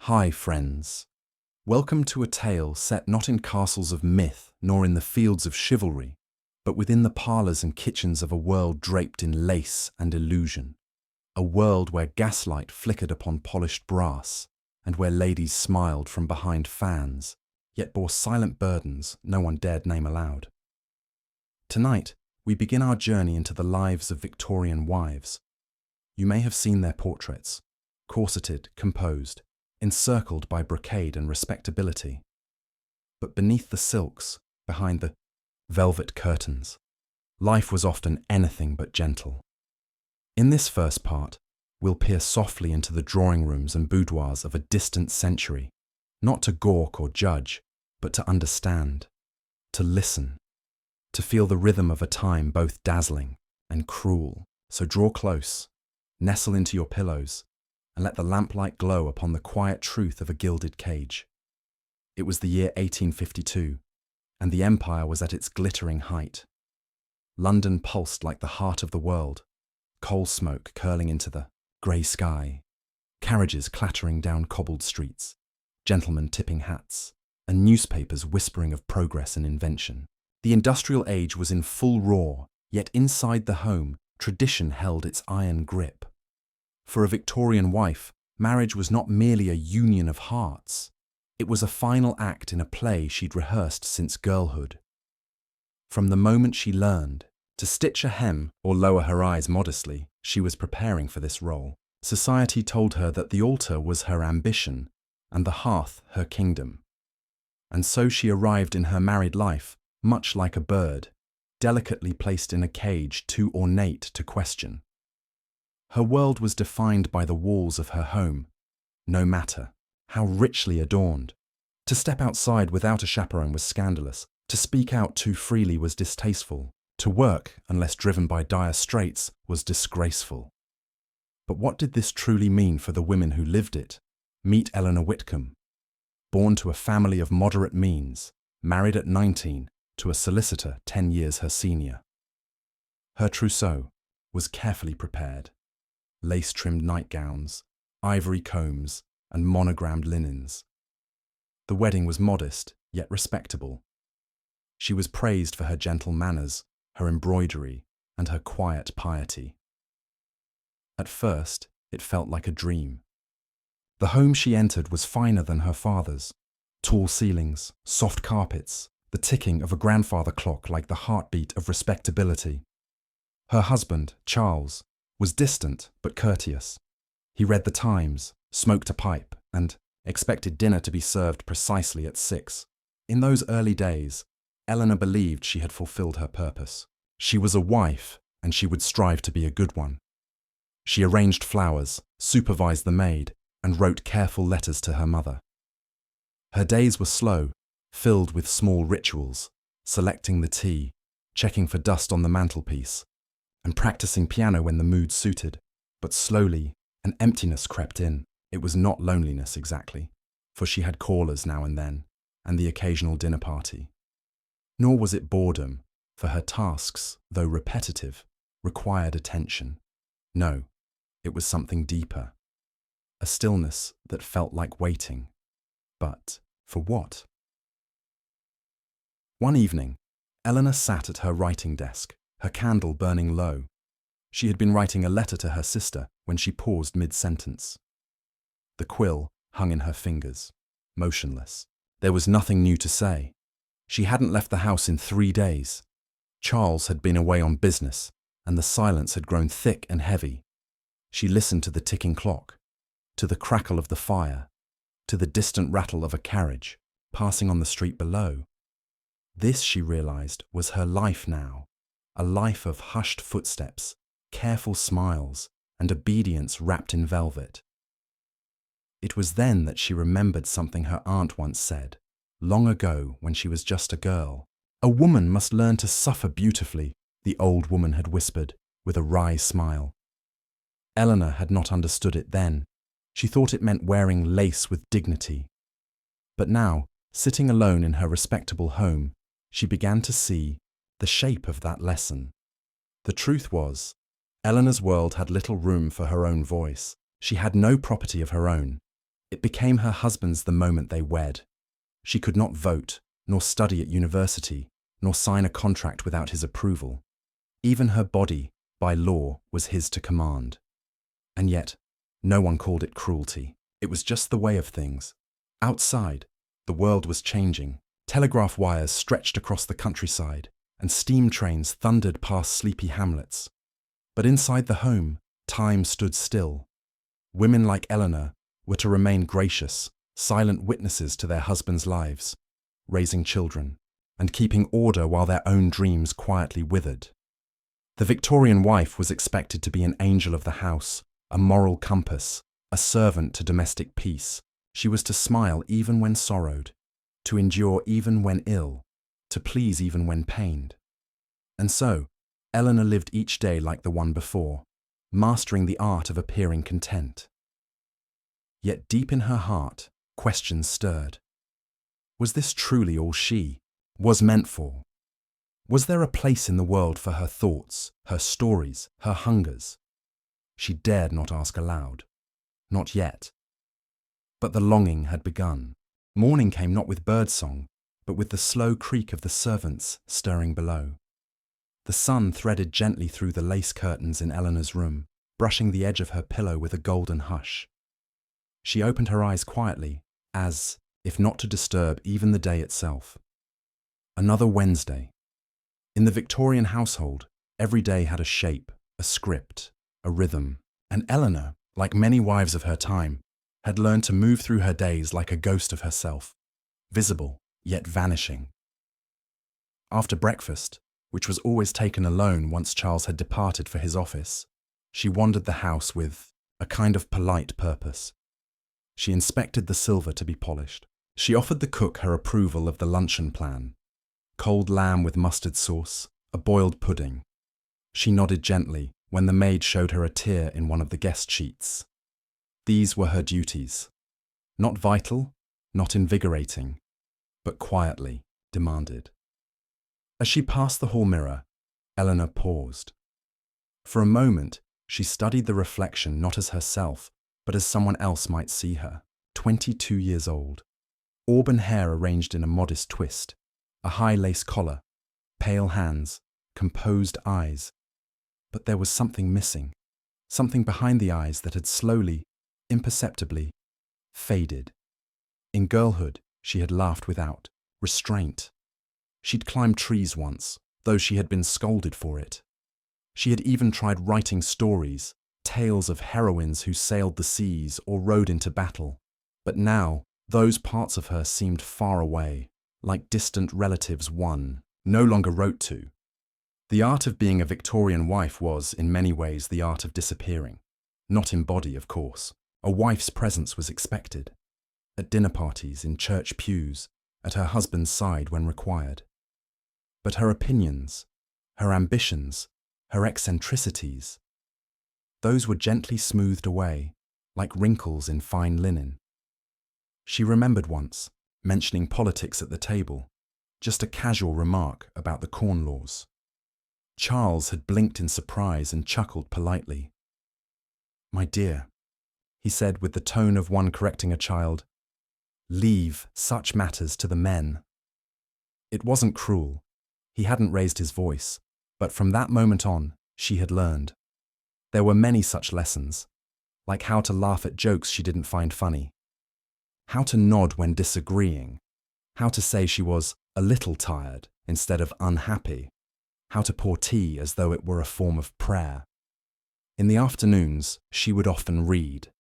Hi, friends. Welcome to a tale set not in castles of myth nor in the fields of chivalry, but within the parlours and kitchens of a world draped in lace and illusion. A world where gaslight flickered upon polished brass and where ladies smiled from behind fans, yet bore silent burdens no one dared name aloud. Tonight, we begin our journey into the lives of Victorian wives. You may have seen their portraits, corseted, composed, encircled by brocade and respectability. But beneath the silks, behind the velvet curtains, life was often anything but gentle. In this first part, we'll peer softly into the drawing rooms and boudoirs of a distant century, not to gawk or judge, but to understand, to listen, to feel the rhythm of a time both dazzling and cruel. So draw close, nestle into your pillows, and let the lamplight glow upon the quiet truth of a gilded cage. It was the year 1852, and the empire was at its glittering height. London pulsed like the heart of the world, coal smoke curling into the grey sky, carriages clattering down cobbled streets, gentlemen tipping hats, and newspapers whispering of progress and invention. The industrial age was in full roar, yet inside the home, tradition held its iron grip. For a Victorian wife, marriage was not merely a union of hearts. It was a final act in a play she'd rehearsed since girlhood. From the moment she learned to stitch a hem or lower her eyes modestly, she was preparing for this role. Society told her that the altar was her ambition and the hearth her kingdom. And so she arrived in her married life, much like a bird, delicately placed in a cage too ornate to question. Her world was defined by the walls of her home, no matter how richly adorned. To step outside without a chaperone was scandalous. To speak out too freely was distasteful. To work, unless driven by dire straits, was disgraceful. But what did this truly mean for the women who lived it? Meet Eleanor Whitcomb. Born to a family of moderate means, married at 19 to a solicitor 10 years her senior. Her trousseau was carefully prepared. Lace-trimmed nightgowns, ivory combs, and monogrammed linens. The wedding was modest, yet respectable. She was praised for her gentle manners, her embroidery, and her quiet piety. At first, it felt like a dream. The home she entered was finer than her father's. Tall ceilings, soft carpets, the ticking of a grandfather clock like the heartbeat of respectability. Her husband, Charles, was distant but courteous. He read the Times, smoked a pipe, and expected dinner to be served precisely at 6. In those early days, Eleanor believed she had fulfilled her purpose. She was a wife, and she would strive to be a good one. She arranged flowers, supervised the maid, and wrote careful letters to her mother. Her days were slow, filled with small rituals, selecting the tea, checking for dust on the mantelpiece, and practicing piano when the mood suited. But slowly, an emptiness crept in. It was not loneliness exactly, for she had callers now and then, and the occasional dinner party. Nor was it boredom, for her tasks, though repetitive, required attention. No, it was something deeper. A stillness that felt like waiting. But for what? One evening, Eleanor sat at her writing desk, her candle burning low. She had been writing a letter to her sister when she paused mid-sentence. The quill hung in her fingers, motionless. There was nothing new to say. She hadn't left the house in 3 days. Charles had been away on business, and the silence had grown thick and heavy. She listened to the ticking clock, to the crackle of the fire, to the distant rattle of a carriage passing on the street below. This, she realized, was her life now. A life of hushed footsteps, careful smiles, and obedience wrapped in velvet. It was then that she remembered something her aunt once said, long ago when she was just a girl. "A woman must learn to suffer beautifully," the old woman had whispered, with a wry smile. Eleanor had not understood it then. She thought it meant wearing lace with dignity. But now, sitting alone in her respectable home, she began to see the shape of that lesson. The truth was, Eleanor's world had little room for her own voice. She had no property of her own, It became her husband's the moment they wed. She could not vote, nor study at university, nor sign a contract without his approval. Even her body, by law, was his to command. And yet, no one called it cruelty. It was just the way of things. Outside, the world was changing. Telegraph wires stretched across the countryside, and steam trains thundered past sleepy hamlets. But inside the home, time stood still. Women like Eleanor were to remain gracious, silent witnesses to their husbands' lives, raising children, and keeping order while their own dreams quietly withered. The Victorian wife was expected to be an angel of the house, a moral compass, a servant to domestic peace. She was to smile even when sorrowed, to endure even when ill, to please even when pained. And so, Eleanor lived each day like the one before, mastering the art of appearing content. Yet deep in her heart, questions stirred. Was this truly all she was meant for? Was there a place in the world for her thoughts, her stories, her hungers? She dared not ask aloud. Not yet. But the longing had begun. Morning came not with birdsong, but with the slow creak of the servants stirring below. The sun threaded gently through the lace curtains in Eleanor's room, brushing the edge of her pillow with a golden hush. She opened her eyes quietly, as if not to disturb even the day itself. Another Wednesday. In the Victorian household, every day had a shape, a script, a rhythm, and Eleanor, like many wives of her time, had learned to move through her days like a ghost of herself, visible yet vanishing. After breakfast, which was always taken alone once Charles had departed for his office, she wandered the house with a kind of polite purpose. She inspected the silver to be polished. She offered the cook her approval of the luncheon plan: cold lamb with mustard sauce, a boiled pudding. She nodded gently when the maid showed her a tear in one of the guest sheets. These were her duties. Not vital, not invigorating, but quietly demanded. As she passed the hall mirror, Eleanor paused. For a moment, she studied the reflection not as herself, but as someone else might see her. 22 years old. Auburn hair arranged in a modest twist, a high lace collar, pale hands, composed eyes. But there was something missing, something behind the eyes that had slowly, imperceptibly, faded. In girlhood, she had laughed without restraint. She'd climbed trees once, though she had been scolded for it. She had even tried writing stories, tales of heroines who sailed the seas or rode into battle. But now, those parts of her seemed far away, like distant relatives one no longer wrote to. The art of being a Victorian wife was, in many ways, the art of disappearing. Not in body, of course. A wife's presence was expected. At dinner parties, in church pews, at her husband's side when required. But her opinions, her ambitions, her eccentricities, those were gently smoothed away, like wrinkles in fine linen. She remembered once mentioning politics at the table, just a casual remark about the Corn Laws. Charles had blinked in surprise and chuckled politely. "My dear," he said with the tone of one correcting a child, "leave such matters to the men." It wasn't cruel. He hadn't raised his voice, but from that moment on, she had learned. There were many such lessons, like how to laugh at jokes she didn't find funny, how to nod when disagreeing, how to say she was a little tired instead of unhappy, how to pour tea as though it were a form of prayer. In the afternoons, she would often read.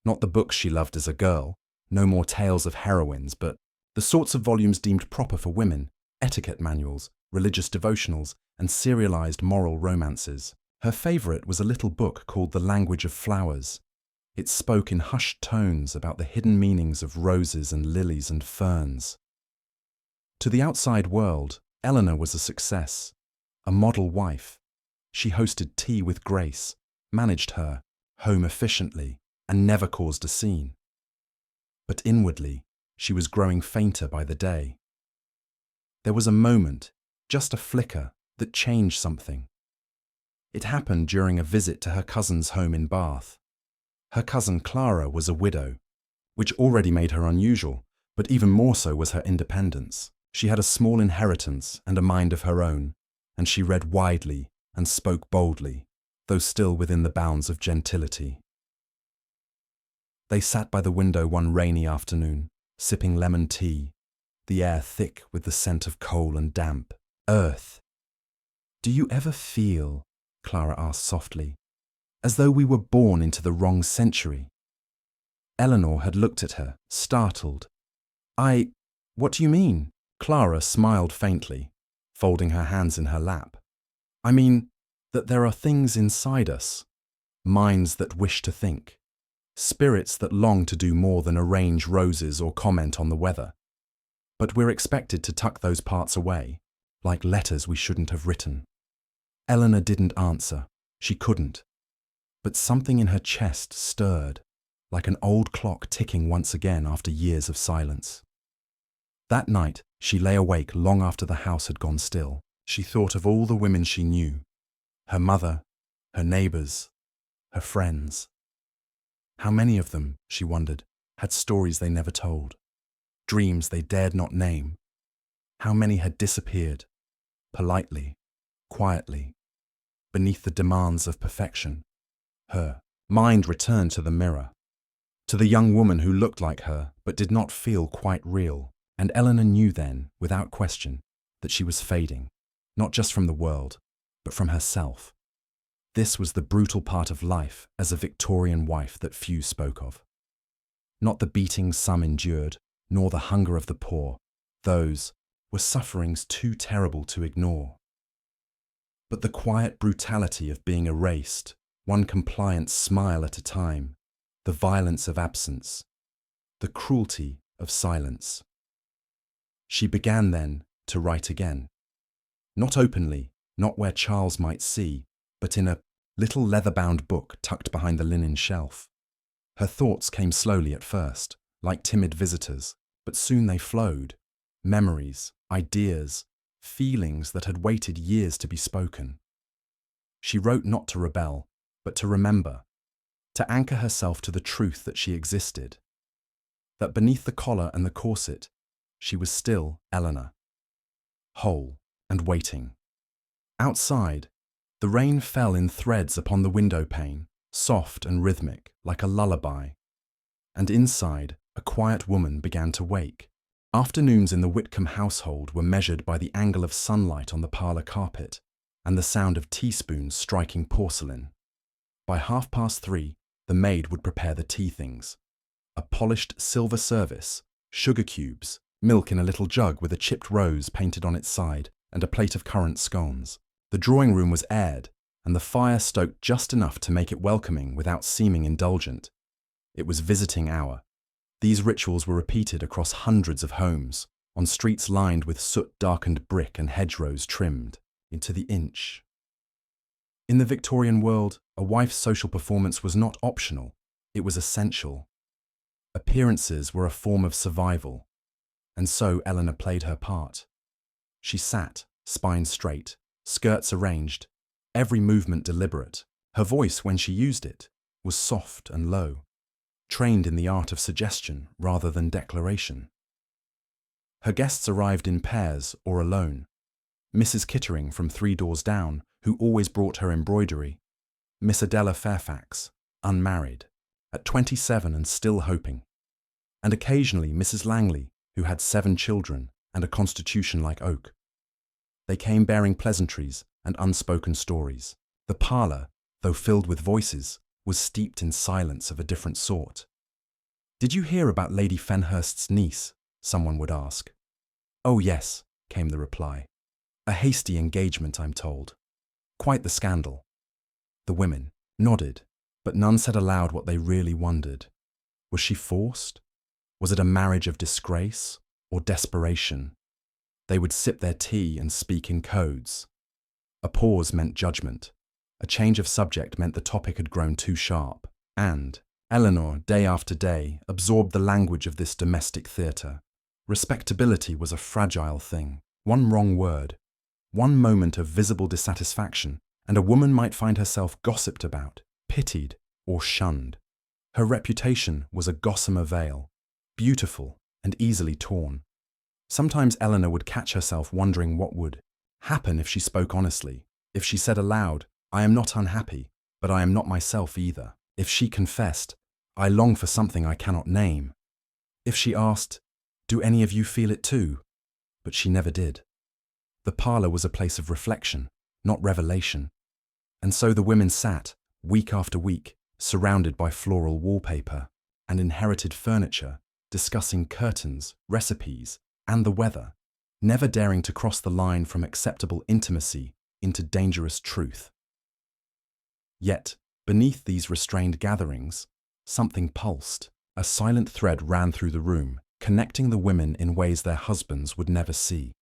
Not the books she loved as a girl, no more tales of heroines, but the sorts of volumes deemed proper for women, etiquette manuals, religious devotionals, and serialized moral romances. Her favourite was a little book called The Language of Flowers. It spoke in hushed tones about the hidden meanings of roses and lilies and ferns. To the outside world, Eleanor was a success, a model wife. She hosted tea with grace, managed her home efficiently, and never caused a scene. But inwardly, she was growing fainter by the day. There was a moment, just a flicker, that changed something. It happened during a visit to her cousin's home in Bath. Her cousin Clara was a widow, which already made her unusual, but even more so was her independence. She had a small inheritance and a mind of her own, and she read widely and spoke boldly, though still within the bounds of gentility. They sat by the window one rainy afternoon, sipping lemon tea, the air thick with the scent of coal and damp earth. "Do you ever feel," Clara asked softly, "as though we were born into the wrong century?" Eleanor had looked at her, startled. What do you mean?" Clara smiled faintly, folding her hands in her lap. "I mean that there are things inside us, minds that wish to think, spirits that long to do more than arrange roses or comment on the weather. But we're expected to tuck those parts away, like letters we shouldn't have written." Eleanor didn't answer. She couldn't. But something in her chest stirred, like an old clock ticking once again after years of silence. That night, she lay awake long after the house had gone still. She thought of all the women she knew, her mother, her neighbours, her friends. How many of them, she wondered, had stories they never told, dreams they dared not name? How many had disappeared, politely, quietly, beneath the demands of perfection? Her mind returned to the mirror, to the young woman who looked like her but did not feel quite real, and Eleanor knew then, without question, that she was fading, not just from the world, but from herself. This was the brutal part of life as a Victorian wife that few spoke of. Not the beatings some endured, nor the hunger of the poor. Those were sufferings too terrible to ignore. But the quiet brutality of being erased, one compliant smile at a time, the violence of absence, the cruelty of silence. She began then to write again. Not openly, not where Charles might see, but in a little leather-bound book tucked behind the linen shelf. Her thoughts came slowly at first, like timid visitors, but soon they flowed. Memories, ideas, feelings that had waited years to be spoken. She wrote not to rebel, but to remember, to anchor herself to the truth that she existed, that beneath the collar and the corset, she was still Eleanor, whole and waiting. Outside, the rain fell in threads upon the window pane, soft and rhythmic, like a lullaby. And inside, a quiet woman began to wake. Afternoons in the Whitcomb household were measured by the angle of sunlight on the parlour carpet and the sound of teaspoons striking porcelain. By 3:30, the maid would prepare the tea things. A polished silver service, sugar cubes, milk in a little jug with a chipped rose painted on its side, and a plate of currant scones. The drawing room was aired, and the fire stoked just enough to make it welcoming without seeming indulgent. It was visiting hour. These rituals were repeated across hundreds of homes, on streets lined with soot-darkened brick and hedgerows trimmed into the inch. In the Victorian world, a wife's social performance was not optional, it was essential. Appearances were a form of survival, and so Eleanor played her part. She sat, spine straight, skirts arranged, every movement deliberate. Her voice, when she used it, was soft and low, trained in the art of suggestion rather than declaration. Her guests arrived in pairs or alone. Mrs. Kittering from 3 doors down, who always brought her embroidery. Miss Adela Fairfax, unmarried, at 27 and still hoping. And occasionally Mrs. Langley, who had 7 children and a constitution like oak. They came bearing pleasantries and unspoken stories. The parlour, though filled with voices, was steeped in silence of a different sort. "Did you hear about Lady Fenhurst's niece?" someone would ask. "Oh yes," came the reply. "A hasty engagement, I'm told. Quite the scandal." The women nodded, but none said aloud what they really wondered. Was she forced? Was it a marriage of disgrace or desperation? They would sip their tea and speak in codes. A pause meant judgment. A change of subject meant the topic had grown too sharp. And Eleanor, day after day, absorbed the language of this domestic theatre. Respectability was a fragile thing. One wrong word, one moment of visible dissatisfaction, and a woman might find herself gossiped about, pitied, or shunned. Her reputation was a gossamer veil, beautiful and easily torn. Sometimes Eleanor would catch herself wondering what would happen if she spoke honestly, if she said aloud, "I am not unhappy, but I am not myself either." If she confessed, "I long for something I cannot name." If she asked, "Do any of you feel it too?" But she never did. The parlour was a place of reflection, not revelation. And so the women sat, week after week, surrounded by floral wallpaper and inherited furniture, discussing curtains, recipes, and the weather, never daring to cross the line from acceptable intimacy into dangerous truth. Yet, beneath these restrained gatherings, something pulsed. A silent thread ran through the room, connecting the women in ways their husbands would never see.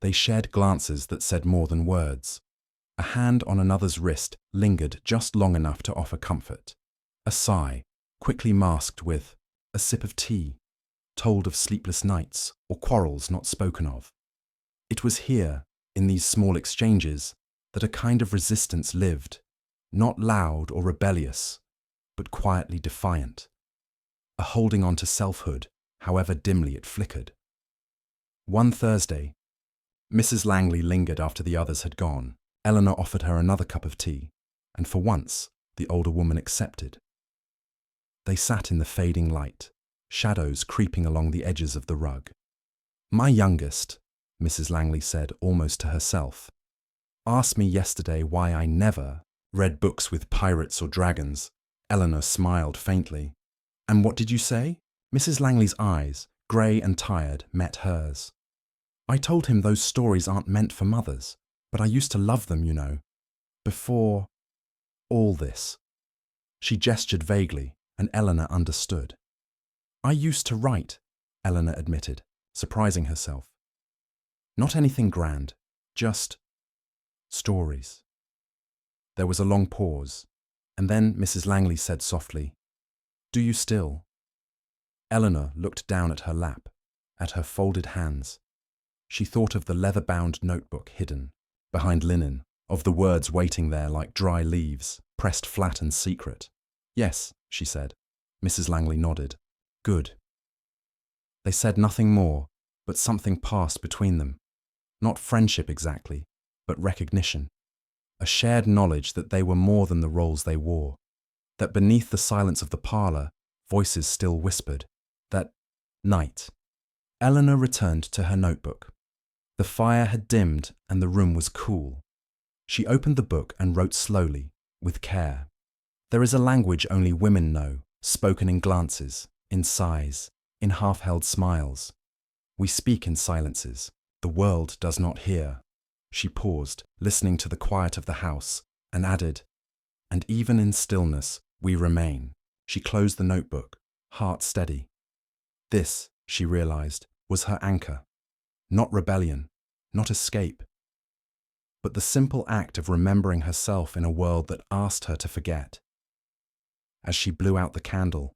They shared glances that said more than words. A hand on another's wrist lingered just long enough to offer comfort. A sigh, quickly masked with a sip of tea, told of sleepless nights or quarrels not spoken of. It was here, in these small exchanges, that a kind of resistance lived, not loud or rebellious, but quietly defiant. A holding on to selfhood, however dimly it flickered. One Thursday, Mrs. Langley lingered after the others had gone. Eleanor offered her another cup of tea, and for once, the older woman accepted. They sat in the fading light, shadows creeping along the edges of the rug. "My youngest," Mrs. Langley said almost to herself, "asked me yesterday why I never read books with pirates or dragons." Eleanor smiled faintly. "And what did you say?" Mrs. Langley's eyes, grey and tired, met hers. "I told him those stories aren't meant for mothers, but I used to love them, you know. Before all this." She gestured vaguely, and Eleanor understood. "I used to write," Eleanor admitted, surprising herself. "Not anything grand, just stories." There was a long pause, and then Mrs. Langley said softly, "Do you still?" Eleanor looked down at her lap, at her folded hands. She thought of the leather-bound notebook hidden behind linen, of the words waiting there like dry leaves, pressed flat and secret. "Yes," she said. Mrs. Langley nodded. "Good." They said nothing more, but something passed between them. Not friendship exactly, but recognition. A shared knowledge that they were more than the roles they wore. That beneath the silence of the parlour, voices still whispered. That night, Eleanor returned to her notebook. The fire had dimmed and the room was cool. She opened the book and wrote slowly, with care. There is a language only women know, spoken in glances, in sighs, in half-held smiles. We speak in silences. The world does not hear. She paused, listening to the quiet of the house, and added, "And even in stillness, we remain." She closed the notebook, heart steady. This, she realized, was her anchor. Not rebellion, not escape, but the simple act of remembering herself in a world that asked her to forget. As she blew out the candle,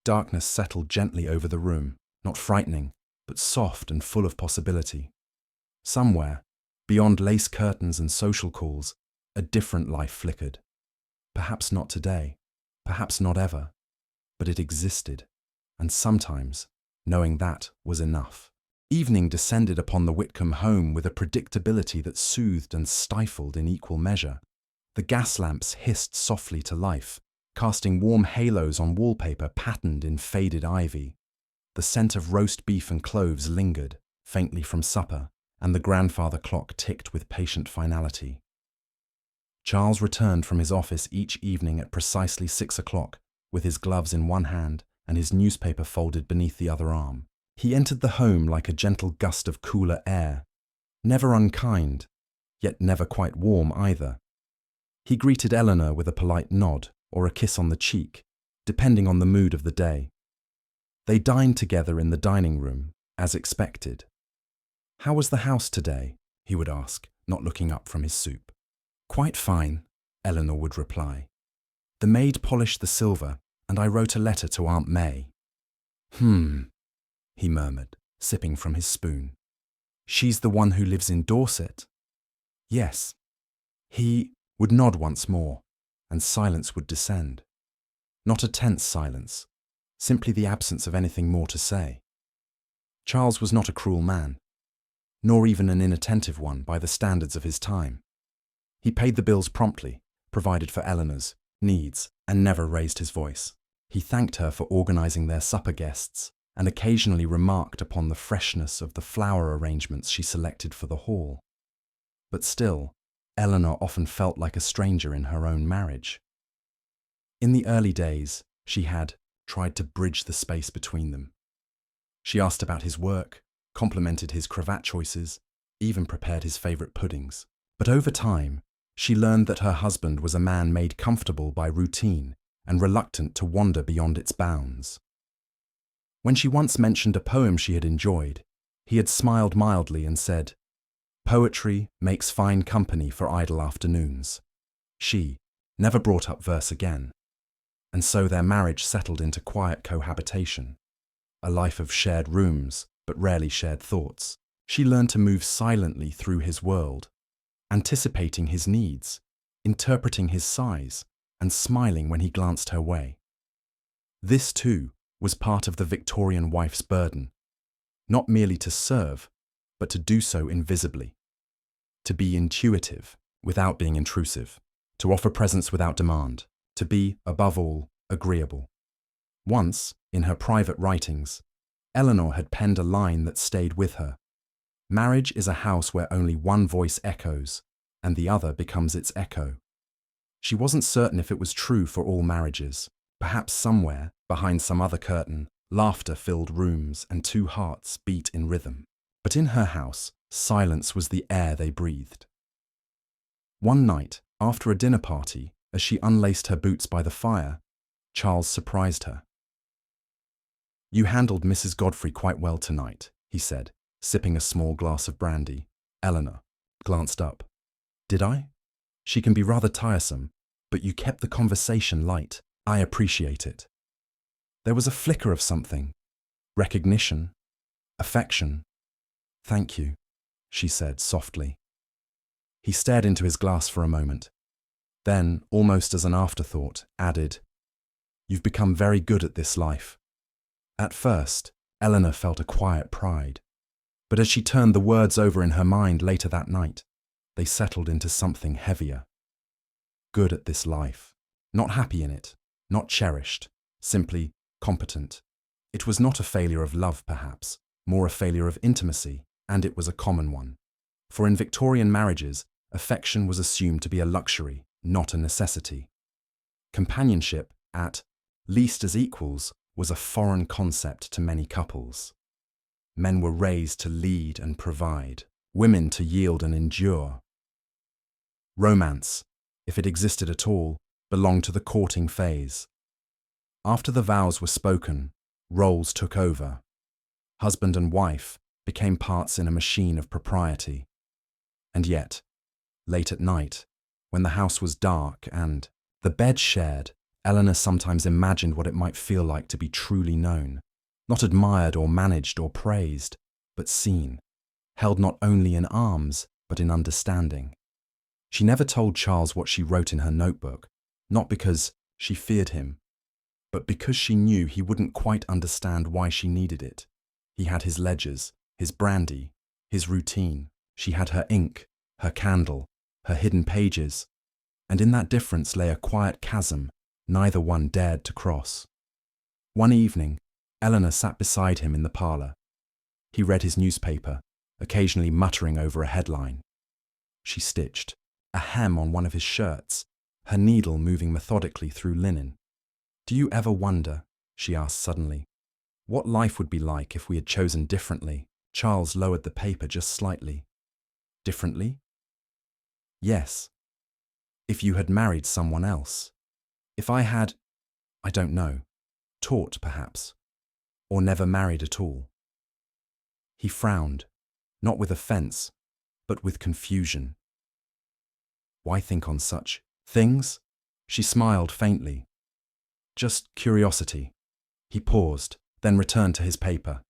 darkness settled gently over the room, not frightening, but soft and full of possibility. Somewhere, beyond lace curtains and social calls, a different life flickered. Perhaps not today, perhaps not ever, but it existed, and sometimes knowing that was enough. Evening descended upon the Whitcomb home with a predictability that soothed and stifled in equal measure. The gas lamps hissed softly to life, casting warm halos on wallpaper patterned in faded ivy. The scent of roast beef and cloves lingered, faintly from supper, and the grandfather clock ticked with patient finality. Charles returned from his office each evening at precisely 6 o'clock, with his gloves in one hand and his newspaper folded beneath the other arm. He entered the home like a gentle gust of cooler air, never unkind, yet never quite warm either. He greeted Eleanor with a polite nod or a kiss on the cheek, depending on the mood of the day. They dined together in the dining room, as expected. "How was the house today?" he would ask, not looking up from his soup. "Quite fine," Eleanor would reply. "The maid polished the silver, and I wrote a letter to Aunt May." He murmured, sipping from his spoon. "She's the one who lives in Dorset?" "Yes." He would nod once more, and silence would descend. Not a tense silence, simply the absence of anything more to say. Charles was not a cruel man, nor even an inattentive one by the standards of his time. He paid the bills promptly, provided for Eleanor's needs, and never raised his voice. He thanked her for organizing their supper guests, and occasionally remarked upon the freshness of the flower arrangements she selected for the hall. But still, Eleanor often felt like a stranger in her own marriage. In the early days, she had tried to bridge the space between them. She asked about his work, complimented his cravat choices, even prepared his favorite puddings. But over time, she learned that her husband was a man made comfortable by routine and reluctant to wander beyond its bounds. When she once mentioned a poem she had enjoyed, he had smiled mildly and said, "Poetry makes fine company for idle afternoons." She never brought up verse again, and so their marriage settled into quiet cohabitation, a life of shared rooms but rarely shared thoughts. She learned to move silently through his world, anticipating his needs, interpreting his sighs, and smiling when he glanced her way. This, too, was part of the Victorian wife's burden, not merely to serve, but to do so invisibly, to be intuitive without being intrusive, to offer presence without demand, to be, above all, agreeable. Once, in her private writings, Eleanor had penned a line that stayed with her. Marriage is a house where only one voice echoes, and the other becomes its echo. She wasn't certain if it was true for all marriages. Perhaps somewhere, behind some other curtain, laughter filled rooms and two hearts beat in rhythm. But in her house, silence was the air they breathed. One night, after a dinner party, as she unlaced her boots by the fire, Charles surprised her. "You handled Mrs. Godfrey quite well tonight," he said, sipping a small glass of brandy. Eleanor glanced up. "Did I? She can be rather tiresome, but you kept the conversation light. I appreciate it." There was a flicker of something. Recognition. Affection. "Thank you," she said softly. He stared into his glass for a moment. Then, almost as an afterthought, added, "You've become very good at this life." At first, Eleanor felt a quiet pride. But as she turned the words over in her mind later that night, they settled into something heavier. Good at this life. Not happy in it. Not cherished. Simply competent. It was not a failure of love, perhaps, more a failure of intimacy, and it was a common one. For in Victorian marriages, affection was assumed to be a luxury, not a necessity. Companionship, at least as equals, was a foreign concept to many couples. Men were raised to lead and provide, women to yield and endure. Romance, if it existed at all, belonged to the courting phase. After the vows were spoken, roles took over. Husband and wife became parts in a machine of propriety. And yet, late at night, when the house was dark and the bed shared, Eleanor sometimes imagined what it might feel like to be truly known, not admired or managed or praised, but seen, held not only in arms, but in understanding. She never told Charles what she wrote in her notebook, not because she feared him, but because she knew he wouldn't quite understand why she needed it. He had his ledgers, his brandy, his routine. She had her ink, her candle, her hidden pages, and in that difference lay a quiet chasm neither one dared to cross. One evening, Eleanor sat beside him in the parlour. He read his newspaper, occasionally muttering over a headline. She stitched a hem on one of his shirts, her needle moving methodically through linen. "Do you ever wonder," she asked suddenly, "what life would be like if we had chosen differently?" Charles lowered the paper just slightly. "Differently?" "Yes. If you had married someone else. If I had, I don't know, taught perhaps, or never married at all." He frowned, not with offence, but with confusion. "Why think on such things?" She smiled faintly. "Just curiosity." He paused, then returned to his paper.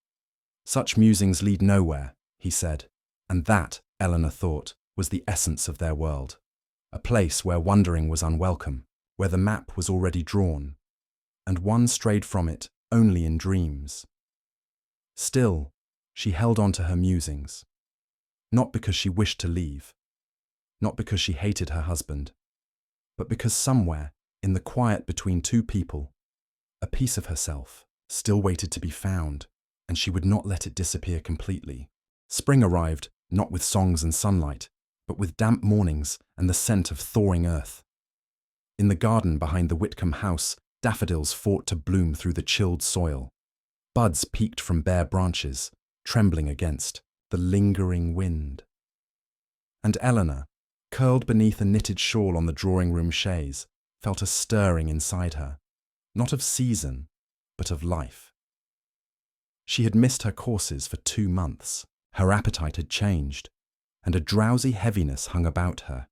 "Such musings lead nowhere," he said, and that, Eleanor thought, was the essence of their world. A place where wondering was unwelcome, where the map was already drawn. and one strayed from it only in dreams. Still, she held on to her musings, not because she wished to leave, not because she hated her husband, but because somewhere, in the quiet between two people, a piece of herself still waited to be found, and she would not let it disappear completely. Spring arrived, not with songs and sunlight, but with damp mornings and the scent of thawing earth. In the garden behind the Whitcomb house, daffodils fought to bloom through the chilled soil. Buds peeked from bare branches, trembling against the lingering wind. And Eleanor, curled beneath a knitted shawl on the drawing-room chaise, felt a stirring inside her, not of season, but of life. She had missed her courses for 2 months. Her appetite had changed, and a drowsy heaviness hung about her,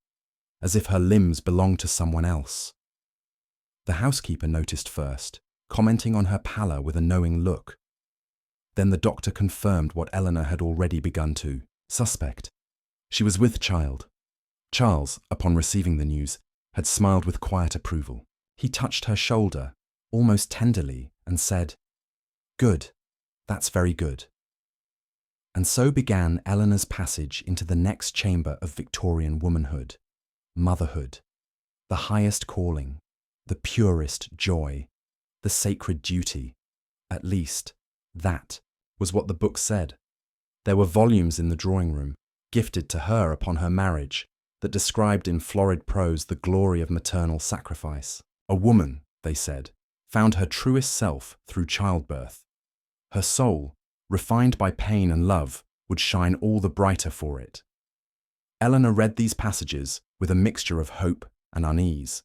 as if her limbs belonged to someone else. The housekeeper noticed first, commenting on her pallor with a knowing look. Then the doctor confirmed what Eleanor had already begun to suspect. She was with child. Charles, upon receiving the news, had smiled with quiet approval. He touched her shoulder, almost tenderly, and said, "Good, that's very good." And so began Eleanor's passage into the next chamber of Victorian womanhood, motherhood, the highest calling, the purest joy, the sacred duty. At least, that was what the book said. There were volumes in the drawing room, gifted to her upon her marriage, that described in florid prose the glory of maternal sacrifice. A woman, they said, found her truest self through childbirth. Her soul, refined by pain and love, would shine all the brighter for it. Eleanor read these passages with a mixture of hope and unease.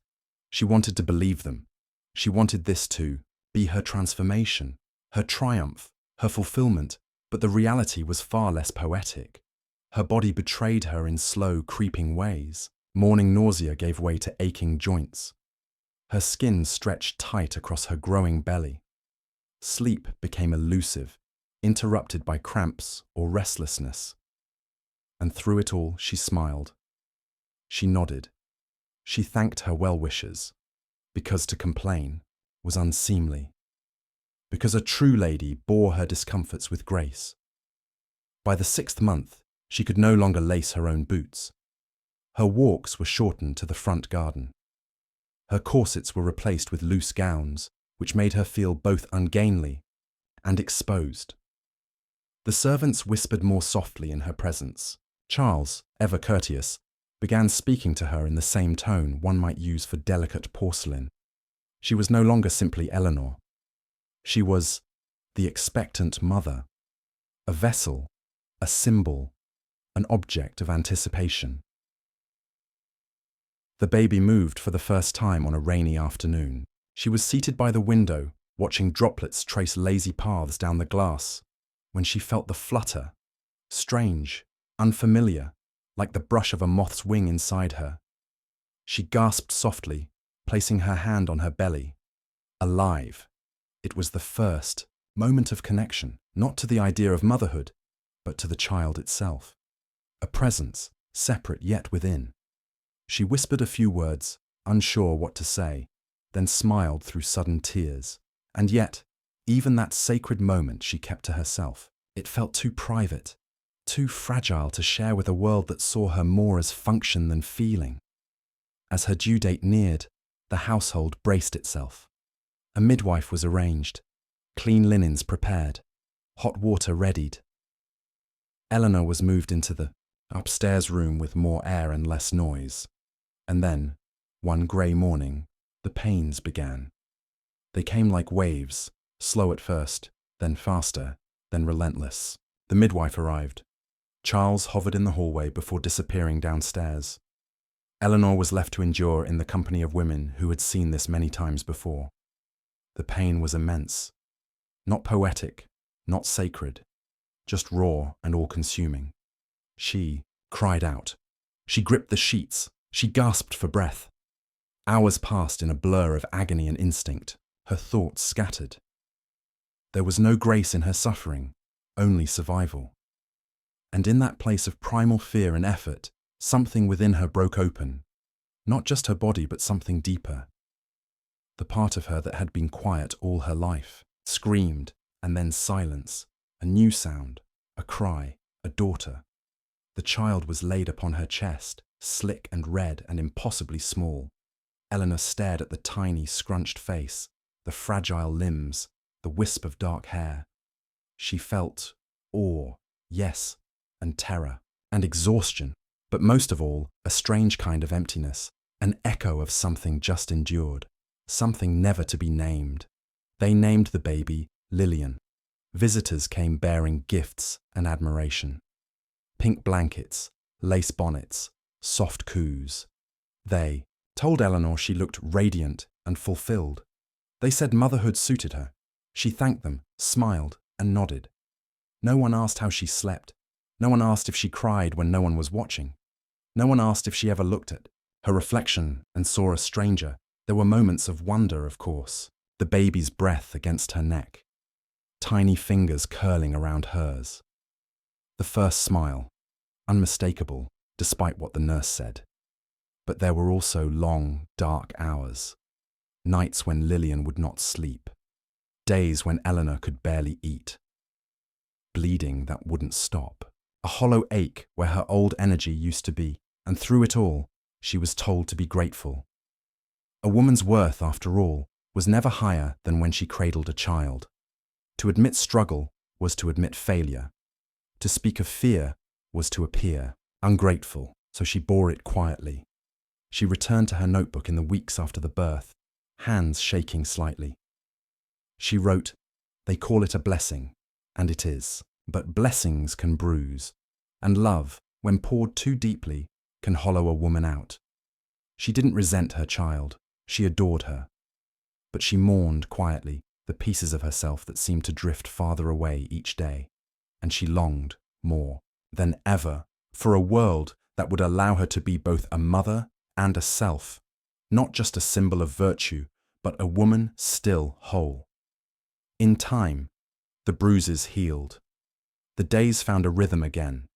She wanted to believe them. She wanted this to be her transformation, her triumph, her fulfillment, but the reality was far less poetic. Her body betrayed her in slow, creeping ways. Morning nausea gave way to aching joints. Her skin stretched tight across her growing belly. Sleep became elusive, interrupted by cramps or restlessness. And through it all, she smiled. She nodded. She thanked her well-wishers, because to complain was unseemly, because a true lady bore her discomforts with grace. By the 6th month, she could no longer lace her own boots. Her walks were shortened to the front garden. Her corsets were replaced with loose gowns, which made her feel both ungainly and exposed. The servants whispered more softly in her presence. Charles, ever courteous, began speaking to her in the same tone one might use for delicate porcelain. She was no longer simply Eleanor. She was the expectant mother, a vessel, a symbol, an object of anticipation. The baby moved for the first time on a rainy afternoon. She was seated by the window, watching droplets trace lazy paths down the glass, when she felt the flutter, strange, unfamiliar, like the brush of a moth's wing inside her. She gasped softly, placing her hand on her belly. Alive. It was the first moment of connection, not to the idea of motherhood, but to the child itself. A presence, separate yet within. She whispered a few words, unsure what to say, then smiled through sudden tears. And yet, even that sacred moment she kept to herself. It felt too private, too fragile to share with a world that saw her more as function than feeling. As her due date neared, the household braced itself. A midwife was arranged, clean linens prepared, hot water readied. Eleanor was moved into the upstairs room with more air and less noise. And then, one grey morning, the pains began. They came like waves, slow at first, then faster, then relentless. The midwife arrived. Charles hovered in the hallway before disappearing downstairs. Eleanor was left to endure in the company of women who had seen this many times before. The pain was immense. Not poetic, not sacred, just raw and all-consuming. She cried out. She gripped the sheets. She gasped for breath. Hours passed in a blur of agony and instinct, her thoughts scattered. There was no grace in her suffering, only survival. And in that place of primal fear and effort, something within her broke open. Not just her body, but something deeper. the part of her that had been quiet all her life, screamed, and then silence, a new sound, a cry, a daughter. The child was laid upon her chest, slick and red and impossibly small. Eleanor stared at the tiny, scrunched face, the fragile limbs, the wisp of dark hair. She felt awe, yes, and terror, and exhaustion, but most of all, a strange kind of emptiness, an echo of something just endured, something never to be named. They named the baby Lillian. Visitors came bearing gifts and admiration. Pink blankets, lace bonnets, soft coos. They told Eleanor she looked radiant and fulfilled. They said motherhood suited her. She thanked them, smiled, and nodded. No one asked how she slept. No one asked if she cried when no one was watching. No one asked if she ever looked at her reflection and saw a stranger. There were moments of wonder, of course. The baby's breath against her neck. Tiny fingers curling around hers. The first smile, unmistakable, despite what the nurse said. But there were also long, dark hours. Nights when Lillian would not sleep. Days when Eleanor could barely eat. Bleeding that wouldn't stop. A hollow ache where her old energy used to be, and through it all, she was told to be grateful. A woman's worth, after all, was never higher than when she cradled a child. To admit struggle was to admit failure. To speak of fear was to appear ungrateful, so she bore it quietly. She returned to her notebook in the weeks after the birth, hands shaking slightly. She wrote, "They call it a blessing, and it is, but blessings can bruise, and love, when poured too deeply, can hollow a woman out." She didn't resent her child, she adored her. But she mourned quietly the pieces of herself that seemed to drift farther away each day, and she longed, more than ever, for a world that would allow her to be both a mother and a self, not just a symbol of virtue, but a woman still whole. In time, the bruises healed. The days found a rhythm again,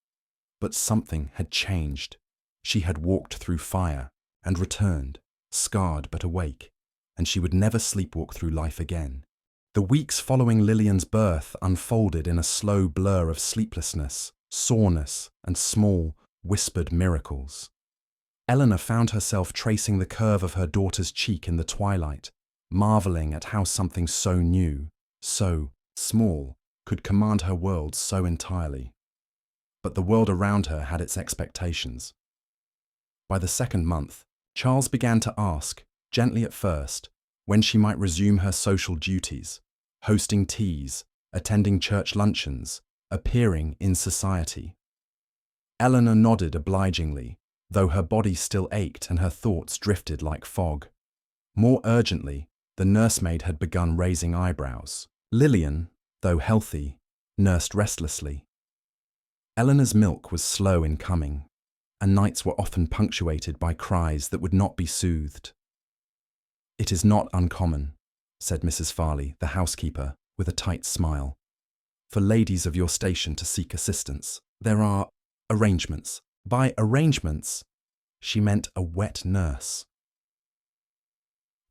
but something had changed. She had walked through fire and returned, scarred but awake, and she would never sleepwalk through life again. The weeks following Lillian's birth unfolded in a slow blur of sleeplessness, soreness, and small, whispered miracles. Eleanor found herself tracing the curve of her daughter's cheek in the twilight, marveling at how something so new, so small, could command her world so entirely. But the world around her had its expectations. By the second month, Charles began to ask, gently at first, when she might resume her social duties, hosting teas, attending church luncheons, appearing in society. Eleanor nodded obligingly, though her body still ached and her thoughts drifted like fog. More urgently, the nursemaid had begun raising eyebrows. Lillian, though healthy, nursed restlessly. Eleanor's milk was slow in coming, and nights were often punctuated by cries that would not be soothed. "It is not uncommon," said Mrs. Farley, the housekeeper, with a tight smile, "for ladies of your station to seek assistance. There are arrangements." By arrangements, she meant a wet nurse.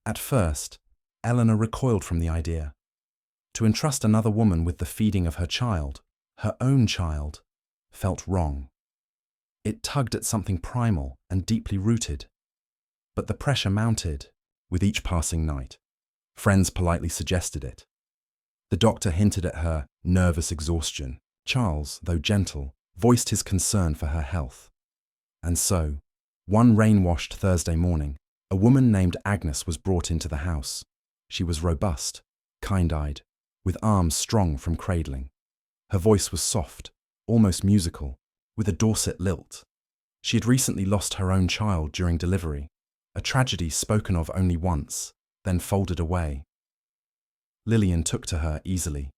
At first, Eleanor recoiled from the idea. To entrust another woman with the feeding of her own child, felt wrong. It tugged at something primal and deeply rooted. But the pressure mounted with each passing night. Friends politely suggested it. The doctor hinted at her nervous exhaustion. Charles, though gentle, voiced his concern for her health. And so, one rain-washed Thursday morning, a woman named Agnes was brought into the house. She was robust, kind-eyed, with arms strong from cradling. Her voice was soft, almost musical, with a Dorset lilt. She had recently lost her own child during delivery, a tragedy spoken of only once, then folded away. Lillian took to her easily.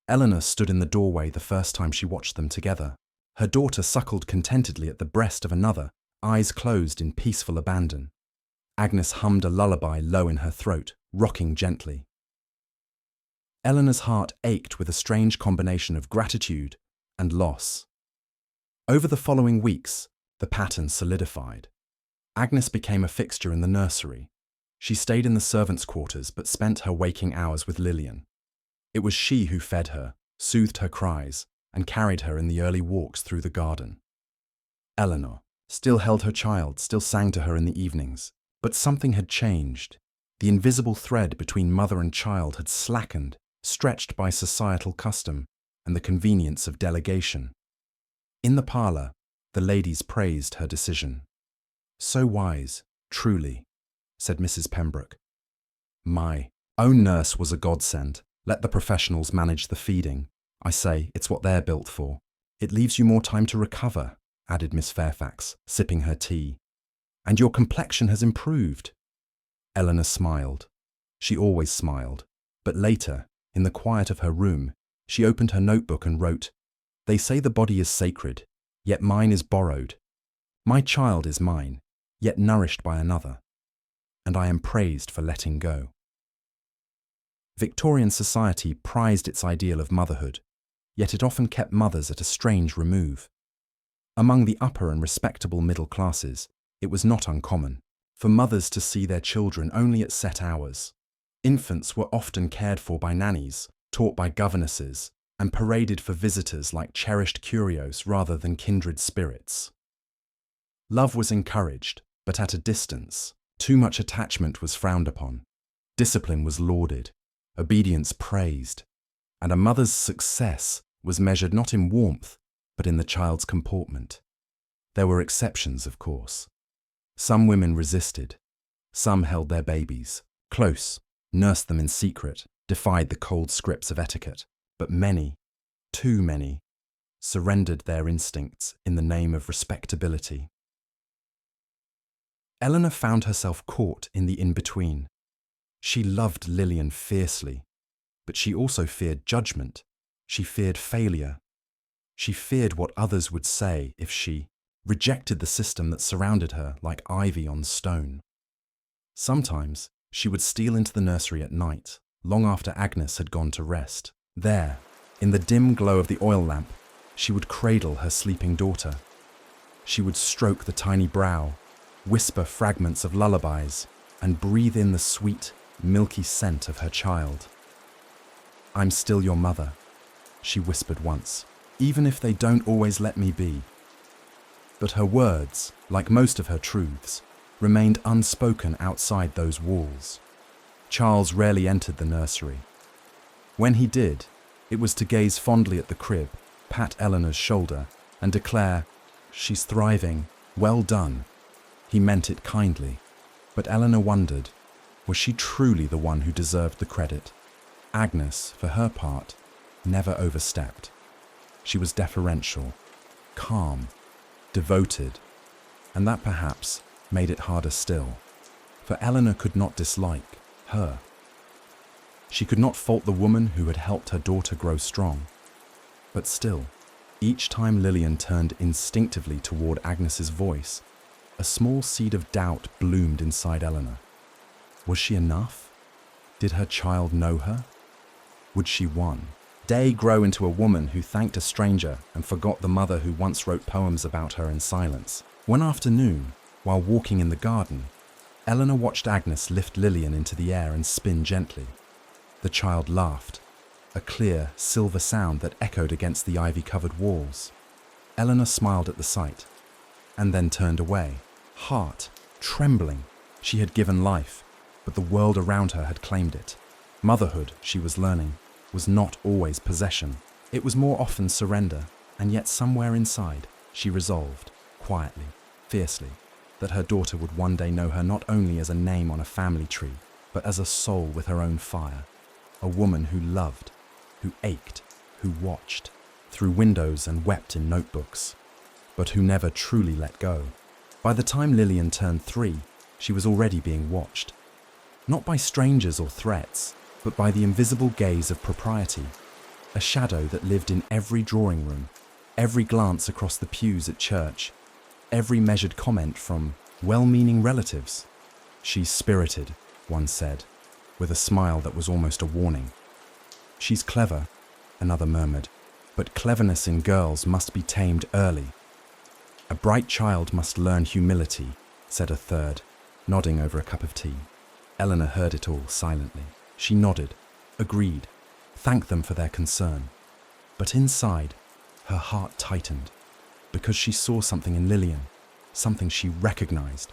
Eleanor stood in the doorway the first time she watched them together. Her daughter suckled contentedly at the breast of another, eyes closed in peaceful abandon. Agnes hummed a lullaby low in her throat, rocking gently. Eleanor's heart ached with a strange combination of gratitude and loss. Over the following weeks, the pattern solidified. Agnes became a fixture in the nursery. She stayed in the servants' quarters but spent her waking hours with Lillian. It was she who fed her, soothed her cries, and carried her in the early walks through the garden. Eleanor still held her child, still sang to her in the evenings, but something had changed. The invisible thread between mother and child had slackened, stretched by societal custom and the convenience of delegation. In the parlour, the ladies praised her decision. "So wise, truly," said Mrs. Pembroke. "My own nurse was a godsend. Let the professionals manage the feeding. I say, it's what they're built for. It leaves you more time to recover," added Miss Fairfax, sipping her tea. "And your complexion has improved." Eleanor smiled. She always smiled, but later, in the quiet of her room, she opened her notebook and wrote, "They say the body is sacred, yet mine is borrowed. My child is mine, yet nourished by another. And I am praised for letting go." Victorian society prized its ideal of motherhood, yet it often kept mothers at a strange remove. Among the upper and respectable middle classes, it was not uncommon for mothers to see their children only at set hours. Infants were often cared for by nannies, taught by governesses, and paraded for visitors like cherished curios rather than kindred spirits. Love was encouraged, but at a distance. Too much attachment was frowned upon. Discipline was lauded, obedience praised, and a mother's success was measured not in warmth, but in the child's comportment. There were exceptions, of course. Some women resisted. Some held their babies close, nursed them in secret, defied the cold scripts of etiquette. But many, too many, surrendered their instincts in the name of respectability. Eleanor found herself caught in the in-between. She loved Lillian fiercely, but she also feared judgment. She feared failure. She feared what others would say if she rejected the system that surrounded her like ivy on stone. Sometimes she would steal into the nursery at night, long after Agnes had gone to rest. There, in the dim glow of the oil lamp, she would cradle her sleeping daughter. She would stroke the tiny brow, whisper fragments of lullabies, and breathe in the sweet, milky scent of her child. "I'm still your mother," she whispered once, "even if they don't always let me be." But her words, like most of her truths, remained unspoken outside those walls. Charles rarely entered the nursery. When he did, it was to gaze fondly at the crib, pat Eleanor's shoulder, and declare, "She's thriving, well done." He meant it kindly, but Eleanor wondered, was she truly the one who deserved the credit? Agnes, for her part, never overstepped. She was deferential, calm, devoted, and that perhaps made it harder still, for Eleanor could not dislike her. She could not fault the woman who had helped her daughter grow strong. But still, each time Lillian turned instinctively toward Agnes's voice, a small seed of doubt bloomed inside Eleanor. Was she enough? Did her child know her? Would she one day grow into a woman who thanked a stranger and forgot the mother who once wrote poems about her in silence? One afternoon, while walking in the garden, Eleanor watched Agnes lift Lillian into the air and spin gently. The child laughed, a clear, silver sound that echoed against the ivy-covered walls. Eleanor smiled at the sight, and then turned away, heart trembling. She had given life, but the world around her had claimed it. Motherhood, she was learning, was not always possession. It was more often surrender, and yet somewhere inside, she resolved, quietly, fiercely, that her daughter would one day know her not only as a name on a family tree, but as a soul with her own fire. A woman who loved, who ached, who watched, through windows and wept in notebooks, but who never truly let go. By the time Lillian turned 3, she was already being watched. Not by strangers or threats, but by the invisible gaze of propriety, a shadow that lived in every drawing room, every glance across the pews at church, every measured comment from well-meaning relatives. "She's spirited," one said, with a smile that was almost a warning. "She's clever," another murmured, "but cleverness in girls must be tamed early." "A bright child must learn humility," said a third, nodding over a cup of tea. Eleanor heard it all silently. She nodded, agreed, thanked them for their concern. But inside, her heart tightened, because she saw something in Lillian, something she recognized.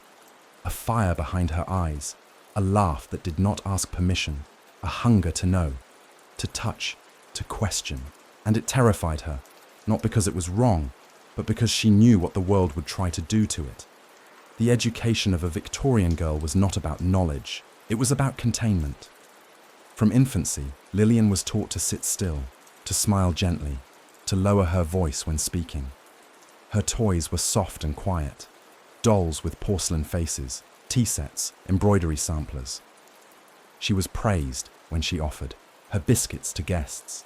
A fire behind her eyes, a laugh that did not ask permission, a hunger to know, to touch, to question. And it terrified her, not because it was wrong, but because she knew what the world would try to do to it. The education of a Victorian girl was not about knowledge, it was about containment. From infancy, Lillian was taught to sit still, to smile gently, to lower her voice when speaking. Her toys were soft and quiet, dolls with porcelain faces, tea sets, embroidery samplers. She was praised when she offered her biscuits to guests.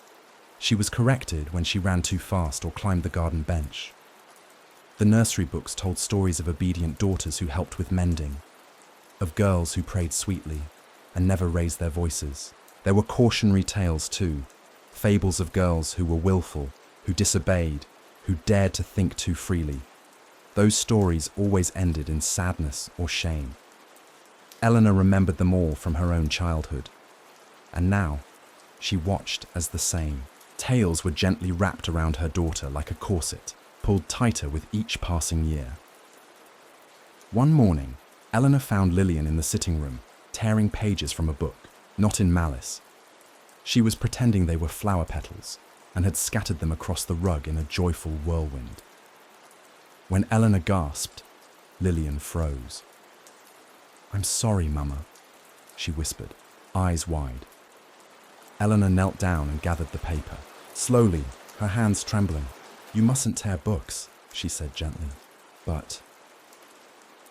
She was corrected when she ran too fast or climbed the garden bench. The nursery books told stories of obedient daughters who helped with mending, of girls who prayed sweetly and never raised their voices. There were cautionary tales too, fables of girls who were willful, who disobeyed, who dared to think too freely. Those stories always ended in sadness or shame. Eleanor remembered them all from her own childhood. And now, she watched as the same tales were gently wrapped around her daughter like a corset, pulled tighter with each passing year. One morning, Eleanor found Lillian in the sitting room, tearing pages from a book, not in malice. She was pretending they were flower petals and had scattered them across the rug in a joyful whirlwind. When Eleanor gasped, Lillian froze. "I'm sorry, Mama," she whispered, eyes wide. Eleanor knelt down and gathered the paper. Slowly, her hands trembling. "You mustn't tear books," she said gently. "But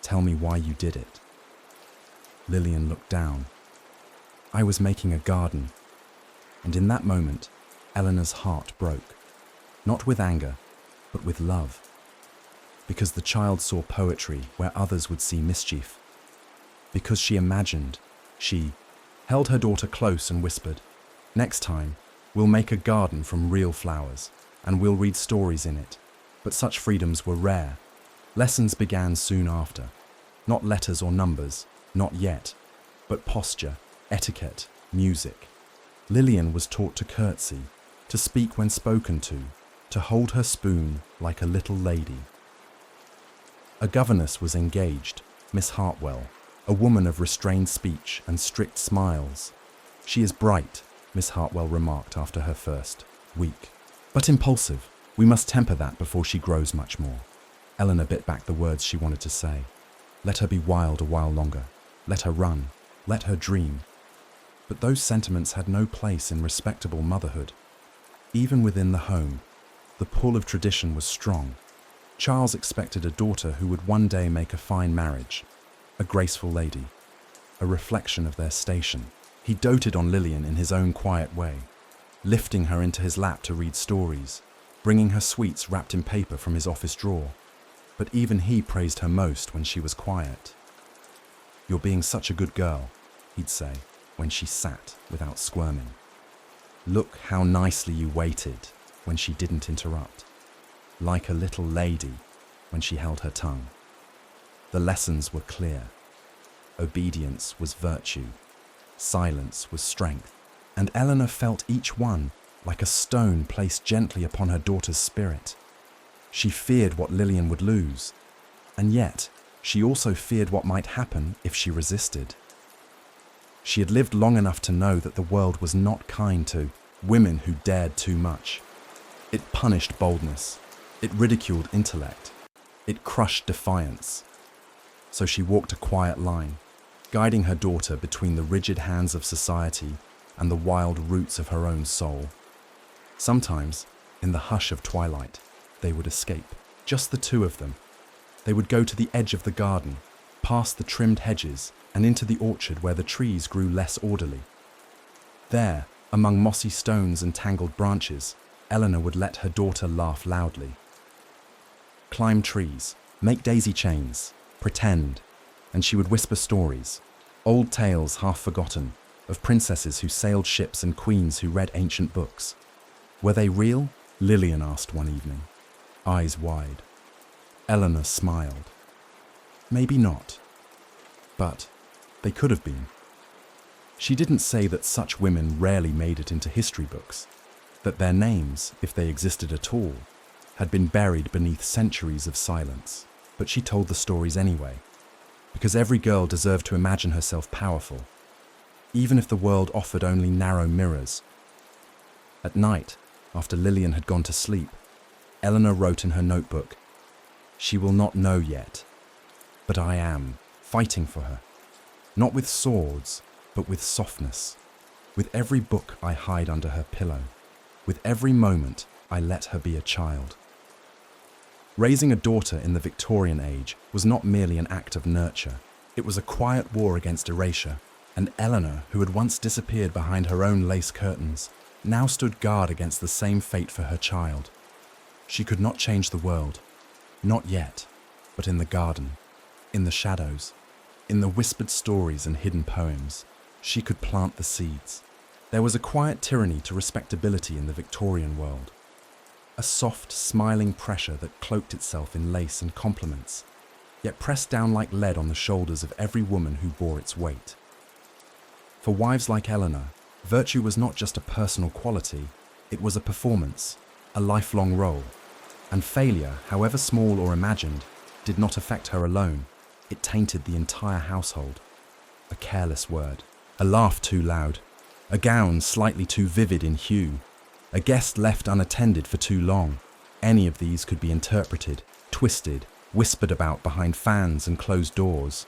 tell me why you did it." Lillian looked down. "I was making a garden." And in that moment, Eleanor's heart broke. Not with anger, but with love. Because the child saw poetry where others would see mischief. Because she imagined, she held her daughter close and whispered, "Next time, we'll make a garden from real flowers, and we'll read stories in it." But such freedoms were rare. Lessons began soon after. Not letters or numbers, not yet, but posture, etiquette, music. Lillian was taught to curtsy, to speak when spoken to hold her spoon like a little lady. A governess was engaged, Miss Hartwell, a woman of restrained speech and strict smiles. "She is bright," Miss Hartwell remarked after her first week, "but impulsive. We must temper that before she grows much more." Eleanor bit back the words she wanted to say. Let her be wild a while longer. Let her run. Let her dream. But those sentiments had no place in respectable motherhood. Even within the home, the pull of tradition was strong. Charles expected a daughter who would one day make a fine marriage, a graceful lady, a reflection of their station. He doted on Lillian in his own quiet way, lifting her into his lap to read stories, bringing her sweets wrapped in paper from his office drawer. But even he praised her most when she was quiet. "You're being such a good girl," he'd say, when she sat without squirming. "Look how nicely you waited," when she didn't interrupt. "Like a little lady," when she held her tongue. The lessons were clear. Obedience was virtue. Silence was strength. And Eleanor felt each one like a stone placed gently upon her daughter's spirit. She feared what Lillian would lose, and yet she also feared what might happen if she resisted. She had lived long enough to know that the world was not kind to women who dared too much. It punished boldness. It ridiculed intellect. It crushed defiance. So she walked a quiet line, guiding her daughter between the rigid hands of society and the wild roots of her own soul. Sometimes, in the hush of twilight, they would escape, just the two of them. They would go to the edge of the garden, past the trimmed hedges, and into the orchard where the trees grew less orderly. There, among mossy stones and tangled branches, Eleanor would let her daughter laugh loudly. Climb trees, make daisy chains, pretend, and she would whisper stories, old tales half forgotten, of princesses who sailed ships and queens who read ancient books. Were they real? Lillian asked one evening, eyes wide. Eleanor smiled. Maybe not. But they could have been. She didn't say that such women rarely made it into history books, that their names, if they existed at all, had been buried beneath centuries of silence. But she told the stories anyway, because every girl deserved to imagine herself powerful, even if the world offered only narrow mirrors. At night, after Lillian had gone to sleep, Eleanor wrote in her notebook, "She will not know yet, but I am fighting for her, not with swords, but with softness, with every book I hide under her pillow, with every moment I let her be a child." Raising a daughter in the Victorian age was not merely an act of nurture. It was a quiet war against erasure, and Eleanor, who had once disappeared behind her own lace curtains, now stood guard against the same fate for her child. She could not change the world, not yet, but in the garden, in the shadows, in the whispered stories and hidden poems, she could plant the seeds. There was a quiet tyranny to respectability in the Victorian world, a soft, smiling pressure that cloaked itself in lace and compliments, yet pressed down like lead on the shoulders of every woman who bore its weight. For wives like Eleanor, virtue was not just a personal quality, it was a performance, a lifelong role. And failure, however small or imagined, did not affect her alone. It tainted the entire household. A careless word, a laugh too loud, a gown slightly too vivid in hue, a guest left unattended for too long. Any of these could be interpreted, twisted, whispered about behind fans and closed doors.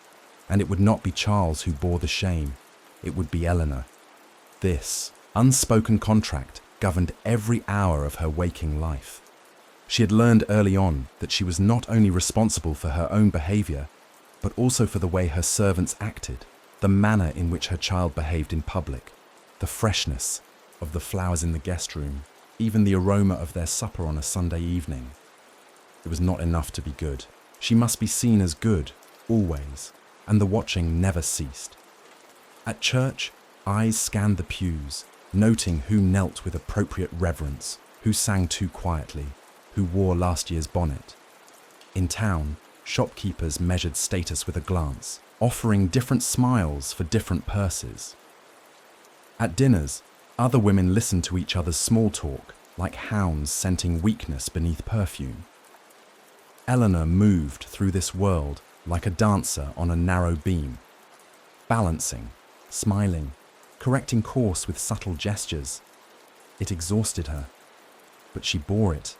And it would not be Charles who bore the shame. It would be Eleanor. This unspoken contract governed every hour of her waking life. She had learned early on that she was not only responsible for her own behavior, but also for the way her servants acted, the manner in which her child behaved in public, the freshness of the flowers in the guest room, even the aroma of their supper on a Sunday evening. It was not enough to be good. She must be seen as good, always, and the watching never ceased. At church, eyes scanned the pews, noting who knelt with appropriate reverence, who sang too quietly, who wore last year's bonnet. In town, shopkeepers measured status with a glance, offering different smiles for different purses. At dinners, other women listened to each other's small talk, like hounds scenting weakness beneath perfume. Eleanor moved through this world like a dancer on a narrow beam, balancing, smiling, correcting course with subtle gestures. It exhausted her, but she bore it,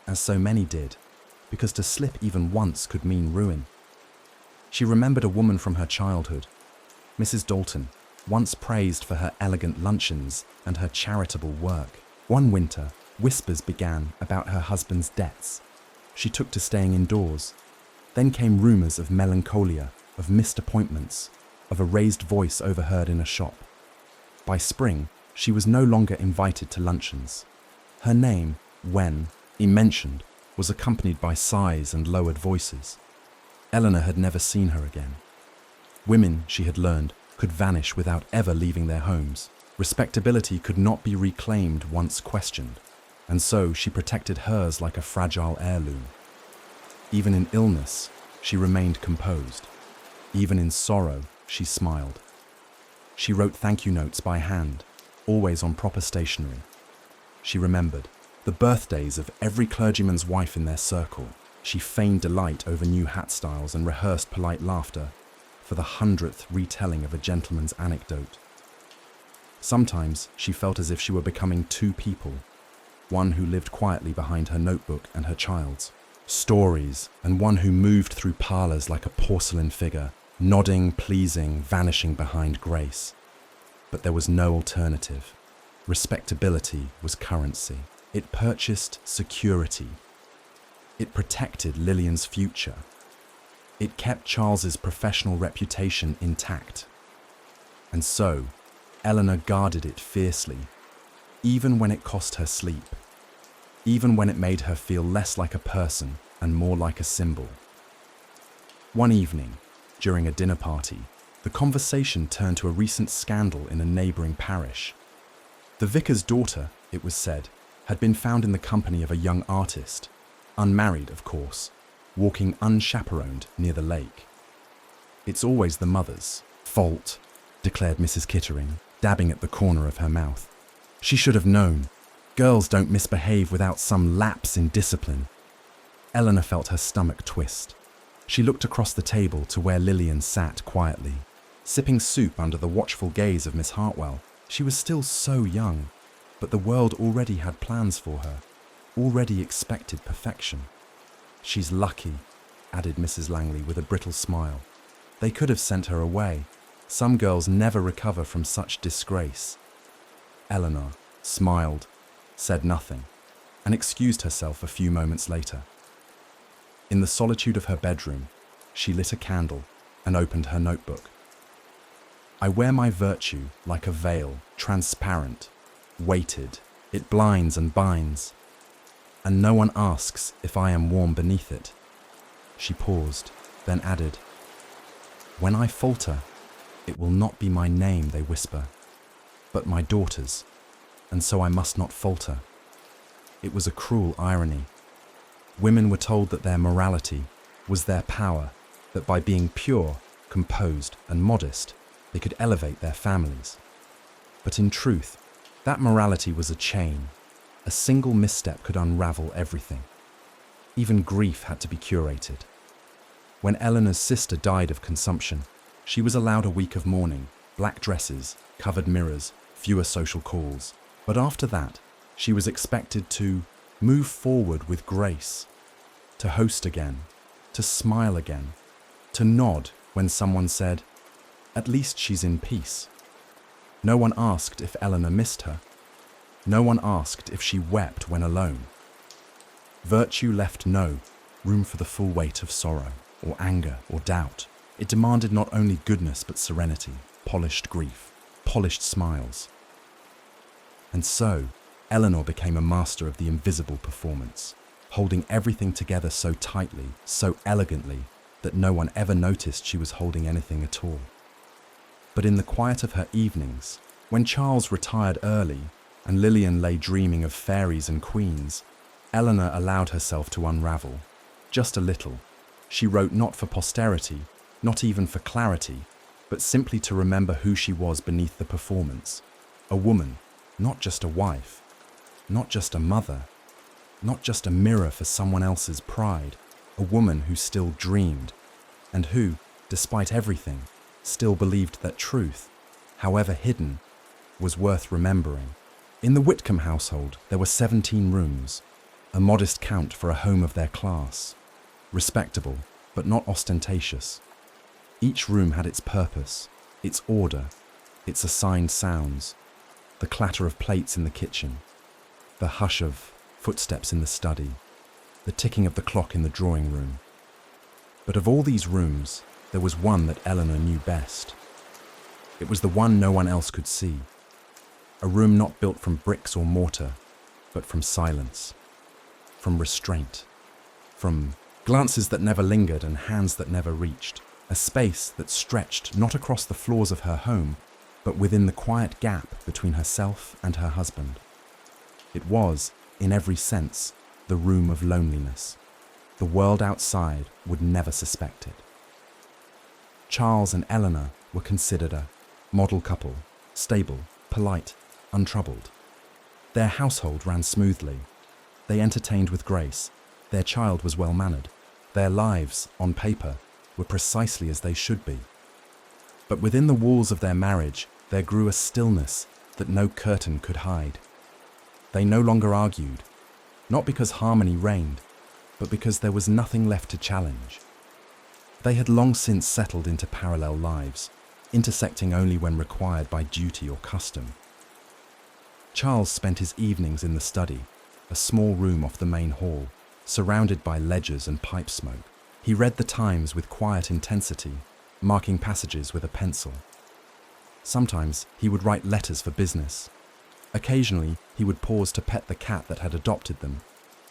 as so many did, because to slip even once could mean ruin. She remembered a woman from her childhood, Mrs. Dalton, once praised for her elegant luncheons and her charitable work. One winter, whispers began about her husband's debts. She took to staying indoors. Then came rumours of melancholia, of missed appointments, of a raised voice overheard in a shop. By spring, she was no longer invited to luncheons. Her name, when mentioned, was accompanied by sighs and lowered voices. Eleanor had never seen her again. Women, she had learned, could vanish without ever leaving their homes. Respectability could not be reclaimed once questioned, and so she protected hers like a fragile heirloom. Even in illness, she remained composed. Even in sorrow, she smiled. She wrote thank you notes by hand, always on proper stationery. She remembered the birthdays of every clergyman's wife in their circle. She feigned delight over new hat styles and rehearsed polite laughter for the 100th retelling of a gentleman's anecdote. Sometimes she felt as if she were becoming two people, one who lived quietly behind her notebook and her child's stories, and one who moved through parlours like a porcelain figure, nodding, pleasing, vanishing behind grace. But there was no alternative. Respectability was currency. It purchased security. It protected Lillian's future. It kept Charles's professional reputation intact. And so, Eleanor guarded it fiercely, even when it cost her sleep, even when it made her feel less like a person and more like a symbol. One evening, during a dinner party, the conversation turned to a recent scandal in a neighbouring parish. The vicar's daughter, it was said, had been found in the company of a young artist, unmarried of course, walking unchaperoned near the lake. It's always the mother's fault, declared Mrs. Kittering, dabbing at the corner of her mouth. She should have known. Girls don't misbehave without some lapse in discipline. Eleanor felt her stomach twist. She looked across the table to where Lillian sat quietly, sipping soup under the watchful gaze of Miss Hartwell. She was still so young, but the world already had plans for her, already expected perfection. She's lucky, added Mrs. Langley with a brittle smile. They could have sent her away. Some girls never recover from such disgrace. Eleanor smiled, said nothing, and excused herself a few moments later. In the solitude of her bedroom, she lit a candle and opened her notebook. I wear my virtue like a veil, transparent, weighted. It blinds and binds, and no one asks if I am warm beneath it. She paused, then added, when I falter, it will not be my name they whisper, but my daughter's, and so I must not falter. It was a cruel irony. Women were told that their morality was their power, that by being pure, composed, and modest, they could elevate their families. But in truth, that morality was a chain. A single misstep could unravel everything. Even grief had to be curated. When Eleanor's sister died of consumption, she was allowed a week of mourning, black dresses, covered mirrors, fewer social calls. But after that, she was expected to move forward with grace, to host again, to smile again, to nod when someone said, "At least she's in peace." No one asked if Eleanor missed her. No one asked if she wept when alone. Virtue left no room for the full weight of sorrow, or anger, or doubt. It demanded not only goodness but serenity, polished grief, polished smiles. And so, Eleanor became a master of the invisible performance, holding everything together so tightly, so elegantly, that no one ever noticed she was holding anything at all. But in the quiet of her evenings, when Charles retired early and Lillian lay dreaming of fairies and queens, Eleanor allowed herself to unravel, just a little. She wrote not for posterity, not even for clarity, but simply to remember who she was beneath the performance. A woman, not just a wife, not just a mother, not just a mirror for someone else's pride, a woman who still dreamed, and who, despite everything, still believed that truth, however hidden, was worth remembering. In the Whitcomb household, there were 17 rooms, a modest count for a home of their class. Respectable, but not ostentatious. Each room had its purpose, its order, its assigned sounds, the clatter of plates in the kitchen, the hush of footsteps in the study, the ticking of the clock in the drawing room. But of all these rooms, there was one that Eleanor knew best. It was the one no one else could see. A room not built from bricks or mortar, but from silence, from restraint, from glances that never lingered and hands that never reached. A space that stretched not across the floors of her home, but within the quiet gap between herself and her husband. It was, in every sense, the room of loneliness. The world outside would never suspect it. Charles and Eleanor were considered a model couple, stable, polite, untroubled. Their household ran smoothly. They entertained with grace. Their child was well-mannered. Their lives, on paper, were precisely as they should be. But within the walls of their marriage, there grew a stillness that no curtain could hide. They no longer argued, not because harmony reigned, but because there was nothing left to challenge. They had long since settled into parallel lives, intersecting only when required by duty or custom. Charles spent his evenings in the study, a small room off the main hall, surrounded by ledgers and pipe smoke. He read the Times with quiet intensity, marking passages with a pencil. Sometimes he would write letters for business. Occasionally he would pause to pet the cat that had adopted them,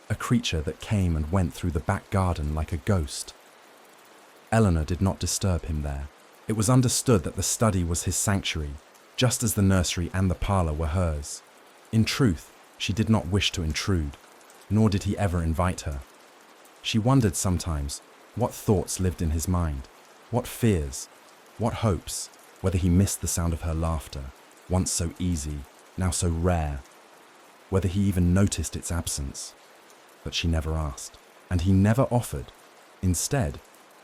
a creature that came and went through the back garden like a ghost. Eleanor did not disturb him there. It was understood that the study was his sanctuary, just as the nursery and the parlour were hers. In truth, she did not wish to intrude, nor did he ever invite her. She wondered sometimes what thoughts lived in his mind, what fears, what hopes, whether he missed the sound of her laughter, once so easy, now so rare, whether he even noticed its absence. But she never asked, and he never offered. Instead,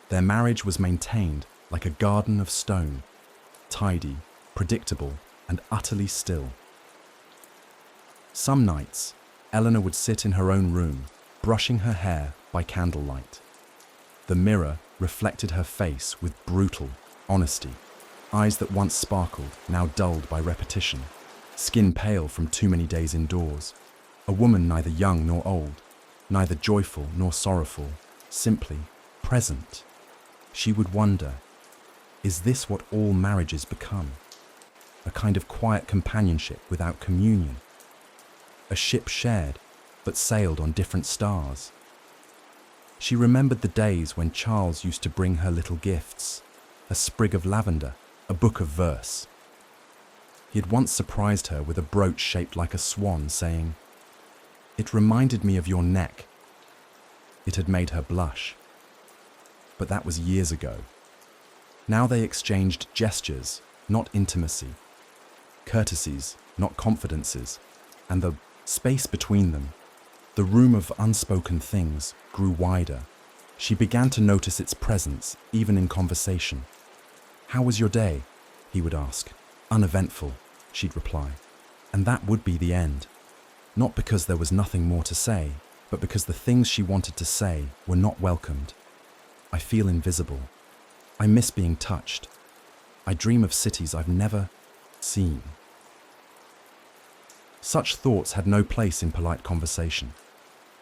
their marriage was maintained like a garden of stone, tidy, predictable, and utterly still. Some nights, Eleanor would sit in her own room, brushing her hair by candlelight. The mirror reflected her face with brutal honesty, eyes that once sparkled, now dulled by repetition, skin pale from too many days indoors, a woman neither young nor old, neither joyful nor sorrowful, simply present. She would wonder, is this what all marriages become? A kind of quiet companionship without communion? A ship shared, but sailed on different stars? She remembered the days when Charles used to bring her little gifts, a sprig of lavender, a book of verse. He had once surprised her with a brooch shaped like a swan, saying, "It reminded me of your neck." It had made her blush. But that was years ago. Now they exchanged gestures, not intimacy, courtesies, not confidences, and the space between them, the room of unspoken things, grew wider. She began to notice its presence, even in conversation. "How was your day?" he would ask. "Uneventful," she'd reply. And that would be the end. Not because there was nothing more to say, but because the things she wanted to say were not welcomed. "I feel invisible. I miss being touched. I dream of cities I've never seen." Such thoughts had no place in polite conversation,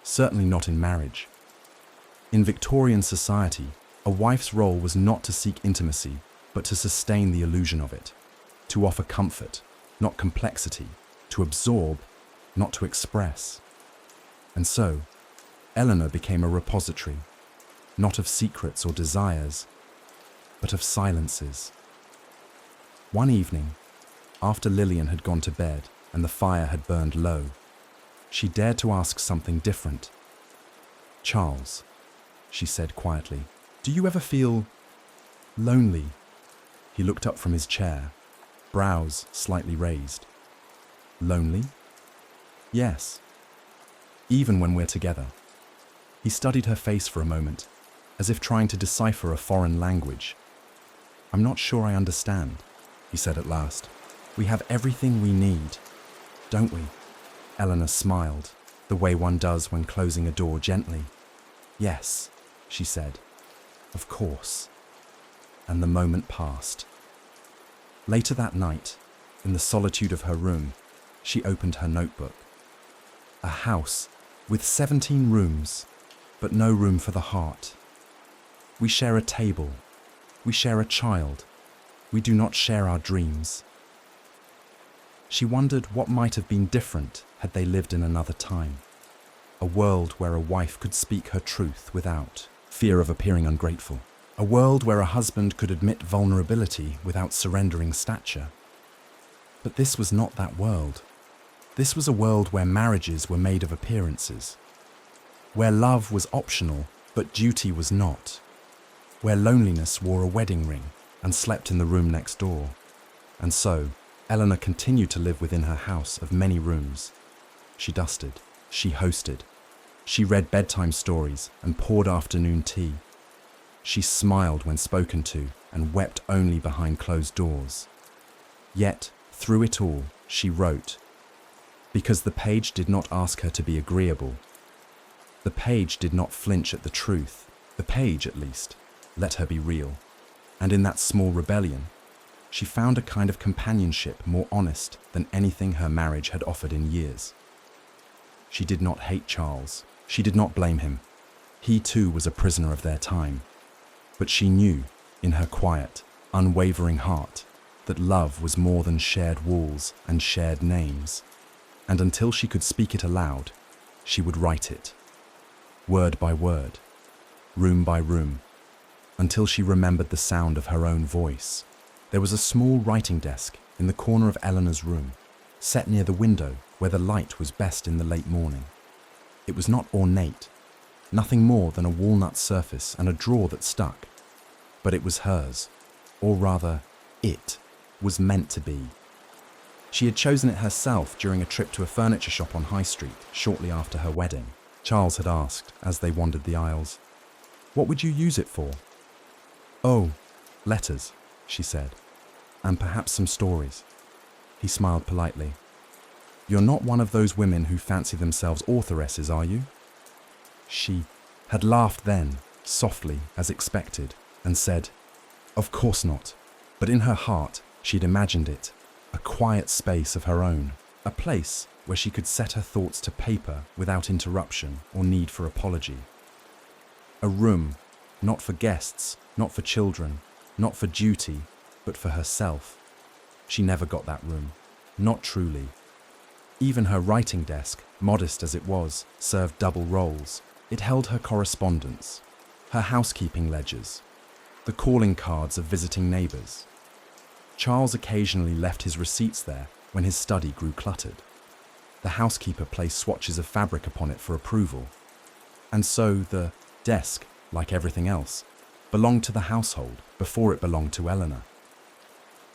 certainly not in marriage. In Victorian society, a wife's role was not to seek intimacy, but to sustain the illusion of it, to offer comfort, not complexity, to absorb, not to express. And so, Eleanor became a repository, not of secrets or desires, but of silences. One evening, after Lillian had gone to bed and the fire had burned low, she dared to ask something different. "Charles," she said quietly, "do you ever feel lonely?" He looked up from his chair, brows slightly raised. "Lonely?" "Yes. Even when we're together." He studied her face for a moment, as if trying to decipher a foreign language. "I'm not sure I understand," he said at last. "We have everything we need, don't we?" Eleanor smiled, the way one does when closing a door gently. "Yes," she said. "Of course." And the moment passed. Later that night, in the solitude of her room, she opened her notebook. A house with 17 rooms, but no room for the heart. We share a table. We share a child. We do not share our dreams. She wondered what might have been different had they lived in another time. A world where a wife could speak her truth without fear of appearing ungrateful. A world where a husband could admit vulnerability without surrendering stature. But this was not that world. This was a world where marriages were made of appearances, where love was optional but duty was not, where loneliness wore a wedding ring and slept in the room next door. And so, Eleanor continued to live within her house of many rooms. She dusted, she hosted, she read bedtime stories and poured afternoon tea. She smiled when spoken to and wept only behind closed doors. Yet, through it all, she wrote, because the page did not ask her to be agreeable. The page did not flinch at the truth. The page, at least, let her be real. And in that small rebellion, she found a kind of companionship more honest than anything her marriage had offered in years. She did not hate Charles. She did not blame him. He too was a prisoner of their time. But she knew, in her quiet, unwavering heart, that love was more than shared walls and shared names. And until she could speak it aloud, she would write it, word by word, room by room, until she remembered the sound of her own voice. There was a small writing desk in the corner of Eleanor's room, set near the window where the light was best in the late morning. It was not ornate, nothing more than a walnut surface and a drawer that stuck, but it was hers, or rather, it was meant to be. She had chosen it herself during a trip to a furniture shop on High Street shortly after her wedding. Charles had asked as they wandered the aisles. "What would you use it for?" "Oh, letters," she said, "and perhaps some stories." He smiled politely. "You're not one of those women who fancy themselves authoresses, are you?" She had laughed then, softly as expected, and said, "Of course not." But in her heart, she'd imagined it, a quiet space of her own, a place where she could set her thoughts to paper without interruption or need for apology. A room, not for guests, not for children, not for duty, but for herself. She never got that room, not truly. Even her writing desk, modest as it was, served double roles. It held her correspondence, her housekeeping ledgers, the calling cards of visiting neighbours. Charles occasionally left his receipts there when his study grew cluttered. The housekeeper placed swatches of fabric upon it for approval. And so the desk, like everything else, belonged to the household before it belonged to Eleanor.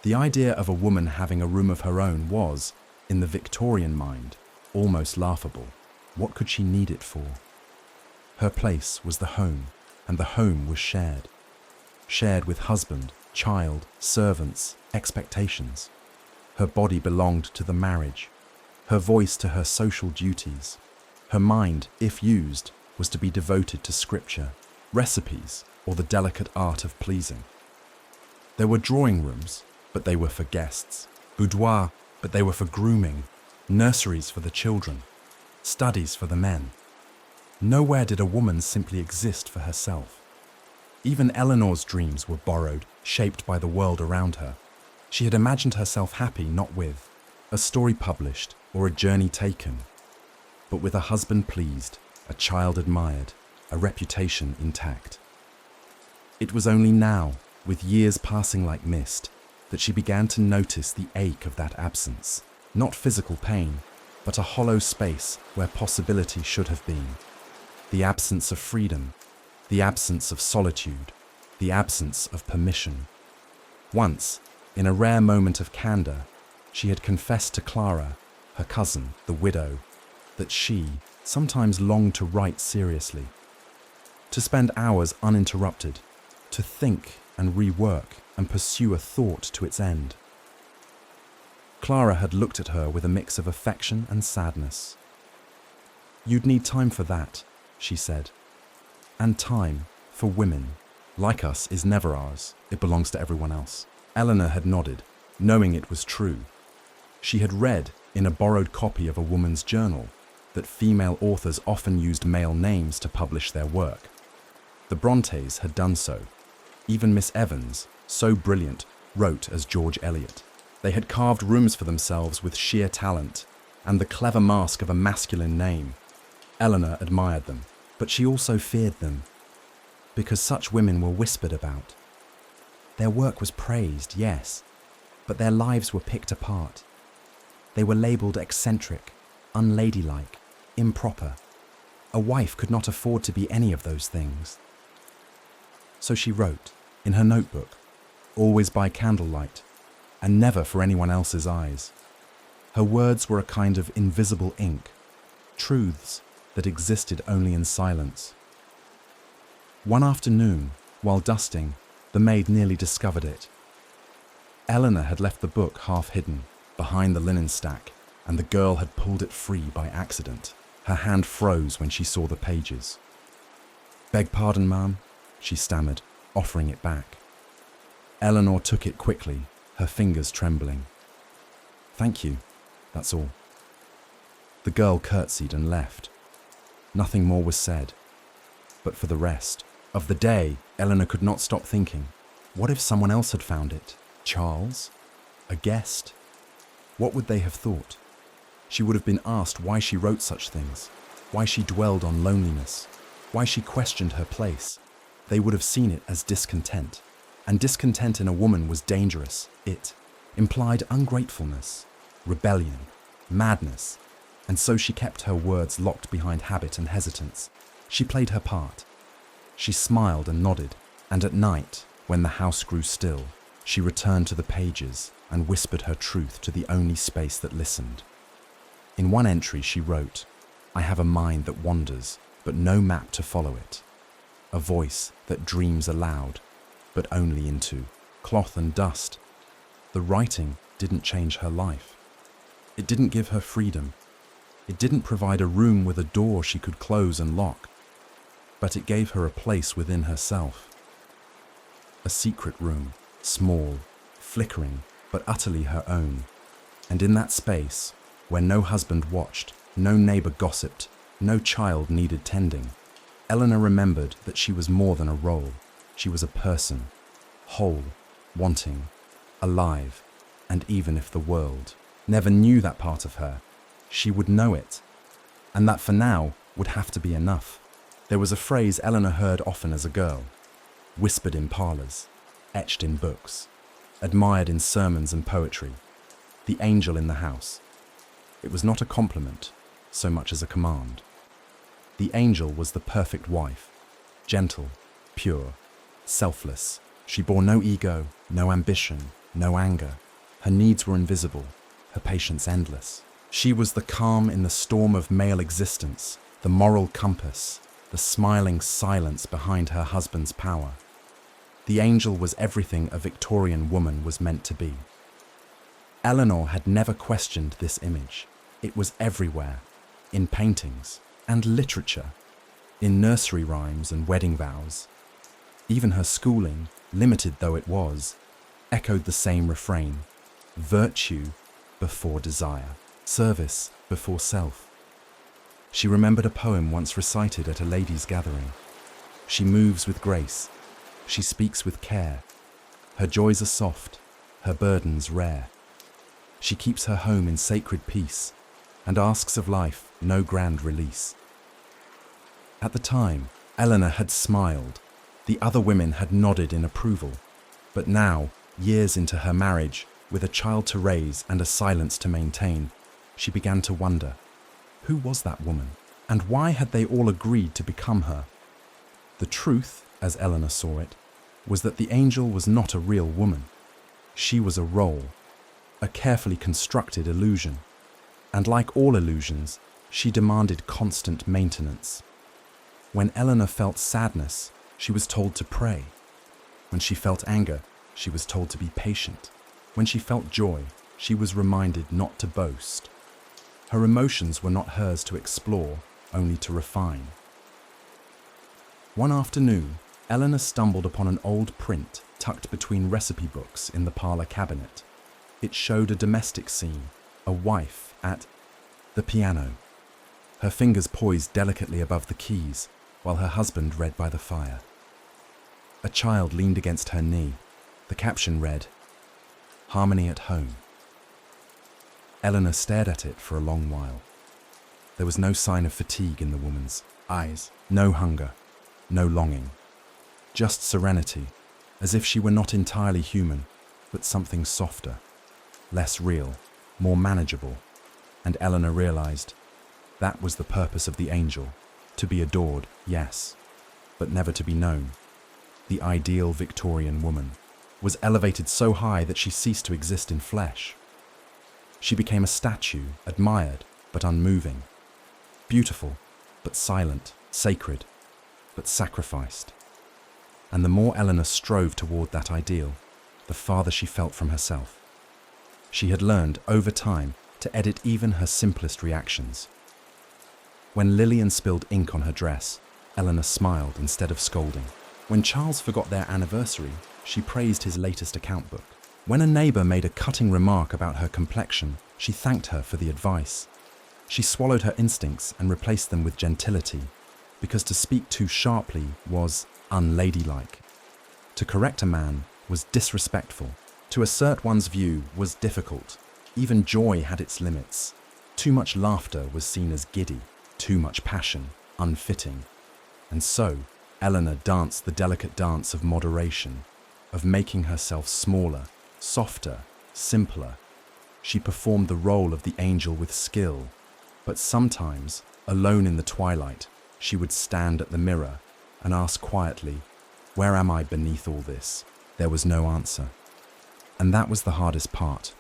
The idea of a woman having a room of her own was, in the Victorian mind, almost laughable. What could she need it for? Her place was the home, and the home was shared. Shared with husband, child, servants, expectations. Her body belonged to the marriage, her voice to her social duties. Her mind, if used, was to be devoted to scripture, recipes, or the delicate art of pleasing. There were drawing rooms, but they were for guests. Boudoirs, but they were for grooming. Nurseries for the children. Studies for the men. Nowhere did a woman simply exist for herself. Even Eleanor's dreams were borrowed, shaped by the world around her. She had imagined herself happy not with a story published or a journey taken, but with a husband pleased, a child admired, a reputation intact. It was only now, with years passing like mist, that she began to notice the ache of that absence. Not physical pain, but a hollow space where possibility should have been. The absence of freedom, the absence of solitude, the absence of permission. Once, in a rare moment of candor, she had confessed to Clara, her cousin, the widow, that she sometimes longed to write seriously, to spend hours uninterrupted, to think and rework and pursue a thought to its end. Clara had looked at her with a mix of affection and sadness. "You'd need time for that," she said. "And time, for women, like us, is never ours. It belongs to everyone else." Eleanor had nodded, knowing it was true. She had read, in a borrowed copy of a woman's journal, that female authors often used male names to publish their work. The Brontes had done so. Even Miss Evans, so brilliant, wrote as George Eliot. They had carved rooms for themselves with sheer talent and the clever mask of a masculine name. Eleanor admired them, but she also feared them, because such women were whispered about. Their work was praised, yes, but their lives were picked apart. They were labelled eccentric, unladylike, improper. A wife could not afford to be any of those things. So she wrote, in her notebook, always by candlelight, and never for anyone else's eyes. Her words were a kind of invisible ink, truths that existed only in silence. One afternoon, while dusting, the maid nearly discovered it. Eleanor had left the book half hidden, behind the linen stack, and the girl had pulled it free by accident. Her hand froze when she saw the pages. "Beg pardon, ma'am," she stammered, offering it back. Eleanor took it quickly, her fingers trembling. "Thank you, that's all." The girl curtsied and left. Nothing more was said. But for the rest of the day, Eleanor could not stop thinking, what if someone else had found it? Charles? A guest? What would they have thought? She would have been asked why she wrote such things, why she dwelled on loneliness, why she questioned her place. They would have seen it as discontent. And discontent in a woman was dangerous. It implied ungratefulness, rebellion, madness. And so she kept her words locked behind habit and hesitance. She played her part. She smiled and nodded, and at night, when the house grew still, she returned to the pages, and whispered her truth to the only space that listened. In one entry she wrote, "I have a mind that wanders, but no map to follow it. A voice that dreams aloud, but only into cloth and dust." The writing didn't change her life. It didn't give her freedom. It didn't provide a room with a door she could close and lock. But it gave her a place within herself. A secret room, small, flickering, but utterly her own. And in that space, where no husband watched, no neighbor gossiped, no child needed tending, Eleanor remembered that she was more than a role. She was a person, whole, wanting, alive, and even if the world never knew that part of her, she would know it. And that for now would have to be enough. There was a phrase Eleanor heard often as a girl, whispered in parlors, etched in books, admired in sermons and poetry: the angel in the house. It was not a compliment so much as a command. The angel was the perfect wife, gentle, pure, selfless. She bore no ego, no ambition, no anger. Her needs were invisible, her patience endless. She was the calm in the storm of male existence, the moral compass, the smiling silence behind her husband's power. The angel was everything a Victorian woman was meant to be. Eleanor had never questioned this image. It was everywhere, in paintings and literature, in nursery rhymes and wedding vows. Even her schooling, limited though it was, echoed the same refrain: virtue before desire, service before self. She remembered a poem once recited at a ladies' gathering. She moves with grace, she speaks with care. Her joys are soft, her burdens rare. She keeps her home in sacred peace and asks of life no grand release. At the time, Eleanor had smiled. The other women had nodded in approval. But now, years into her marriage, with a child to raise and a silence to maintain, she began to wonder, who was that woman? And why had they all agreed to become her? The truth, as Eleanor saw it, was that the angel was not a real woman. She was a role, a carefully constructed illusion. And like all illusions, she demanded constant maintenance. When Eleanor felt sadness, she was told to pray. When she felt anger, she was told to be patient. When she felt joy, she was reminded not to boast. Her emotions were not hers to explore, only to refine. One afternoon, Eleanor stumbled upon an old print tucked between recipe books in the parlor cabinet. It showed a domestic scene, a wife at the piano, her fingers poised delicately above the keys, while her husband read by the fire. A child leaned against her knee. The caption read, "Harmony at home." Eleanor stared at it for a long while. There was no sign of fatigue in the woman's eyes, no hunger, no longing, just serenity, as if she were not entirely human, but something softer, less real, more manageable. And Eleanor realized that was the purpose of the angel, to be adored, yes, but never to be known. The ideal Victorian woman was elevated so high that she ceased to exist in flesh. She became a statue, admired but unmoving, beautiful but silent, sacred but sacrificed. And the more Eleanor strove toward that ideal, the farther she felt from herself. She had learned, over time, to edit even her simplest reactions. When Lillian spilled ink on her dress, Eleanor smiled instead of scolding. When Charles forgot their anniversary, she praised his latest account book. When a neighbor made a cutting remark about her complexion, she thanked her for the advice. She swallowed her instincts and replaced them with gentility, because to speak too sharply was unladylike. To correct a man was disrespectful. To assert one's view was difficult. Even joy had its limits. Too much laughter was seen as giddy, too much passion, unfitting. And so, Eleanor danced the delicate dance of moderation, of making herself smaller, softer, simpler. She performed the role of the angel with skill, but sometimes, alone in the twilight, she would stand at the mirror and ask quietly, "Where am I beneath all this?" There was no answer. And that was the hardest part.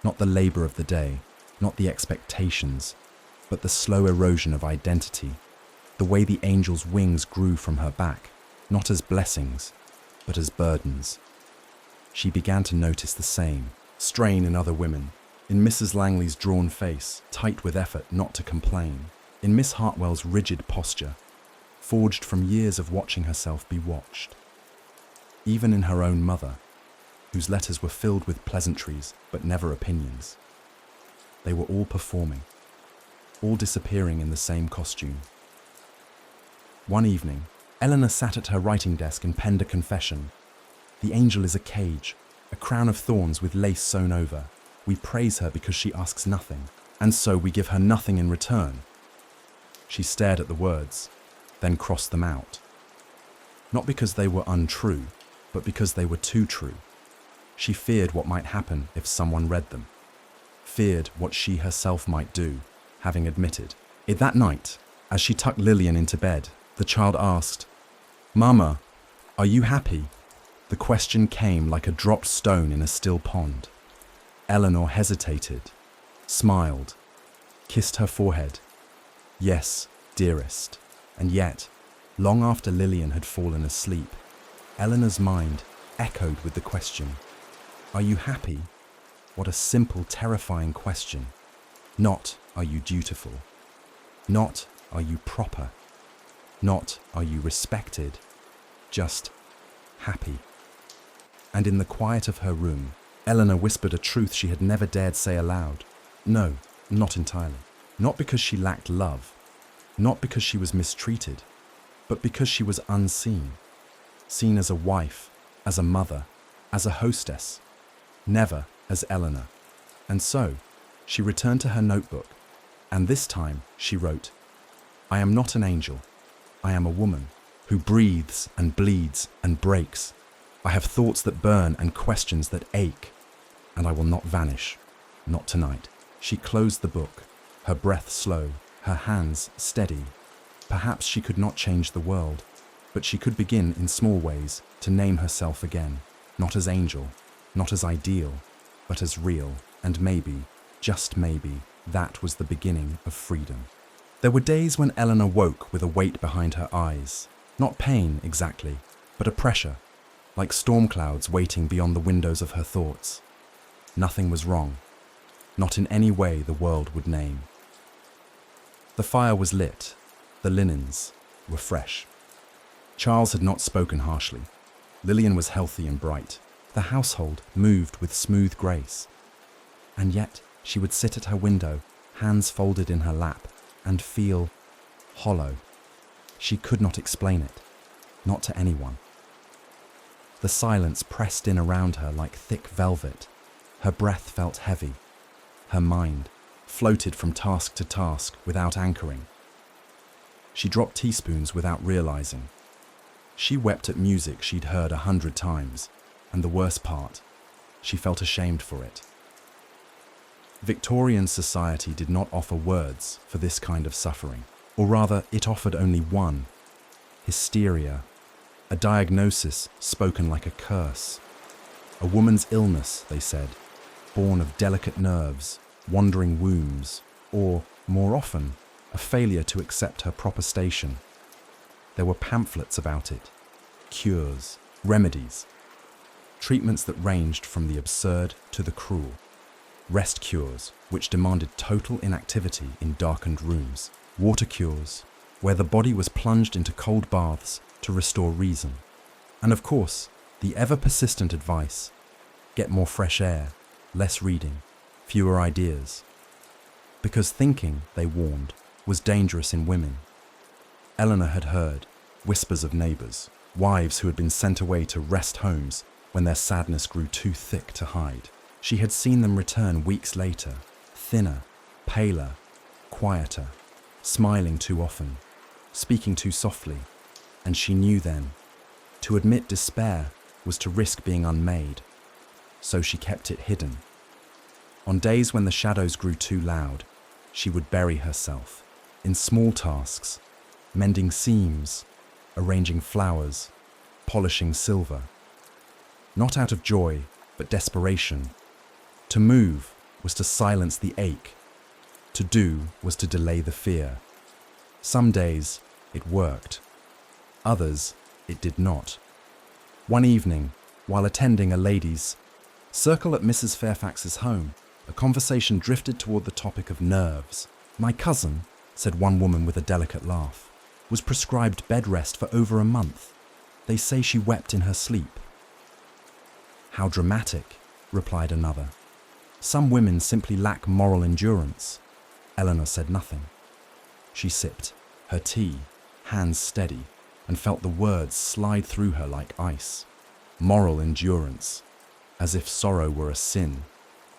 Not the labor of the day, not the expectations, but the slow erosion of identity. The way the angel's wings grew from her back, not as blessings, but as burdens. She began to notice the same strain in other women, in Mrs. Langley's drawn face, tight with effort not to complain, in Miss Hartwell's rigid posture, forged from years of watching herself be watched. Even in her own mother, whose letters were filled with pleasantries but never opinions. They were all performing, all disappearing in the same costume. One evening, Eleanor sat at her writing desk and penned a confession. The angel is a cage, a crown of thorns with lace sewn over. We praise her because she asks nothing, and so we give her nothing in return. She stared at the words, then crossed them out. Not because they were untrue, but because they were too true. She feared what might happen if someone read them, feared what she herself might do, having admitted it. That night, as she tucked Lillian into bed, the child asked, "Mama, are you happy?" The question came like a dropped stone in a still pond. Eleanor hesitated, smiled, kissed her forehead. Yes, dearest. And yet, long after Lillian had fallen asleep, Eleanor's mind echoed with the question, "Are you happy?" What a simple, terrifying question. Not, "Are you dutiful?" Not, "Are you proper?" Not, "Are you respected?" Just, happy. And in the quiet of her room, Eleanor whispered a truth she had never dared say aloud. No, not entirely. Not because she lacked love, not because she was mistreated, but because she was unseen. Seen as a wife, as a mother, as a hostess, never as Eleanor. And so, she returned to her notebook, and this time she wrote, "I am not an angel. I am a woman who breathes and bleeds and breaks. I have thoughts that burn and questions that ache, and I will not vanish, not tonight." She closed the book, her breath slow, her hands steady. Perhaps she could not change the world, but she could begin in small ways to name herself again, not as angel, not as ideal, but as real, and maybe, just maybe, that was the beginning of freedom. There were days when Eleanor woke with a weight behind her eyes, not pain exactly, but a pressure, like storm clouds waiting beyond the windows of her thoughts. Nothing was wrong, not in any way the world would name. The fire was lit, the linens were fresh. Charles had not spoken harshly. Lillian was healthy and bright. The household moved with smooth grace. And yet she would sit at her window, hands folded in her lap, and feel hollow. She could not explain it, not to anyone. The silence pressed in around her like thick velvet. Her breath felt heavy. Her mind floated from task to task without anchoring. She dropped teaspoons without realizing. She wept at music she'd heard 100 times, and the worst part, she felt ashamed for it. Victorian society did not offer words for this kind of suffering, or rather, it offered only one: hysteria, a diagnosis spoken like a curse. A woman's illness, they said, born of delicate nerves, wandering wombs, or, more often, a failure to accept her proper station. There were pamphlets about it, cures, remedies, treatments that ranged from the absurd to the cruel. Rest cures, which demanded total inactivity in darkened rooms. Water cures, where the body was plunged into cold baths to restore reason. And of course, the ever-persistent advice: get more fresh air, less reading, fewer ideas. Because thinking, they warned, was dangerous in women. Eleanor had heard whispers of neighbours, wives who had been sent away to rest homes when their sadness grew too thick to hide. She had seen them return weeks later, thinner, paler, quieter, smiling too often, speaking too softly, and she knew then, to admit despair was to risk being unmade, so she kept it hidden. On days when the shadows grew too loud, she would bury herself in small tasks, mending seams, arranging flowers, polishing silver. Not out of joy, but desperation. To move was to silence the ache. To do was to delay the fear. Some days it worked. Others it did not. One evening, while attending a ladies' circle at Mrs. Fairfax's home, a conversation drifted toward the topic of nerves. "My cousin," said one woman with a delicate laugh, "was prescribed bed rest for over a month. They say she wept in her sleep." "How dramatic," replied another. "Some women simply lack moral endurance." Eleanor said nothing. She sipped her tea, hands steady, and felt the words slide through her like ice. Moral endurance, as if sorrow were a sin,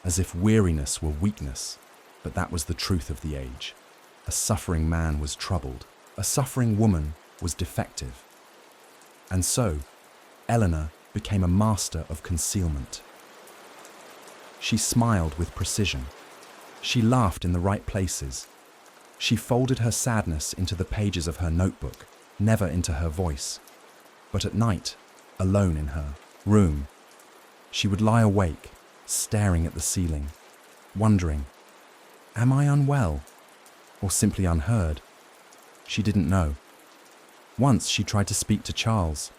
as if weariness were weakness. But that was the truth of the age. A suffering man was troubled. A suffering woman was defective. And so, Eleanor became a master of concealment. She smiled with precision. She laughed in the right places. She folded her sadness into the pages of her notebook, never into her voice. But at night, alone in her room, she would lie awake, staring at the ceiling, wondering, am I unwell? Or simply unheard? She didn't know. Once she tried to speak to Charles.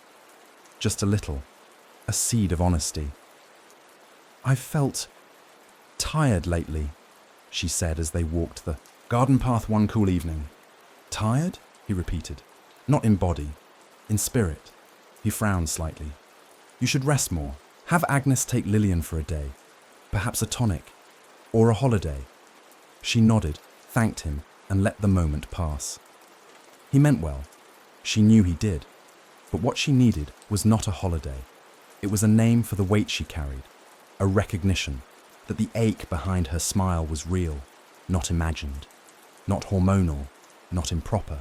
Just a little, a seed of honesty. "I've felt tired lately," she said as they walked the garden path one cool evening. "Tired?" he repeated. "Not in body, in spirit." He frowned slightly. "You should rest more. Have Agnes take Lillian for a day. Perhaps a tonic, or a holiday." She nodded, thanked him, and let the moment pass. He meant well. She knew he did. But what she needed was not a holiday. It was a name for the weight she carried, a recognition that the ache behind her smile was real, not imagined, not hormonal, not improper.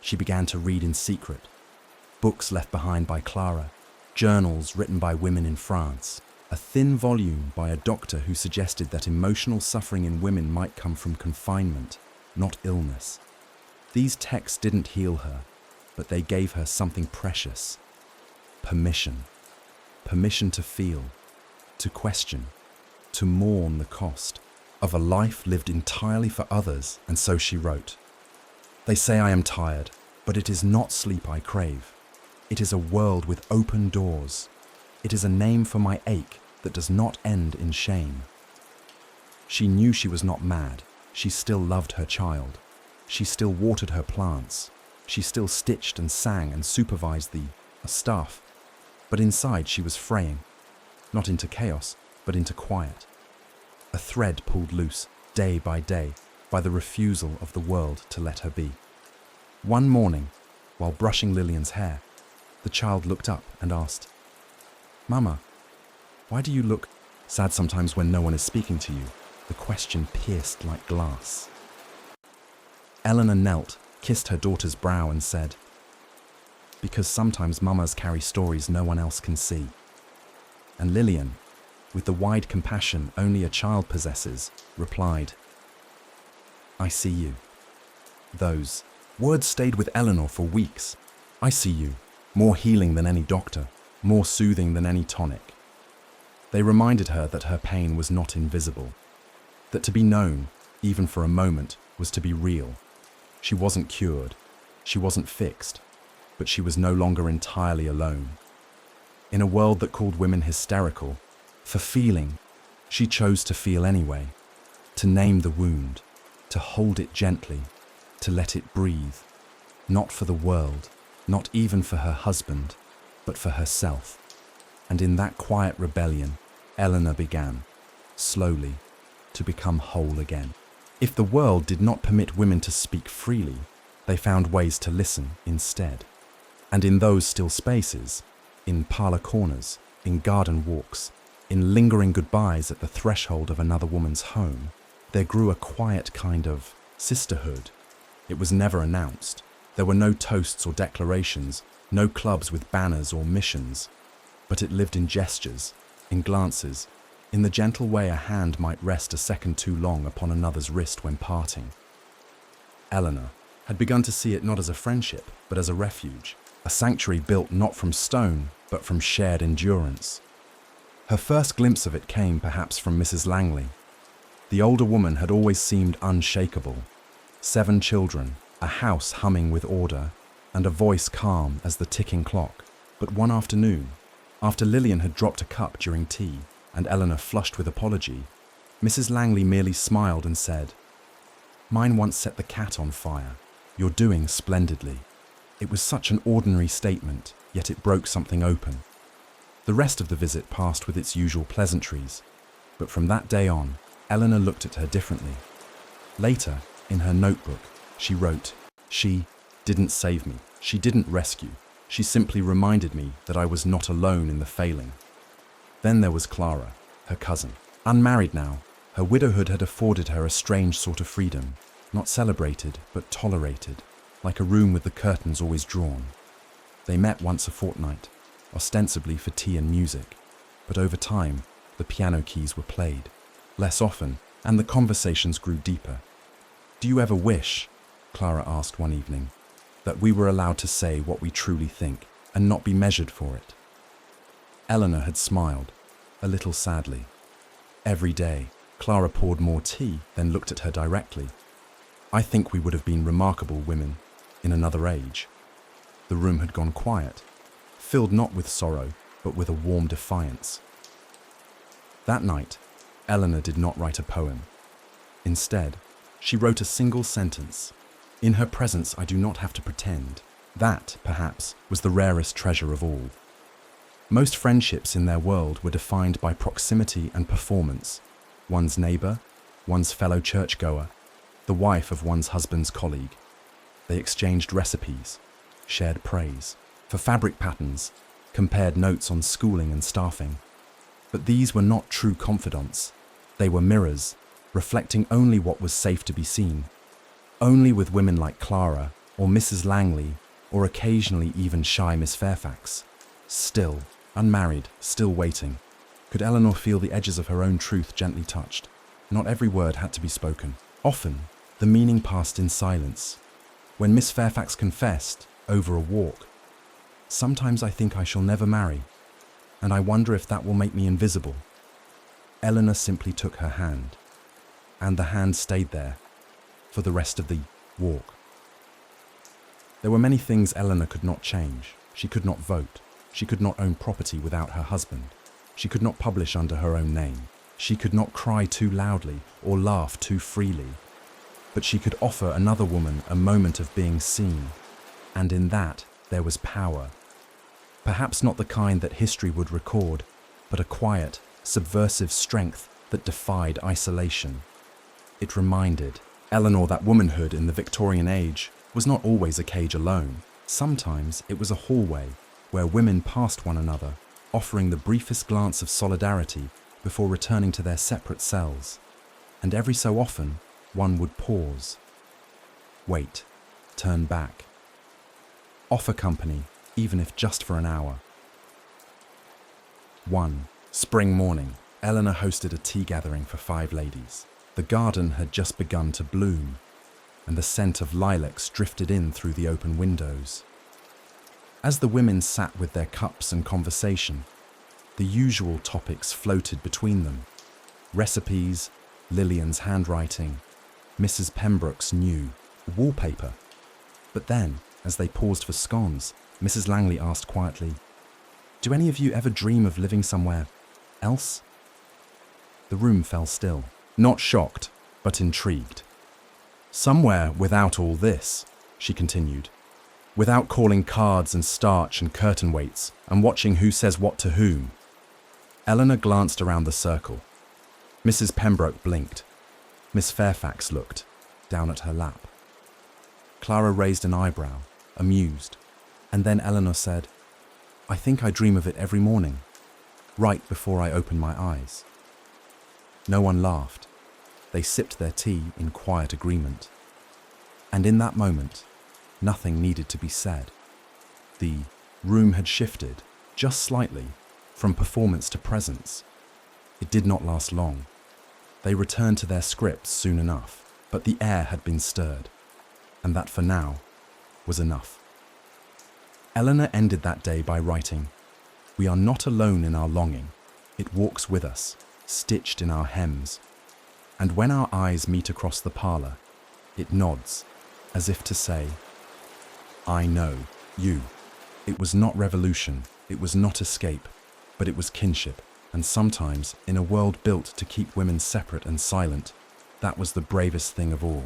She began to read in secret. Books left behind by Clara, journals written by women in France, a thin volume by a doctor who suggested that emotional suffering in women might come from confinement, not illness. These texts didn't heal her, but they gave her something precious. Permission. Permission to feel, to question, to mourn the cost of a life lived entirely for others, and so she wrote. "They say I am tired, but it is not sleep I crave. It is a world with open doors. It is a name for my ache that does not end in shame." She knew she was not mad. She still loved her child. She still watered her plants. She still stitched and sang and supervised the staff. But inside she was fraying, not into chaos, but into quiet. A thread pulled loose, day by day, by the refusal of the world to let her be. One morning, while brushing Lillian's hair, the child looked up and asked, "Mama, why do you look sad sometimes when no one is speaking to you?" The question pierced like glass. Eleanor knelt, kissed her daughter's brow and said, "Because sometimes mamas carry stories no one else can see." And Lillian, with the wide compassion only a child possesses, replied, "I see you." Those words stayed with Eleanor for weeks. "I see you," more healing than any doctor, more soothing than any tonic. They reminded her that her pain was not invisible, that to be known, even for a moment, was to be real. She wasn't cured, she wasn't fixed, but she was no longer entirely alone. In a world that called women hysterical for feeling, she chose to feel anyway, to name the wound, to hold it gently, to let it breathe, not for the world, not even for her husband, but for herself. And in that quiet rebellion, Eleanor began, slowly, to become whole again. If the world did not permit women to speak freely, they found ways to listen instead. And in those still spaces, in parlour corners, in garden walks, in lingering goodbyes at the threshold of another woman's home, there grew a quiet kind of sisterhood. It was never announced. There were no toasts or declarations, no clubs with banners or missions, but it lived in gestures, in glances, in the gentle way a hand might rest a second too long upon another's wrist when parting. Eleanor had begun to see it not as a friendship, but as a refuge, a sanctuary built not from stone, but from shared endurance. Her first glimpse of it came perhaps from Mrs. Langley. The older woman had always seemed unshakable. 7 children, a house humming with order, and a voice calm as the ticking clock. But one afternoon, after Lillian had dropped a cup during tea and Eleanor flushed with apology, Mrs. Langley merely smiled and said, "Mine once set the cat on fire. You're doing splendidly." It was such an ordinary statement, yet it broke something open. The rest of the visit passed with its usual pleasantries, but from that day on, Eleanor looked at her differently. Later, in her notebook, she wrote, "She didn't save me. She didn't rescue. She simply reminded me that I was not alone in the failing." Then there was Clara, her cousin. Unmarried now, her widowhood had afforded her a strange sort of freedom, not celebrated, but tolerated, like a room with the curtains always drawn. They met once a fortnight, ostensibly for tea and music, but over time, the piano keys were played, less often, and the conversations grew deeper. "Do you ever wish," Clara asked one evening, "that we were allowed to say what we truly think and not be measured for it?" Eleanor had smiled, a little sadly. Every day, Clara poured more tea, then looked at her directly. "I think we would have been remarkable women in another age." The room had gone quiet, filled not with sorrow, but with a warm defiance. That night, Eleanor did not write a poem. Instead, she wrote a single sentence. "In her presence, I do not have to pretend." That, perhaps, was the rarest treasure of all. Most friendships in their world were defined by proximity and performance. One's neighbor, one's fellow churchgoer, the wife of one's husband's colleague. They exchanged recipes, shared praise for fabric patterns, compared notes on schooling and staffing. But these were not true confidants. They were mirrors, reflecting only what was safe to be seen. Only with women like Clara, or Mrs. Langley, or occasionally even shy Miss Fairfax. Still, unmarried, still waiting, could Eleanor feel the edges of her own truth gently touched. Not every word had to be spoken. Often, the meaning passed in silence. When Miss Fairfax confessed, over a walk, "Sometimes I think I shall never marry, and I wonder if that will make me invisible," Eleanor simply took her hand, and the hand stayed there for the rest of the walk. There were many things Eleanor could not change. She could not vote. She could not own property without her husband. She could not publish under her own name. She could not cry too loudly or laugh too freely. But she could offer another woman a moment of being seen, and in that there was power. Perhaps not the kind that history would record, but a quiet, subversive strength that defied isolation. It reminded Eleanor that womanhood in the Victorian age was not always a cage alone. Sometimes it was a hallway where women passed one another, offering the briefest glance of solidarity before returning to their separate cells. And every so often, one would pause, wait, turn back, offer company, even if just for an hour. One spring morning, Eleanor hosted a tea gathering for 5 ladies. The garden had just begun to bloom, and the scent of lilacs drifted in through the open windows. As the women sat with their cups and conversation, the usual topics floated between them. Recipes, Lillian's handwriting, Mrs. Pembroke's new wallpaper. But then, as they paused for scones, Mrs. Langley asked quietly, "Do any of you ever dream of living somewhere else?" The room fell still, not shocked, but intrigued. "Somewhere without all this," she continued. "Without calling cards and starch and curtain weights and watching who says what to whom." Eleanor glanced around the circle. Mrs. Pembroke blinked. Miss Fairfax looked, down at her lap. Clara raised an eyebrow, amused, and then Eleanor said, "I think I dream of it every morning, right before I open my eyes." No one laughed. They sipped their tea in quiet agreement. And in that moment, nothing needed to be said. The room had shifted, just slightly, from performance to presence. It did not last long. They returned to their scripts soon enough, but the air had been stirred, and that for now was enough. Eleanor ended that day by writing, "We are not alone in our longing. It walks with us, stitched in our hems. And when our eyes meet across the parlor, it nods, as if to say, I know, you. It was not revolution, it was not escape, but it was kinship. And sometimes, in a world built to keep women separate and silent, that was the bravest thing of all.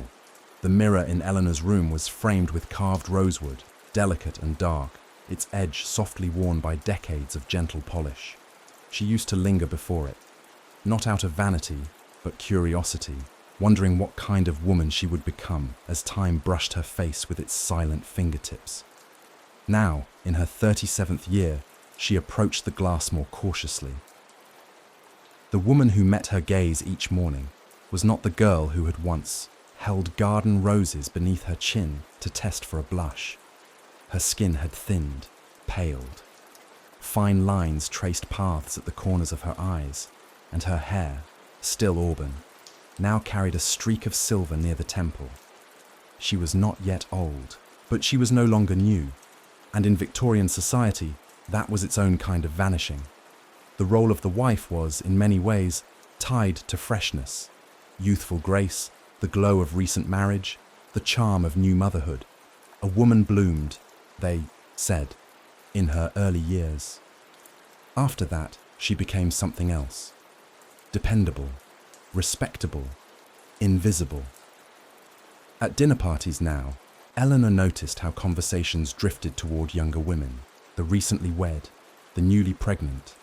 The mirror in Eleanor's room was framed with carved rosewood, delicate and dark, its edge softly worn by decades of gentle polish. She used to linger before it, not out of vanity, but curiosity, wondering what kind of woman she would become as time brushed her face with its silent fingertips. Now, in her 37th year, she approached the glass more cautiously. The woman who met her gaze each morning was not the girl who had once held garden roses beneath her chin to test for a blush. Her skin had thinned, paled. Fine lines traced paths at the corners of her eyes, and her hair, still auburn, now carried a streak of silver near the temple. She was not yet old, but she was no longer new, and in Victorian society, that was its own kind of vanishing. The role of the wife was, in many ways, tied to freshness, youthful grace, the glow of recent marriage, the charm of new motherhood. A woman bloomed, they said, in her early years. After that, she became something else. Dependable, respectable, invisible. At dinner parties now, Eleanor noticed how conversations drifted toward younger women, the recently wed, the newly pregnant,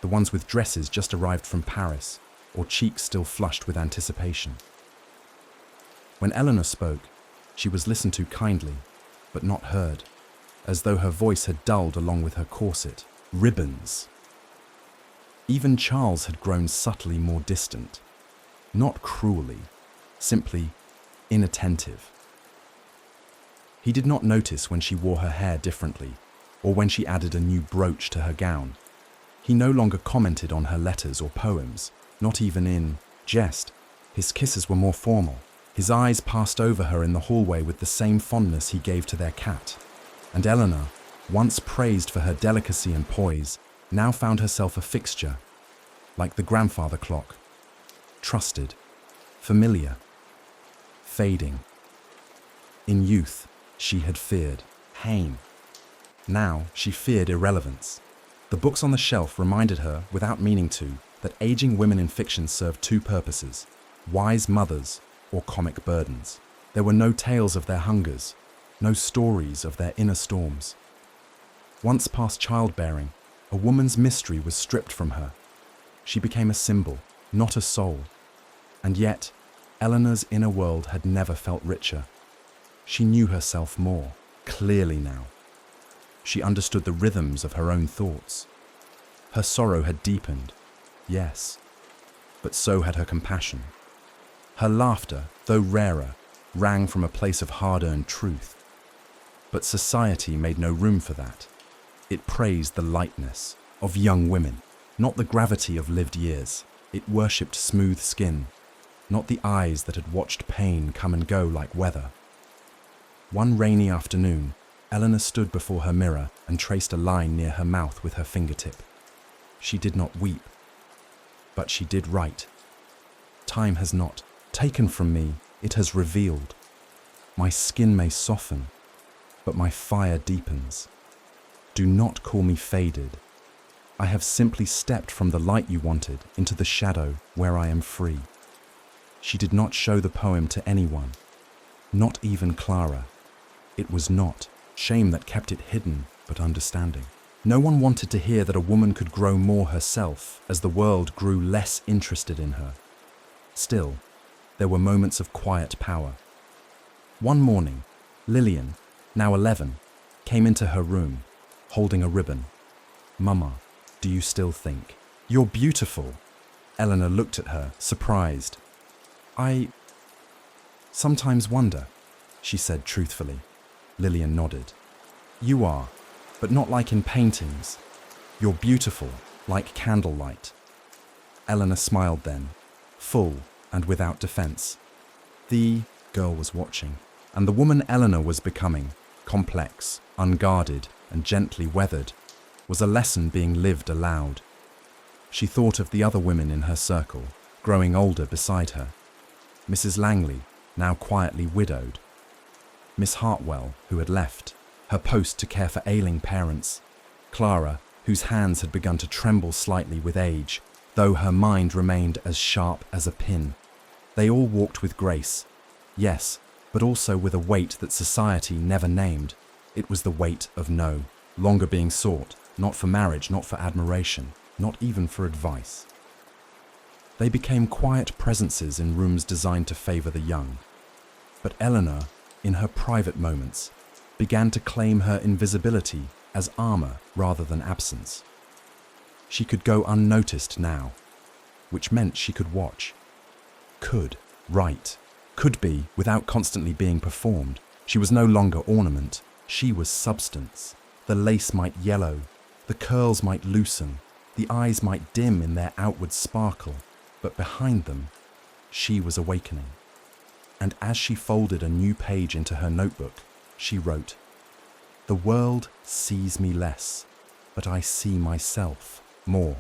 the ones with dresses just arrived from Paris, or cheeks still flushed with anticipation. When Eleanor spoke, she was listened to kindly, but not heard, as though her voice had dulled along with her corset, ribbons. Even Charles had grown subtly more distant, not cruelly, simply inattentive. He did not notice when she wore her hair differently, or when she added a new brooch to her gown. He no longer commented on her letters or poems, not even in jest. His kisses were more formal. His eyes passed over her in the hallway with the same fondness he gave to their cat. And Eleanor, once praised for her delicacy and poise, now found herself a fixture, like the grandfather clock. Trusted, familiar, fading. In youth, she had feared pain. Now she feared irrelevance. The books on the shelf reminded her, without meaning to, that aging women in fiction served two purposes: wise mothers or comic burdens. There were no tales of their hungers, no stories of their inner storms. Once past childbearing, a woman's mystery was stripped from her. She became a symbol, not a soul. And yet, Eleanor's inner world had never felt richer. She knew herself more, clearly now. She understood the rhythms of her own thoughts. Her sorrow had deepened, yes, but so had her compassion. Her laughter, though rarer, rang from a place of hard-earned truth. But society made no room for that. It praised the lightness of young women, not the gravity of lived years. It worshipped smooth skin, not the eyes that had watched pain come and go like weather. One rainy afternoon, Eleanor stood before her mirror and traced a line near her mouth with her fingertip. She did not weep, but she did write. Time has not taken from me, it has revealed. My skin may soften, but my fire deepens. Do not call me faded. I have simply stepped from the light you wanted into the shadow where I am free. She did not show the poem to anyone, not even Clara. It was not shame that kept it hidden, but understanding. No one wanted to hear that a woman could grow more herself as the world grew less interested in her. Still, there were moments of quiet power. One morning, Lillian, now 11, came into her room, holding a ribbon. "Mama, do you still think you're beautiful?" Eleanor looked at her, surprised. "I sometimes wonder," she said truthfully. Lillian nodded. "You are, but not like in paintings. You're beautiful, like candlelight." Eleanor smiled then, full and without defense. The girl was watching, and the woman Eleanor was becoming, complex, unguarded, and gently weathered, was a lesson being lived aloud. She thought of the other women in her circle, growing older beside her. Mrs. Langley, now quietly widowed. Miss Hartwell, who had left, her post to care for ailing parents. Clara, whose hands had begun to tremble slightly with age, though her mind remained as sharp as a pin. They all walked with grace, yes, but also with a weight that society never named. It was the weight of no longer being sought, not for marriage, not for admiration, not even for advice. They became quiet presences in rooms designed to favour the young. But Eleanor, in her private moments, began to claim her invisibility as armour rather than absence. She could go unnoticed now, which meant she could watch, could write, could be without constantly being performed. She was no longer ornament, she was substance. The lace might yellow, the curls might loosen, the eyes might dim in their outward sparkle, but behind them, she was awakening. And as she folded a new page into her notebook, she wrote, "The world sees me less, but I see myself more.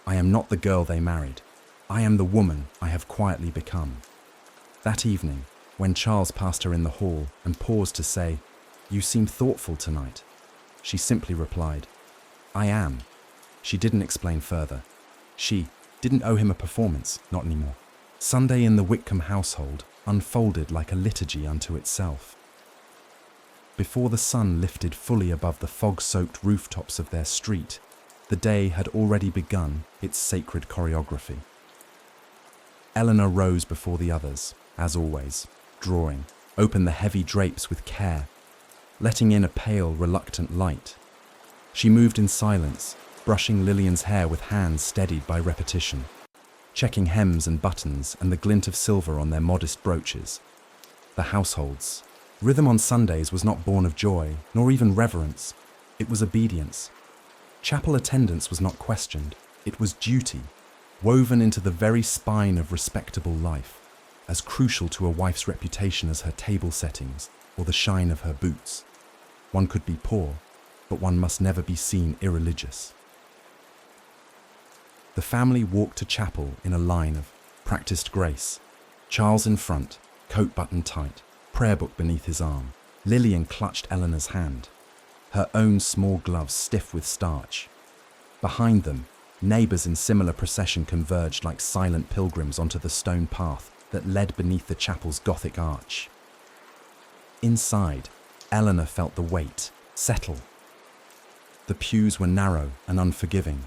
I am not the girl they married. I am the woman I have quietly become." That evening, when Charles passed her in the hall and paused to say, "You seem thoughtful tonight," she simply replied, "I am." She didn't explain further. She didn't owe him a performance, not anymore. Sunday in the Whitcomb household unfolded like a liturgy unto itself. Before the sun lifted fully above the fog-soaked rooftops of their street, the day had already begun its sacred choreography. Eleanor rose before the others, as always, drawing, opened the heavy drapes with care, letting in a pale, reluctant light. She moved in silence, brushing Lillian's hair with hands steadied by repetition, checking hems and buttons and the glint of silver on their modest brooches. The household's rhythm on Sundays was not born of joy, nor even reverence. It was obedience. Chapel attendance was not questioned. It was duty, woven into the very spine of respectable life, as crucial to a wife's reputation as her table settings or the shine of her boots. One could be poor, but one must never be seen irreligious. The family walked to chapel in a line of practiced grace. Charles in front, coat buttoned tight, prayer book beneath his arm. Lillian clutched Eleanor's hand, her own small gloves stiff with starch. Behind them, neighbours in similar procession converged like silent pilgrims onto the stone path that led beneath the chapel's Gothic arch. Inside, Eleanor felt the weight settle. The pews were narrow and unforgiving.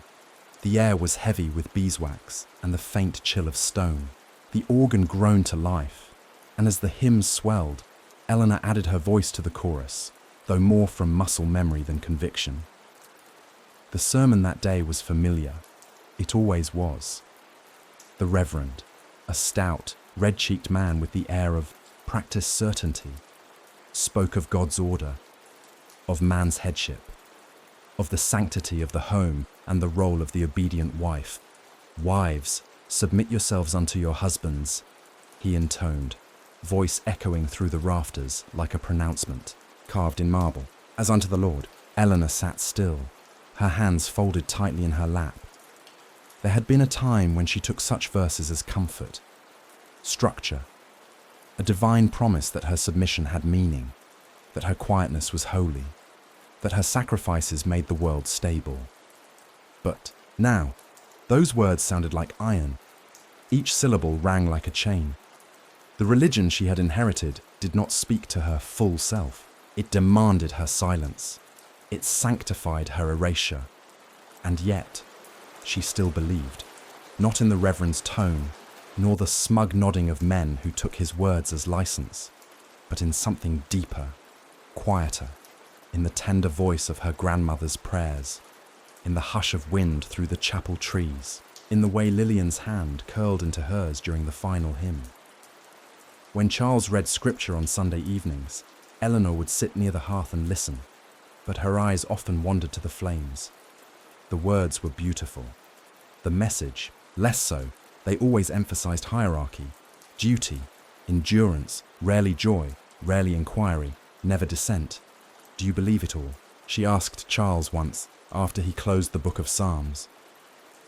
The air was heavy with beeswax and the faint chill of stone. The organ groaned to life, and as the hymns swelled, Eleanor added her voice to the chorus, though more from muscle memory than conviction. The sermon that day was familiar. It always was. The Reverend, a stout, red-cheeked man with the air of practiced certainty, spoke of God's order, of man's headship, of the sanctity of the home and the role of the obedient wife. "Wives, submit yourselves unto your husbands," he intoned, voice echoing through the rafters like a pronouncement, carved in marble. "As unto the Lord." Eleanor sat still, her hands folded tightly in her lap. There had been a time when she took such verses as comfort, structure, a divine promise that her submission had meaning, that her quietness was holy, that her sacrifices made the world stable. But now, those words sounded like iron. Each syllable rang like a chain. The religion she had inherited did not speak to her full self. It demanded her silence. It sanctified her erasure. And yet, she still believed, not in the Reverend's tone, nor the smug nodding of men who took his words as license, but in something deeper, quieter, in the tender voice of her grandmother's prayers, in the hush of wind through the chapel trees, in the way Lillian's hand curled into hers during the final hymn. When Charles read scripture on Sunday evenings, Eleanor would sit near the hearth and listen, but her eyes often wandered to the flames. The words were beautiful. The message, less so. They always emphasized hierarchy, duty, endurance, rarely joy, rarely inquiry, never dissent. "Do you believe it all?" she asked Charles once, after he closed the book of Psalms.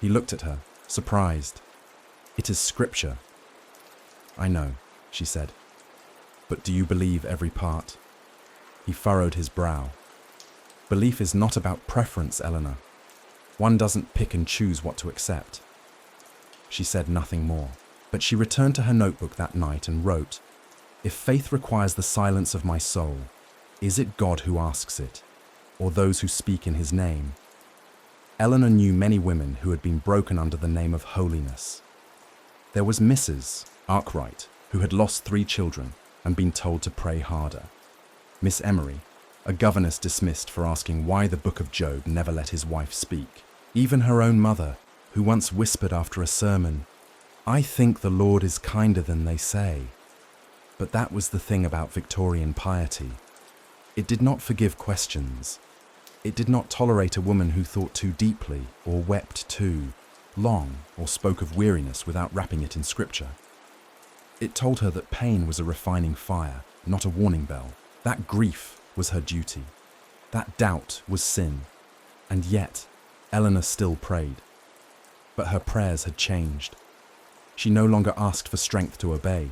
He looked at her, surprised. "It is scripture." "I know," she said. "But do you believe every part?" He furrowed his brow. "Belief is not about preference, Eleanor. One doesn't pick and choose what to accept." She said nothing more, but she returned to her notebook that night and wrote, "If faith requires the silence of my soul, is it God who asks it, or those who speak in his name?" Eleanor knew many women who had been broken under the name of holiness. There was Mrs. Arkwright, who had lost 3 children and been told to pray harder. Miss Emery, a governess dismissed for asking why the book of Job never let his wife speak. Even her own mother, who once whispered after a sermon, "I think the Lord is kinder than they say." But that was the thing about Victorian piety. It did not forgive questions. It did not tolerate a woman who thought too deeply or wept too long or spoke of weariness without wrapping it in scripture. It told her that pain was a refining fire, not a warning bell. That grief was her duty. That doubt was sin. And yet, Eleanor still prayed. But her prayers had changed. She no longer asked for strength to obey.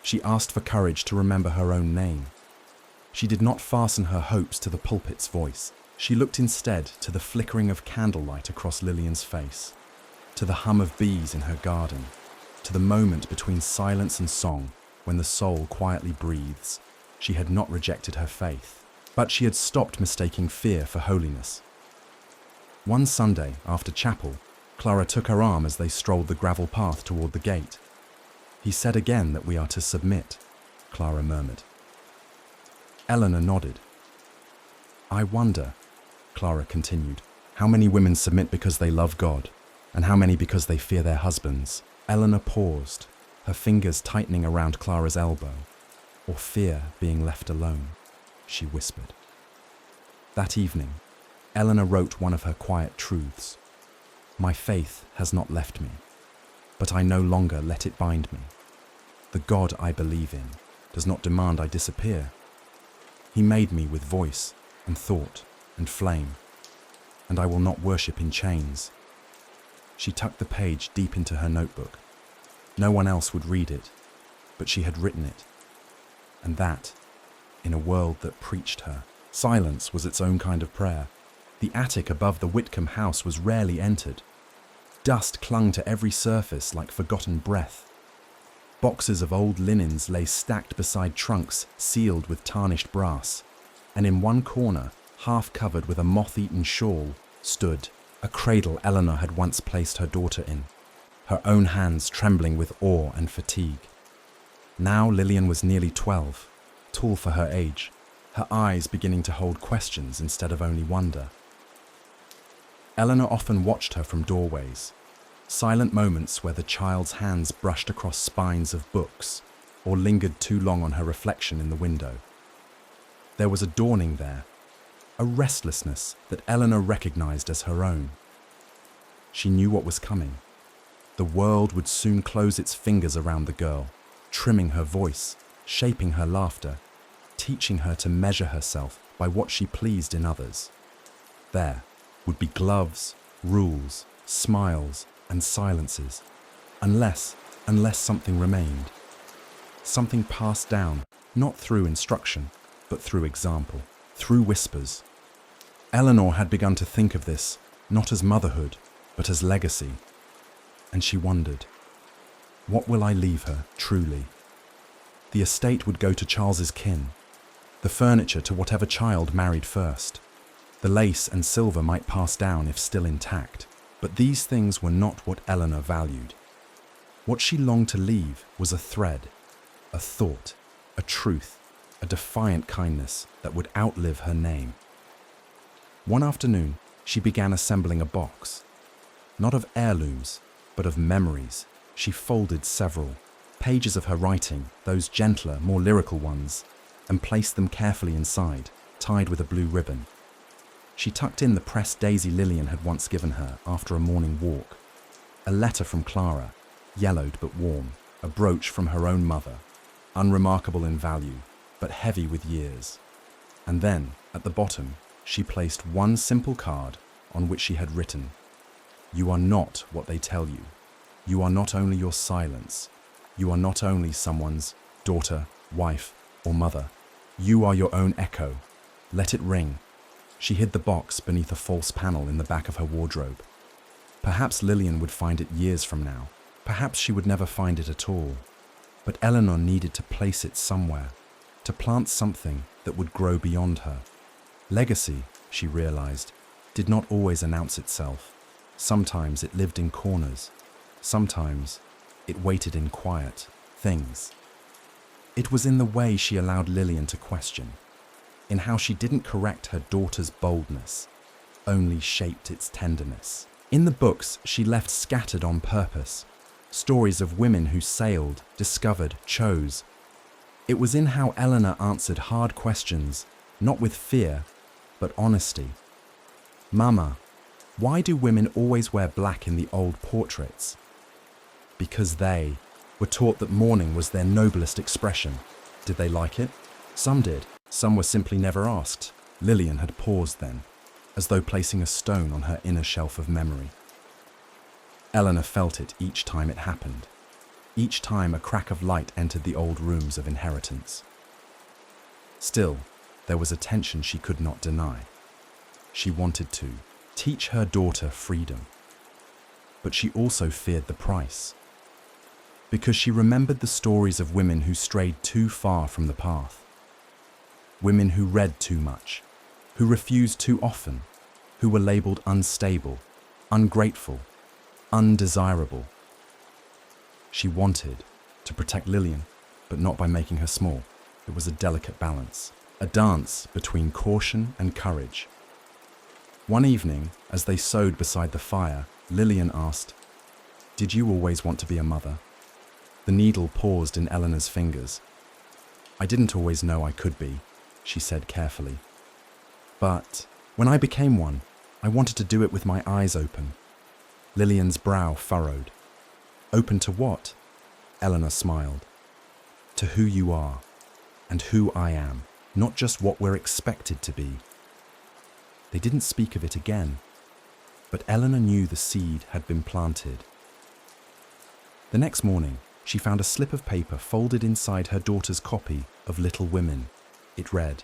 She asked for courage to remember her own name. She did not fasten her hopes to the pulpit's voice. She looked instead to the flickering of candlelight across Lillian's face, to the hum of bees in her garden, to the moment between silence and song when the soul quietly breathes. She had not rejected her faith, but she had stopped mistaking fear for holiness. One Sunday, after chapel, Clara took her arm as they strolled the gravel path toward the gate. "He said again that we are to submit," Clara murmured. Eleanor nodded. "I wonder," Clara continued, "how many women submit because they love God, and how many because they fear their husbands." Eleanor paused, her fingers tightening around Clara's elbow. "Or fear being left alone," she whispered. That evening, Eleanor wrote one of her quiet truths. "My faith has not left me, but I no longer let it bind me. The God I believe in does not demand I disappear. He made me with voice and thought and flame, and I will not worship in chains." She tucked the page deep into her notebook. No one else would read it, but she had written it. And that, in a world that preached her. Silence was its own kind of prayer. The attic above the Whitcomb house was rarely entered. Dust clung to every surface like forgotten breath. Boxes of old linens lay stacked beside trunks sealed with tarnished brass, and in one corner, half covered with a moth-eaten shawl, stood a cradle Eleanor had once placed her daughter in, her own hands trembling with awe and fatigue. Now Lillian was nearly 12, tall for her age, her eyes beginning to hold questions instead of only wonder. Eleanor often watched her from doorways, silent moments where the child's hands brushed across spines of books or lingered too long on her reflection in the window. There was a dawning there, a restlessness that Eleanor recognized as her own. She knew what was coming. The world would soon close its fingers around the girl, trimming her voice, shaping her laughter, teaching her to measure herself by what she pleased in others. There would be gloves, rules, smiles, and silences, unless something remained. Something passed down, not through instruction, but through example, through whispers. Eleanor had begun to think of this, not as motherhood, but as legacy. And she wondered, what will I leave her, truly? The estate would go to Charles's kin, the furniture to whatever child married first. The lace and silver might pass down if still intact, but these things were not what Eleanor valued. What she longed to leave was a thread, a thought, a truth, a defiant kindness that would outlive her name. One afternoon, she began assembling a box. Not of heirlooms, but of memories. She folded several pages of her writing, those gentler, more lyrical ones, and placed them carefully inside, tied with a blue ribbon. She tucked in the pressed daisy Lillian had once given her after a morning walk, a letter from Clara, yellowed but warm, a brooch from her own mother, unremarkable in value, but heavy with years. And then, at the bottom, she placed one simple card on which she had written, You are not what they tell you. You are not only your silence. You are not only someone's daughter, wife, or mother. You are your own echo. Let it ring. She hid the box beneath a false panel in the back of her wardrobe. Perhaps Lillian would find it years from now. Perhaps she would never find it at all. But Eleanor needed to place it somewhere, to plant something that would grow beyond her. Legacy, she realized, did not always announce itself. Sometimes it lived in corners. Sometimes it waited in quiet things. It was in the way she allowed Lillian to question, in how she didn't correct her daughter's boldness, only shaped its tenderness. In the books she left scattered on purpose, stories of women who sailed, discovered, chose. It was in how Eleanor answered hard questions, not with fear, but honesty. Mama, why do women always wear black in the old portraits? Because they were taught that mourning was their noblest expression. Did they like it? Some did. Some were simply never asked. Lillian had paused then, as though placing a stone on her inner shelf of memory. Eleanor felt it each time it happened. Each time a crack of light entered the old rooms of inheritance. Still, there was a tension she could not deny. She wanted to teach her daughter freedom. But she also feared the price. Because she remembered the stories of women who strayed too far from the path. Women who read too much, who refused too often, who were labeled unstable, ungrateful, undesirable. She wanted to protect Lillian, but not by making her small. It was a delicate balance, a dance between caution and courage. One evening, as they sewed beside the fire, Lillian asked, "Did you always want to be a mother?" The needle paused in Eleanor's fingers. "I didn't always know I could be," she said carefully. "But when I became one, I wanted to do it with my eyes open." Lillian's brow furrowed. "Open to what?" Eleanor smiled. "To who you are, and who I am, not just what we're expected to be." They didn't speak of it again, but Eleanor knew the seed had been planted. The next morning, she found a slip of paper folded inside her daughter's copy of Little Women. It read,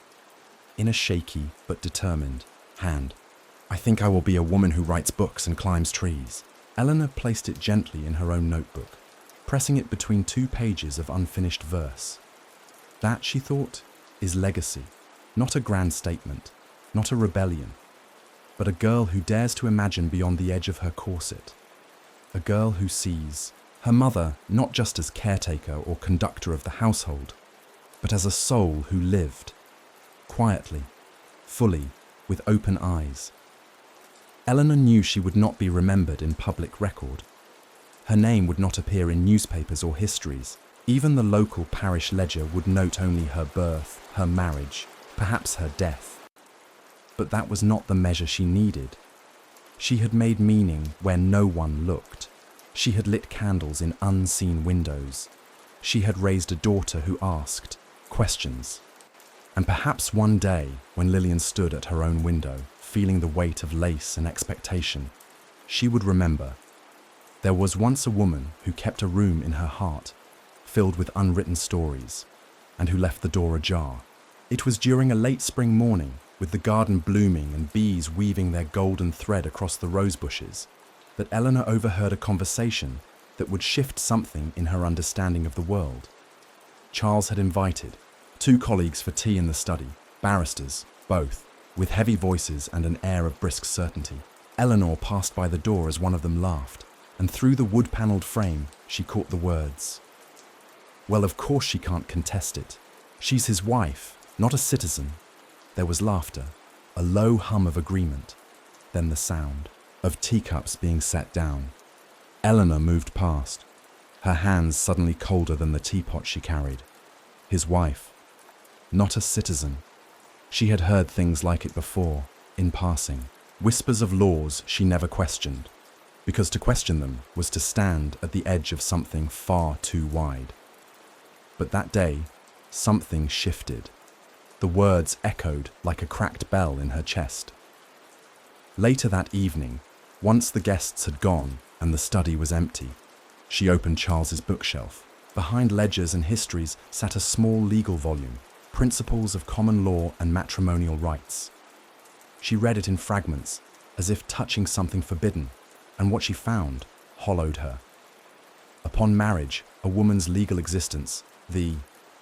in a shaky but determined hand, "I think I will be a woman who writes books and climbs trees." Eleanor placed it gently in her own notebook, pressing it between 2 pages of unfinished verse. That, she thought, is legacy, not a grand statement, not a rebellion, but a girl who dares to imagine beyond the edge of her corset. A girl who sees her mother not just as caretaker or conductor of the household, but as a soul who lived, quietly, fully, with open eyes. Eleanor knew she would not be remembered in public record. Her name would not appear in newspapers or histories. Even the local parish ledger would note only her birth, her marriage, perhaps her death. But that was not the measure she needed. She had made meaning where no one looked. She had lit candles in unseen windows. She had raised a daughter who asked questions. And perhaps one day, when Lillian stood at her own window, feeling the weight of lace and expectation, she would remember. There was once a woman who kept a room in her heart, filled with unwritten stories, and who left the door ajar. It was during a late spring morning, with the garden blooming and bees weaving their golden thread across the rose bushes, that Eleanor overheard a conversation that would shift something in her understanding of the world. Charles had invited 2 colleagues for tea in the study, barristers, both, with heavy voices and an air of brisk certainty. Eleanor passed by the door as one of them laughed, and through the wood-panelled frame she caught the words. Well, of course she can't contest it. She's his wife, not a citizen. There was laughter, a low hum of agreement, then the sound of teacups being set down. Eleanor moved past, her hands suddenly colder than the teapot she carried. His wife, not a citizen. She had heard things like it before, in passing, whispers of laws she never questioned, because to question them was to stand at the edge of something far too wide. But that day, something shifted. The words echoed like a cracked bell in her chest. Later that evening, Once the guests had gone and the study was empty, she opened Charles's bookshelf. Behind ledgers and histories sat a small legal volume, Principles of Common Law and Matrimonial Rights. She read it in fragments, as if touching something forbidden, and what she found hollowed her. Upon marriage, a woman's legal existence, the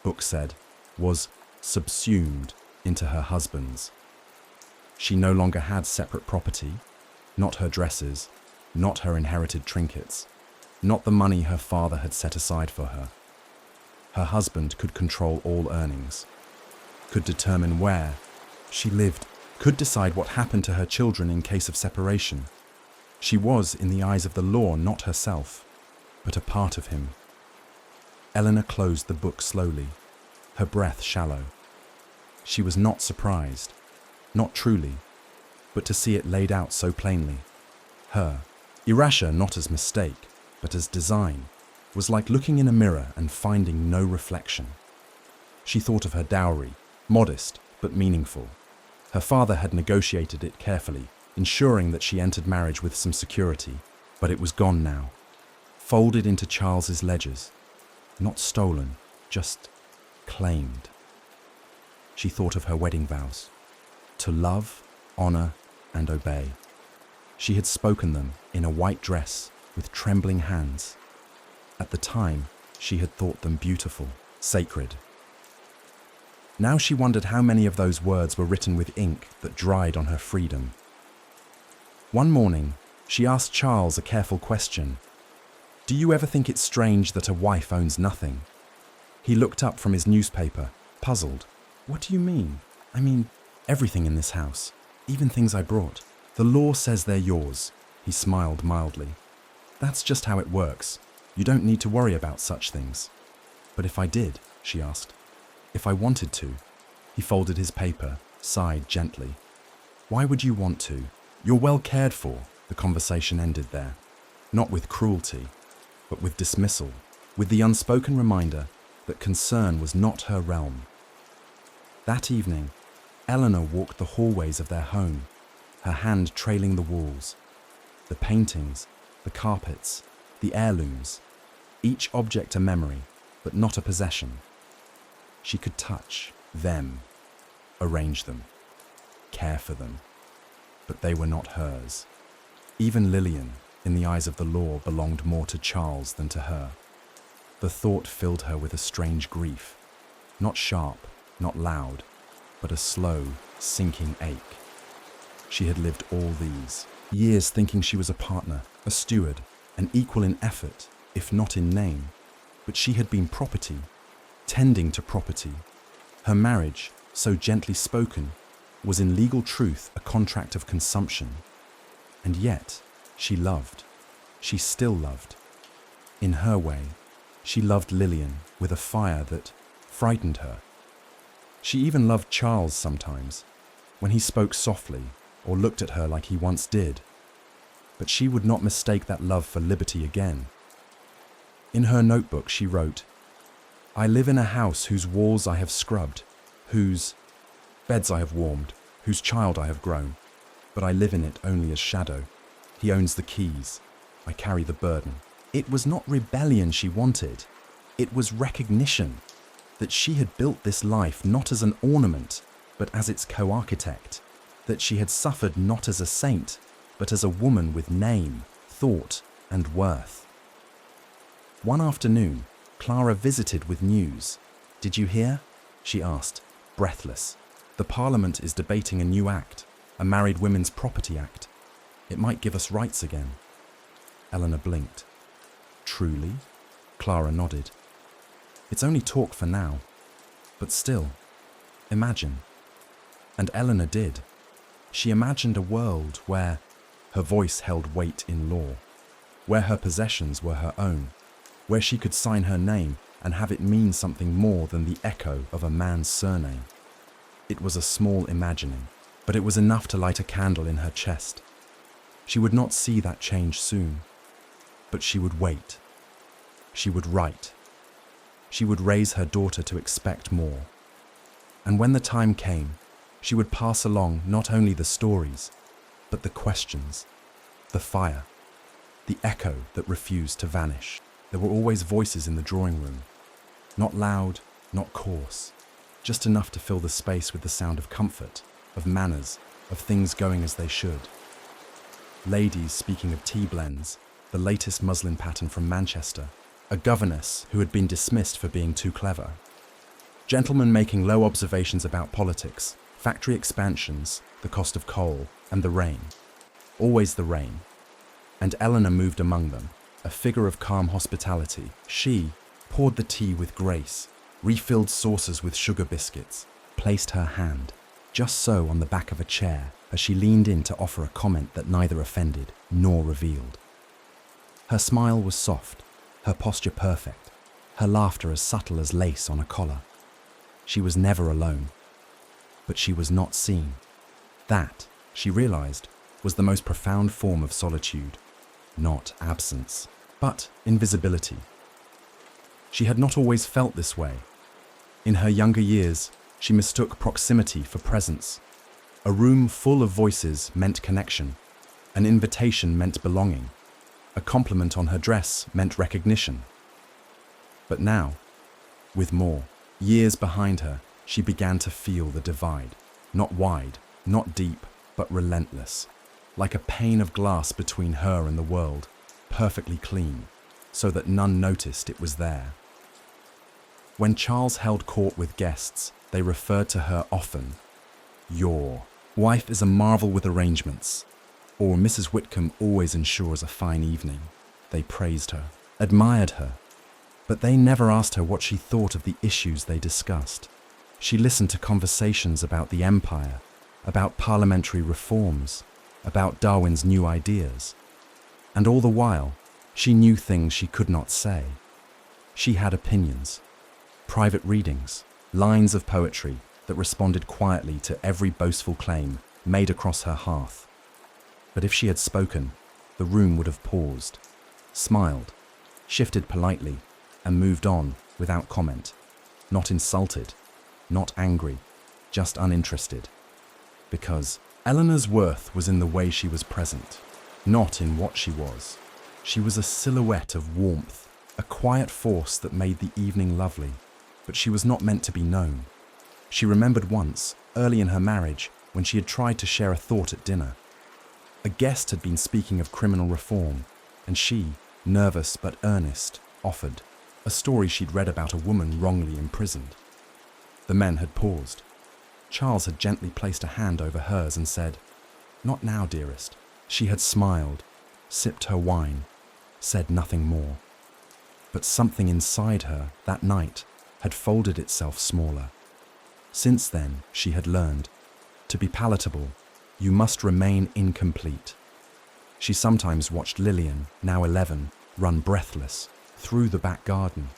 book said, was subsumed into her husband's. She no longer had separate property, not her dresses, not her inherited trinkets, not the money her father had set aside for her. Her husband could control all earnings, could determine where she lived, could decide what happened to her children in case of separation. She was, in the eyes of the law, not herself, but a part of him. Eleanor closed the book slowly, her breath shallow. She was not surprised, not truly, but to see it laid out so plainly. Her, erasure not as mistake, but as design, was like looking in a mirror and finding no reflection. She thought of her dowry, modest but meaningful. Her father had negotiated it carefully, ensuring that she entered marriage with some security, but it was gone now, folded into Charles's ledgers, not stolen, just claimed. She thought of her wedding vows, to love, honor, and obey. She had spoken them in a white dress with trembling hands. At the time, she had thought them beautiful, sacred. Now she wondered how many of those words were written with ink that dried on her freedom. One morning, she asked Charles a careful question. "Do you ever think it's strange that a wife owns nothing?" He looked up from his newspaper, puzzled. "What do you mean?" "I mean, everything in this house, even things I brought. The law says they're yours." He smiled mildly. "That's just how it works. You don't need to worry about such things." "But if I did?" she asked. "If I wanted to?" He folded his paper, sighed gently. "Why would you want to? You're well cared for." The conversation ended there, not with cruelty, but with dismissal, with the unspoken reminder that concern was not her realm. That evening, Eleanor walked the hallways of their home, her hand trailing the walls, the paintings, the carpets, the heirlooms, each object a memory, but not a possession. She could touch them, arrange them, care for them, but they were not hers. Even Lillian, in the eyes of the law, belonged more to Charles than to her. The thought filled her with a strange grief, not sharp, not loud, but a slow, sinking ache. She had lived all these years thinking she was a partner, a steward, an equal in effort, if not in name, but she had been property, tending to property. Her marriage, so gently spoken, was in legal truth a contract of consumption. And yet, she loved. She still loved. In her way, she loved Lillian with a fire that frightened her. She even loved Charles sometimes, when he spoke softly or looked at her like he once did. But she would not mistake that love for liberty again. In her notebook she wrote, "I live in a house whose walls I have scrubbed, whose beds I have warmed, whose child I have grown, but I live in it only as shadow. He owns the keys. I carry the burden." It was not rebellion she wanted. It was recognition that she had built this life not as an ornament, but as its co-architect, that she had suffered not as a saint, but as a woman with name, thought, and worth. One afternoon, Clara visited with news. "Did you hear?" she asked, breathless. "The Parliament is debating a new act, a Married Women's Property Act. It might give us rights again." Eleanor blinked. "Truly?" Clara nodded. "It's only talk for now, but still, imagine." And Eleanor did. She imagined a world where her voice held weight in law, where her possessions were her own, where she could sign her name and have it mean something more than the echo of a man's surname. It was a small imagining, but it was enough to light a candle in her chest. She would not see that change soon, but she would wait. She would write. She would raise her daughter to expect more. And when the time came, she would pass along not only the stories, but the questions. The fire. The echo that refused to vanish. There were always voices in the drawing room. Not loud, not coarse. Just enough to fill the space with the sound of comfort, of manners, of things going as they should. Ladies speaking of tea blends, the latest muslin pattern from Manchester, a governess who had been dismissed for being too clever. Gentlemen making low observations about politics, factory expansions, the cost of coal, and the rain. Always the rain. And Eleanor moved among them, a figure of calm hospitality. She poured the tea with grace, refilled saucers with sugar biscuits, placed her hand, just so on the back of a chair as she leaned in to offer a comment that neither offended nor revealed. Her smile was soft, her posture perfect, her laughter as subtle as lace on a collar. She was never alone, but she was not seen. That, she realized, was the most profound form of solitude, not absence, but invisibility. She had not always felt this way. In her younger years, she mistook proximity for presence. A room full of voices meant connection. An invitation meant belonging. A compliment on her dress meant recognition. But now, with more years behind her, she began to feel the divide. Not wide, not deep, but relentless. Like a pane of glass between her and the world, perfectly clean, so that none noticed it was there. When Charles held court with guests, they referred to her often. Your wife is a marvel with arrangements, or Mrs. Whitcomb always ensures a fine evening. They praised her, admired her, but they never asked her what she thought of the issues they discussed. She listened to conversations about the empire, about parliamentary reforms, about Darwin's new ideas. And all the while, she knew things she could not say. She had opinions, private readings, lines of poetry that responded quietly to every boastful claim made across her hearth. But if she had spoken, the room would have paused, smiled, shifted politely, and moved on without comment. Not insulted, not angry, just uninterested. Because Eleanor's worth was in the way she was present, not in what she was. She was a silhouette of warmth, a quiet force that made the evening lovely, but she was not meant to be known. She remembered once, early in her marriage, when she had tried to share a thought at dinner. A guest had been speaking of criminal reform, and she, nervous but earnest, offered a story she'd read about a woman wrongly imprisoned. The men had paused. Charles had gently placed a hand over hers and said, "Not now, dearest." She had smiled, sipped her wine, said nothing more. But something inside her, that night, had folded itself smaller. Since then, she had learned, to be palatable, you must remain incomplete. She sometimes watched Lillian, now 11, run breathless through the back garden,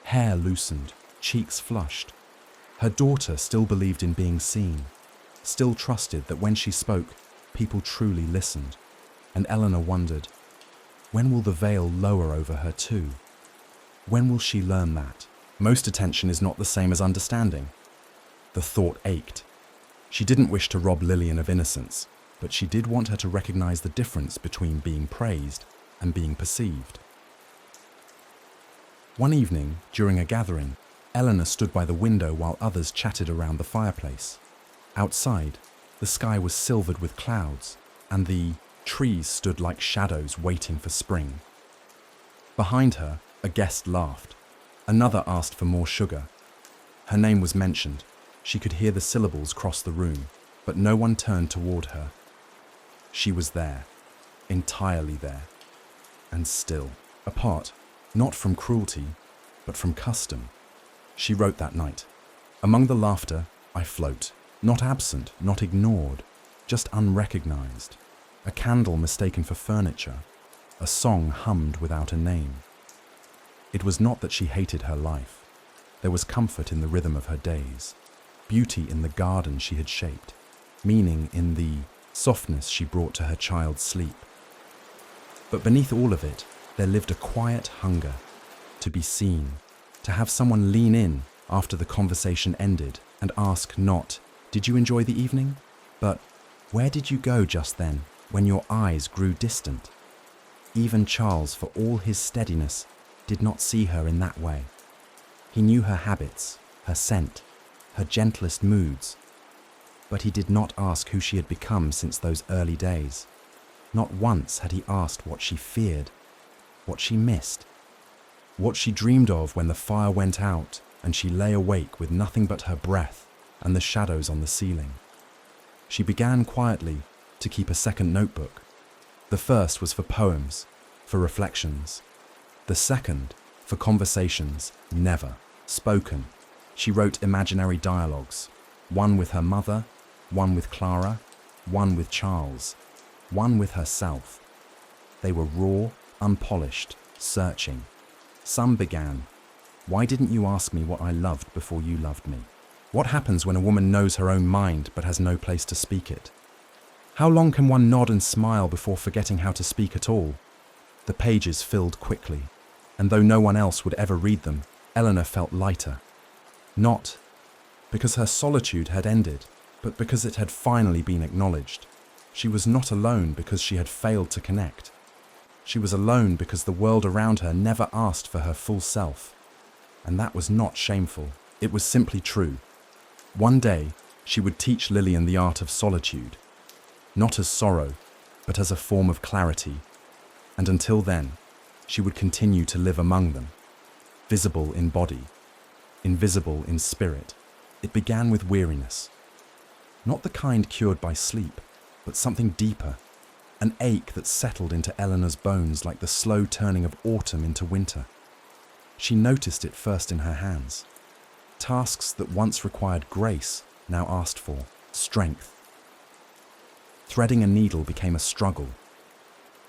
hair loosened, cheeks flushed. Her daughter still believed in being seen, still trusted that when she spoke, people truly listened. And Eleanor wondered, when will the veil lower over her too? When will she learn that most attention is not the same as understanding? The thought ached. She didn't wish to rob Lillian of innocence, but she did want her to recognize the difference between being praised and being perceived. One evening, during a gathering, Eleanor stood by the window while others chatted around the fireplace. Outside, the sky was silvered with clouds, and the trees stood like shadows waiting for spring. Behind her, a guest laughed. Another asked for more sugar. Her name was mentioned. She could hear the syllables cross the room, but no one turned toward her. She was there, entirely there, and still, apart, not from cruelty, but from custom. She wrote that night, "Among the laughter, I float, not absent, not ignored, just unrecognized. A candle mistaken for furniture, a song hummed without a name." It was not that she hated her life. There was comfort in the rhythm of her days, beauty in the garden she had shaped, meaning in the softness she brought to her child's sleep. But beneath all of it, there lived a quiet hunger to be seen, to have someone lean in after the conversation ended and ask not, "Did you enjoy the evening?" but "Where did you go just then?" when your eyes grew distant. Even Charles, for all his steadiness, did not see her in that way. He knew her habits, her scent, her gentlest moods, but he did not ask who she had become since those early days. Not once had he asked what she feared, what she missed, what she dreamed of when the fire went out and she lay awake with nothing but her breath and the shadows on the ceiling. She began quietly to keep a second notebook. The first was for poems, for reflections. The second, for conversations never spoken. She wrote imaginary dialogues, one with her mother, one with Clara, one with Charles, one with herself. They were raw, unpolished, searching. Some began, "Why didn't you ask me what I loved before you loved me? What happens when a woman knows her own mind but has no place to speak it? How long can one nod and smile before forgetting how to speak at all?" The pages filled quickly, and though no one else would ever read them, Eleanor felt lighter. Not because her solitude had ended, but because it had finally been acknowledged. She was not alone because she had failed to connect. She was alone because the world around her never asked for her full self. And that was not shameful, it was simply true. One day, she would teach Lillian the art of solitude, not as sorrow, but as a form of clarity. And until then, she would continue to live among them, visible in body, invisible in spirit. It began with weariness. Not the kind cured by sleep, but something deeper, an ache that settled into Eleanor's bones like the slow turning of autumn into winter. She noticed it first in her hands. Tasks that once required grace now asked for strength. Threading a needle became a struggle.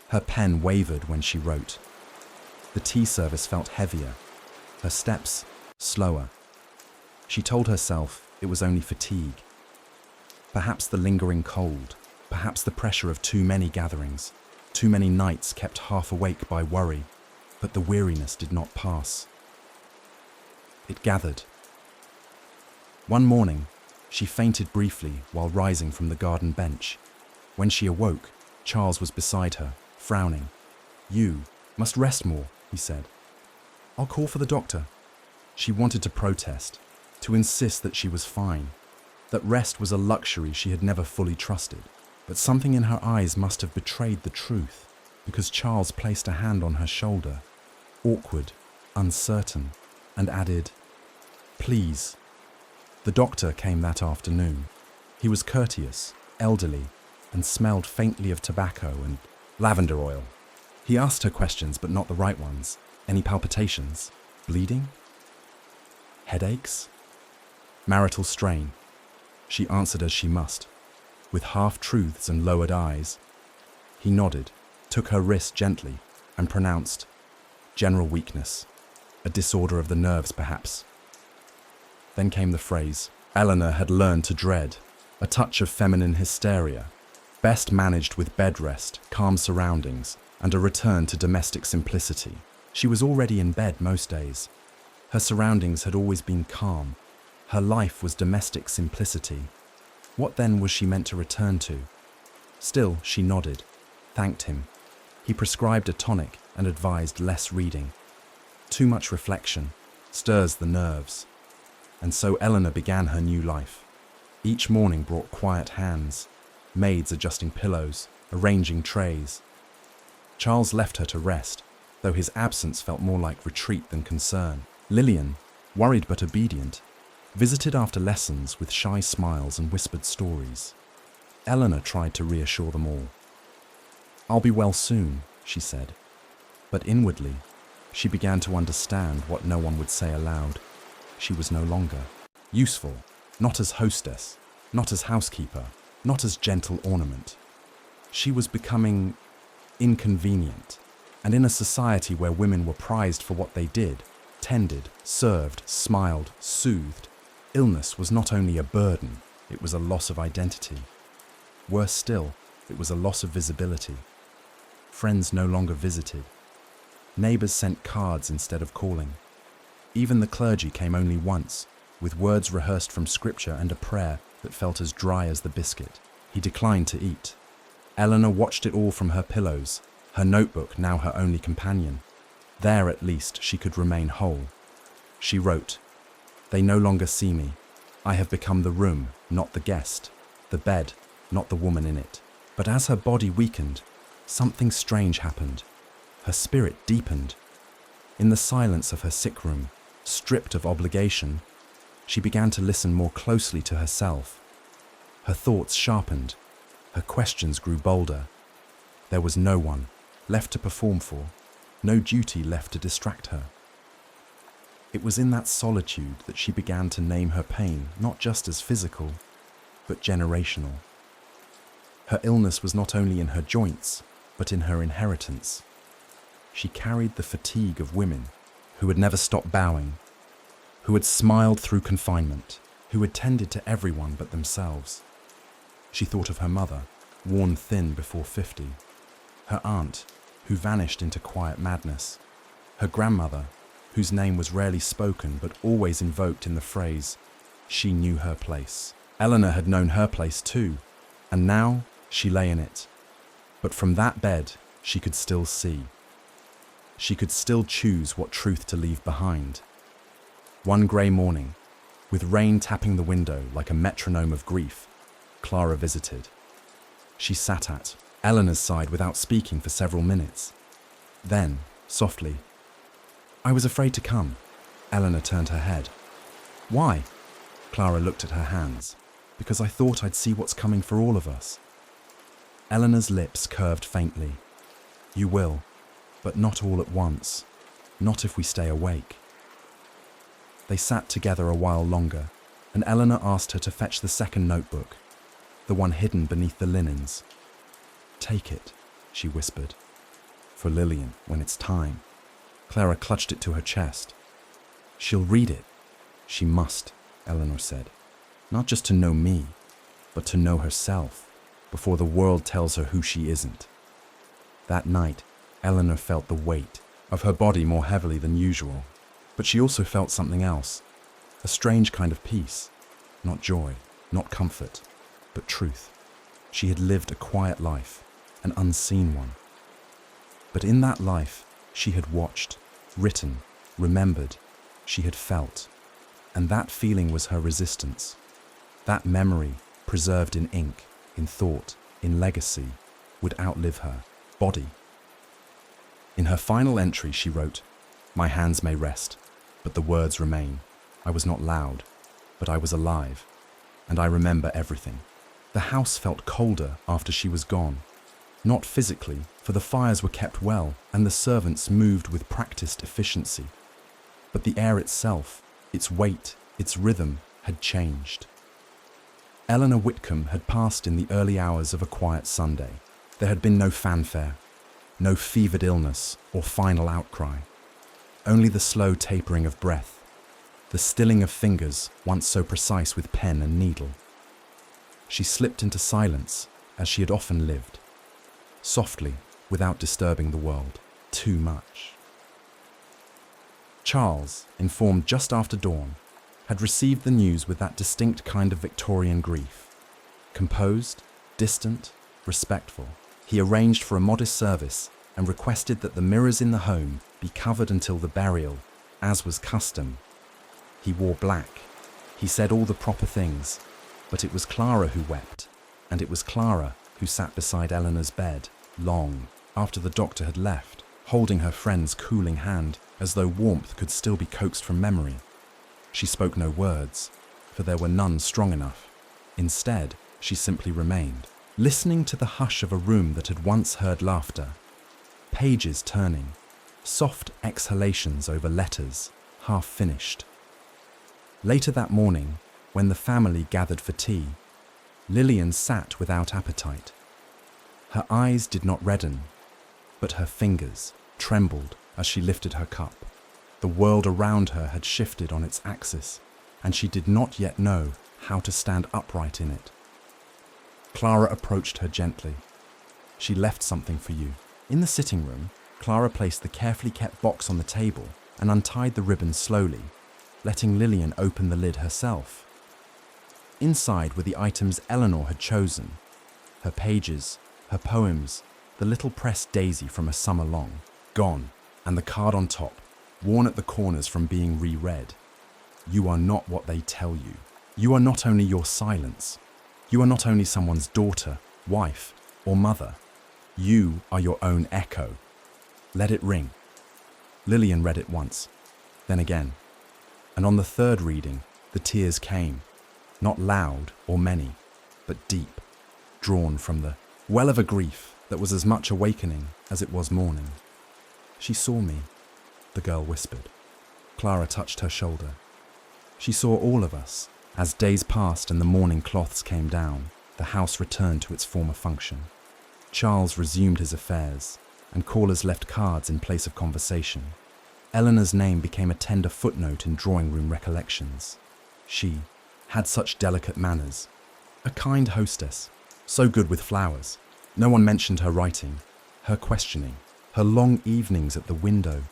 Her pen wavered when she wrote. The tea service felt heavier, her steps slower. She told herself it was only fatigue. Perhaps the lingering cold, perhaps the pressure of too many gatherings, too many nights kept half awake by worry, but the weariness did not pass. It gathered. One morning, she fainted briefly while rising from the garden bench. When she awoke, Charles was beside her, frowning. "You must rest more," he said. "I'll call for the doctor." She wanted to protest, to insist that she was fine, that rest was a luxury she had never fully trusted. But something in her eyes must have betrayed the truth, because Charles placed a hand on her shoulder, awkward, uncertain, and added, "Please." The doctor came that afternoon. He was courteous, elderly, and smelled faintly of tobacco and lavender oil. He asked her questions, but not the right ones. Any palpitations? Bleeding? Headaches? Marital strain? She answered as she must, with half-truths and lowered eyes. He nodded, took her wrist gently, and pronounced, "General weakness. A disorder of the nerves, perhaps." Then came the phrase Eleanor had learned to dread, a touch of feminine hysteria, best managed with bed rest, calm surroundings, and a return to domestic simplicity. She was already in bed most days. Her surroundings had always been calm. Her life was domestic simplicity. What then was she meant to return to? Still, she nodded, thanked him. He prescribed a tonic and advised less reading. Too much reflection stirs the nerves. And so Eleanor began her new life. Each morning brought quiet hands, maids adjusting pillows, arranging trays. Charles left her to rest, though his absence felt more like retreat than concern. Lillian, worried but obedient, visited after lessons with shy smiles and whispered stories. Eleanor tried to reassure them all. "I'll be well soon," she said. But inwardly, she began to understand what no one would say aloud. She was no longer useful, not as hostess, not as housekeeper, not as gentle ornament. She was becoming inconvenient, and in a society where women were prized for what they did, tended, served, smiled, soothed, illness was not only a burden, it was a loss of identity. Worse still, it was a loss of visibility. Friends no longer visited. Neighbors sent cards instead of calling. Even the clergy came only once, with words rehearsed from scripture and a prayer that felt as dry as the biscuit. He declined to eat. Eleanor watched it all from her pillows, her notebook now her only companion. There, at least, she could remain whole. She wrote, "They no longer see me. I have become the room, not the guest, the bed, not the woman in it." But as her body weakened, something strange happened. Her spirit deepened. In the silence of her sick room, stripped of obligation, she began to listen more closely to herself. Her thoughts sharpened. Her questions grew bolder. There was no one left to perform for, no duty left to distract her. It was in that solitude that she began to name her pain not just as physical, but generational. Her illness was not only in her joints, but in her inheritance. She carried the fatigue of women who had never stopped bowing, who had smiled through confinement, who had tended to everyone but themselves. She thought of her mother, worn thin before 50, her aunt, who vanished into quiet madness, her grandmother, whose name was rarely spoken but always invoked in the phrase, "She knew her place." Eleanor had known her place too, and now she lay in it. But from that bed, she could still see. She could still choose what truth to leave behind. One grey morning, with rain tapping the window like a metronome of grief, Clara visited. She sat at Eleanor's side without speaking for several minutes. Then, softly, "I was afraid to come." Eleanor turned her head. "Why?" Clara looked at her hands. "Because I thought I'd see what's coming for all of us." Eleanor's lips curved faintly. "You will, but not all at once. Not if we stay awake." They sat together a while longer, and Eleanor asked her to fetch the second notebook, the one hidden beneath the linens. "Take it," she whispered, "for Lillian when it's time." Clara clutched it to her chest. "She'll read it." "She must," Eleanor said. "Not just to know me, but to know herself, before the world tells her who she isn't." That night, Eleanor felt the weight of her body more heavily than usual, but she also felt something else, a strange kind of peace, not joy, not comfort, but truth. She had lived a quiet life, an unseen one. But in that life, she had watched, written, remembered, she had felt, and that feeling was her resistance. That memory, preserved in ink, in thought, in legacy, would outlive her body. In her final entry, she wrote, "My hands may rest, but the words remain. I was not loud, but I was alive, and I remember everything." The house felt colder after she was gone. Not physically, for the fires were kept well and the servants moved with practiced efficiency. But the air itself, its weight, its rhythm, had changed. Eleanor Whitcomb had passed in the early hours of a quiet Sunday. There had been no fanfare, no fevered illness or final outcry. Only the slow tapering of breath, the stilling of fingers once so precise with pen and needle. She slipped into silence as she had often lived, softly, without disturbing the world too much. Charles, informed just after dawn, had received the news with that distinct kind of Victorian grief. Composed, distant, respectful, he arranged for a modest service and requested that the mirrors in the home be covered until the burial, as was custom. He wore black. He said all the proper things, but it was Clara who wept, and it was Clara who sat beside Eleanor's bed, long, after the doctor had left, holding her friend's cooling hand as though warmth could still be coaxed from memory. She spoke no words, for there were none strong enough. Instead, she simply remained, listening to the hush of a room that had once heard laughter, pages turning, soft exhalations over letters, half finished. Later that morning, when the family gathered for tea, Lillian sat without appetite. Her eyes did not redden, but her fingers trembled as she lifted her cup. The world around her had shifted on its axis, and she did not yet know how to stand upright in it. Clara approached her gently. "She left something for you." In the sitting room, Clara placed the carefully kept box on the table and untied the ribbons slowly, letting Lillian open the lid herself. Inside were the items Eleanor had chosen, her pages, Her poems, the little pressed daisy from a summer long, gone, and the card on top, worn at the corners from being reread. You are not what they tell you. You are not only your silence. You are not only someone's daughter, wife, or mother. You are your own echo. Let it ring. Lillian read it once, then again. And on the third reading, the tears came, not loud or many, but deep, drawn from the well of a grief that was as much awakening as it was mourning. She saw me, the girl whispered. Clara touched her shoulder. She saw all of us. As days passed and the mourning cloths came down, the house returned to its former function. Charles resumed his affairs, and callers left cards in place of conversation. Eleanor's name became a tender footnote in drawing-room recollections. She had such delicate manners, a kind hostess, so good with flowers. No one mentioned her writing, her questioning, her long evenings at the window,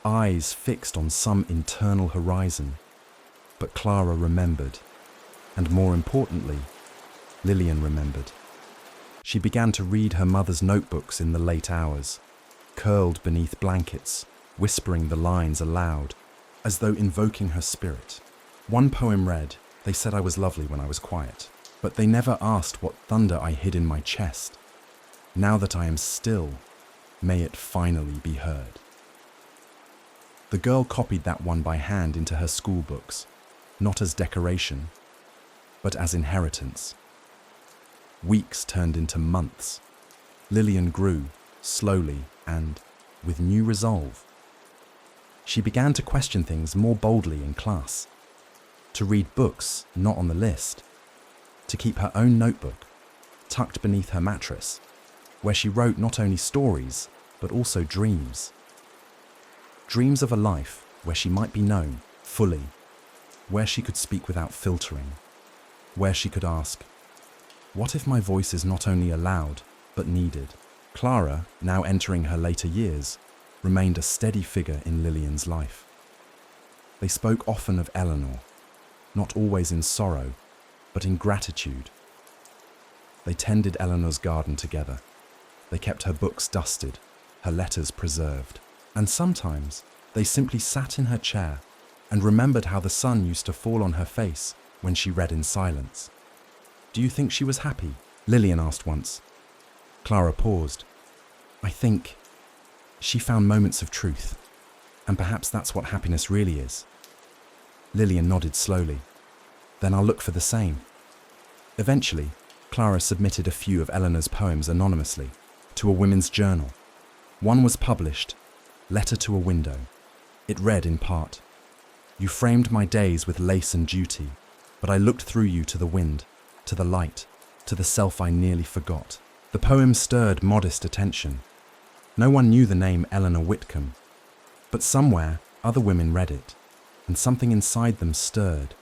eyes fixed on some internal horizon. But Clara remembered, and more importantly, Lillian remembered. She began to read her mother's notebooks in the late hours, curled beneath blankets, whispering the lines aloud, as though invoking her spirit. One poem read, "They said I was lovely when I was quiet, but they never asked what thunder I hid in my chest. Now that I am still, may it finally be heard." The girl copied that one by hand into her school books, not as decoration, but as inheritance. Weeks turned into months. Lillian grew, slowly and with new resolve. She began to question things more boldly in class, to read books not on the list, to keep her own notebook tucked beneath her mattress, where she wrote not only stories, but also dreams. Dreams of a life where she might be known fully, where she could speak without filtering, where she could ask, what if my voice is not only allowed, but needed? Clara, now entering her later years, remained a steady figure in Lillian's life. They spoke often of Eleanor, not always in sorrow, but in gratitude. They tended Eleanor's garden together. They kept her books dusted, her letters preserved, and sometimes they simply sat in her chair and remembered how the sun used to fall on her face when she read in silence. "Do you think she was happy?" Lillian asked once. Clara paused. "I think she found moments of truth, and perhaps that's what happiness really is." Lillian nodded slowly. "Then I'll look for the same." Eventually, Clara submitted a few of Eleanor's poems anonymously to a women's journal. One was published, Letter to a Window. It read in part, "You framed my days with lace and duty, but I looked through you to the wind, to the light, to the self I nearly forgot." The poem stirred modest attention. No one knew the name Eleanor Whitcomb, but somewhere other women read it, and something inside them stirred.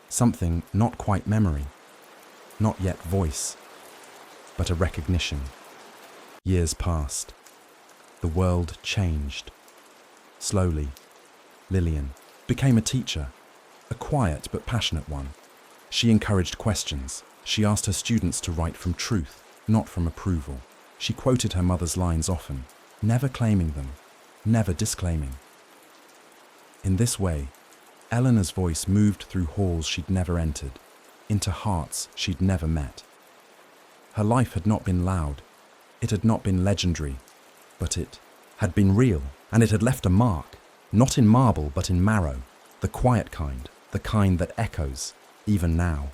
Something not quite memory, not yet voice, but a recognition. Years passed. The world changed. Slowly, Lillian became a teacher, a quiet but passionate one. She encouraged questions. She asked her students to write from truth, not from approval. She quoted her mother's lines often, never claiming them, never disclaiming. In this way, Eleanor's voice moved through halls she'd never entered, into hearts she'd never met. Her life had not been loud, it had not been legendary, but it had been real, and it had left a mark, not in marble but in marrow, the quiet kind, the kind that echoes, even now.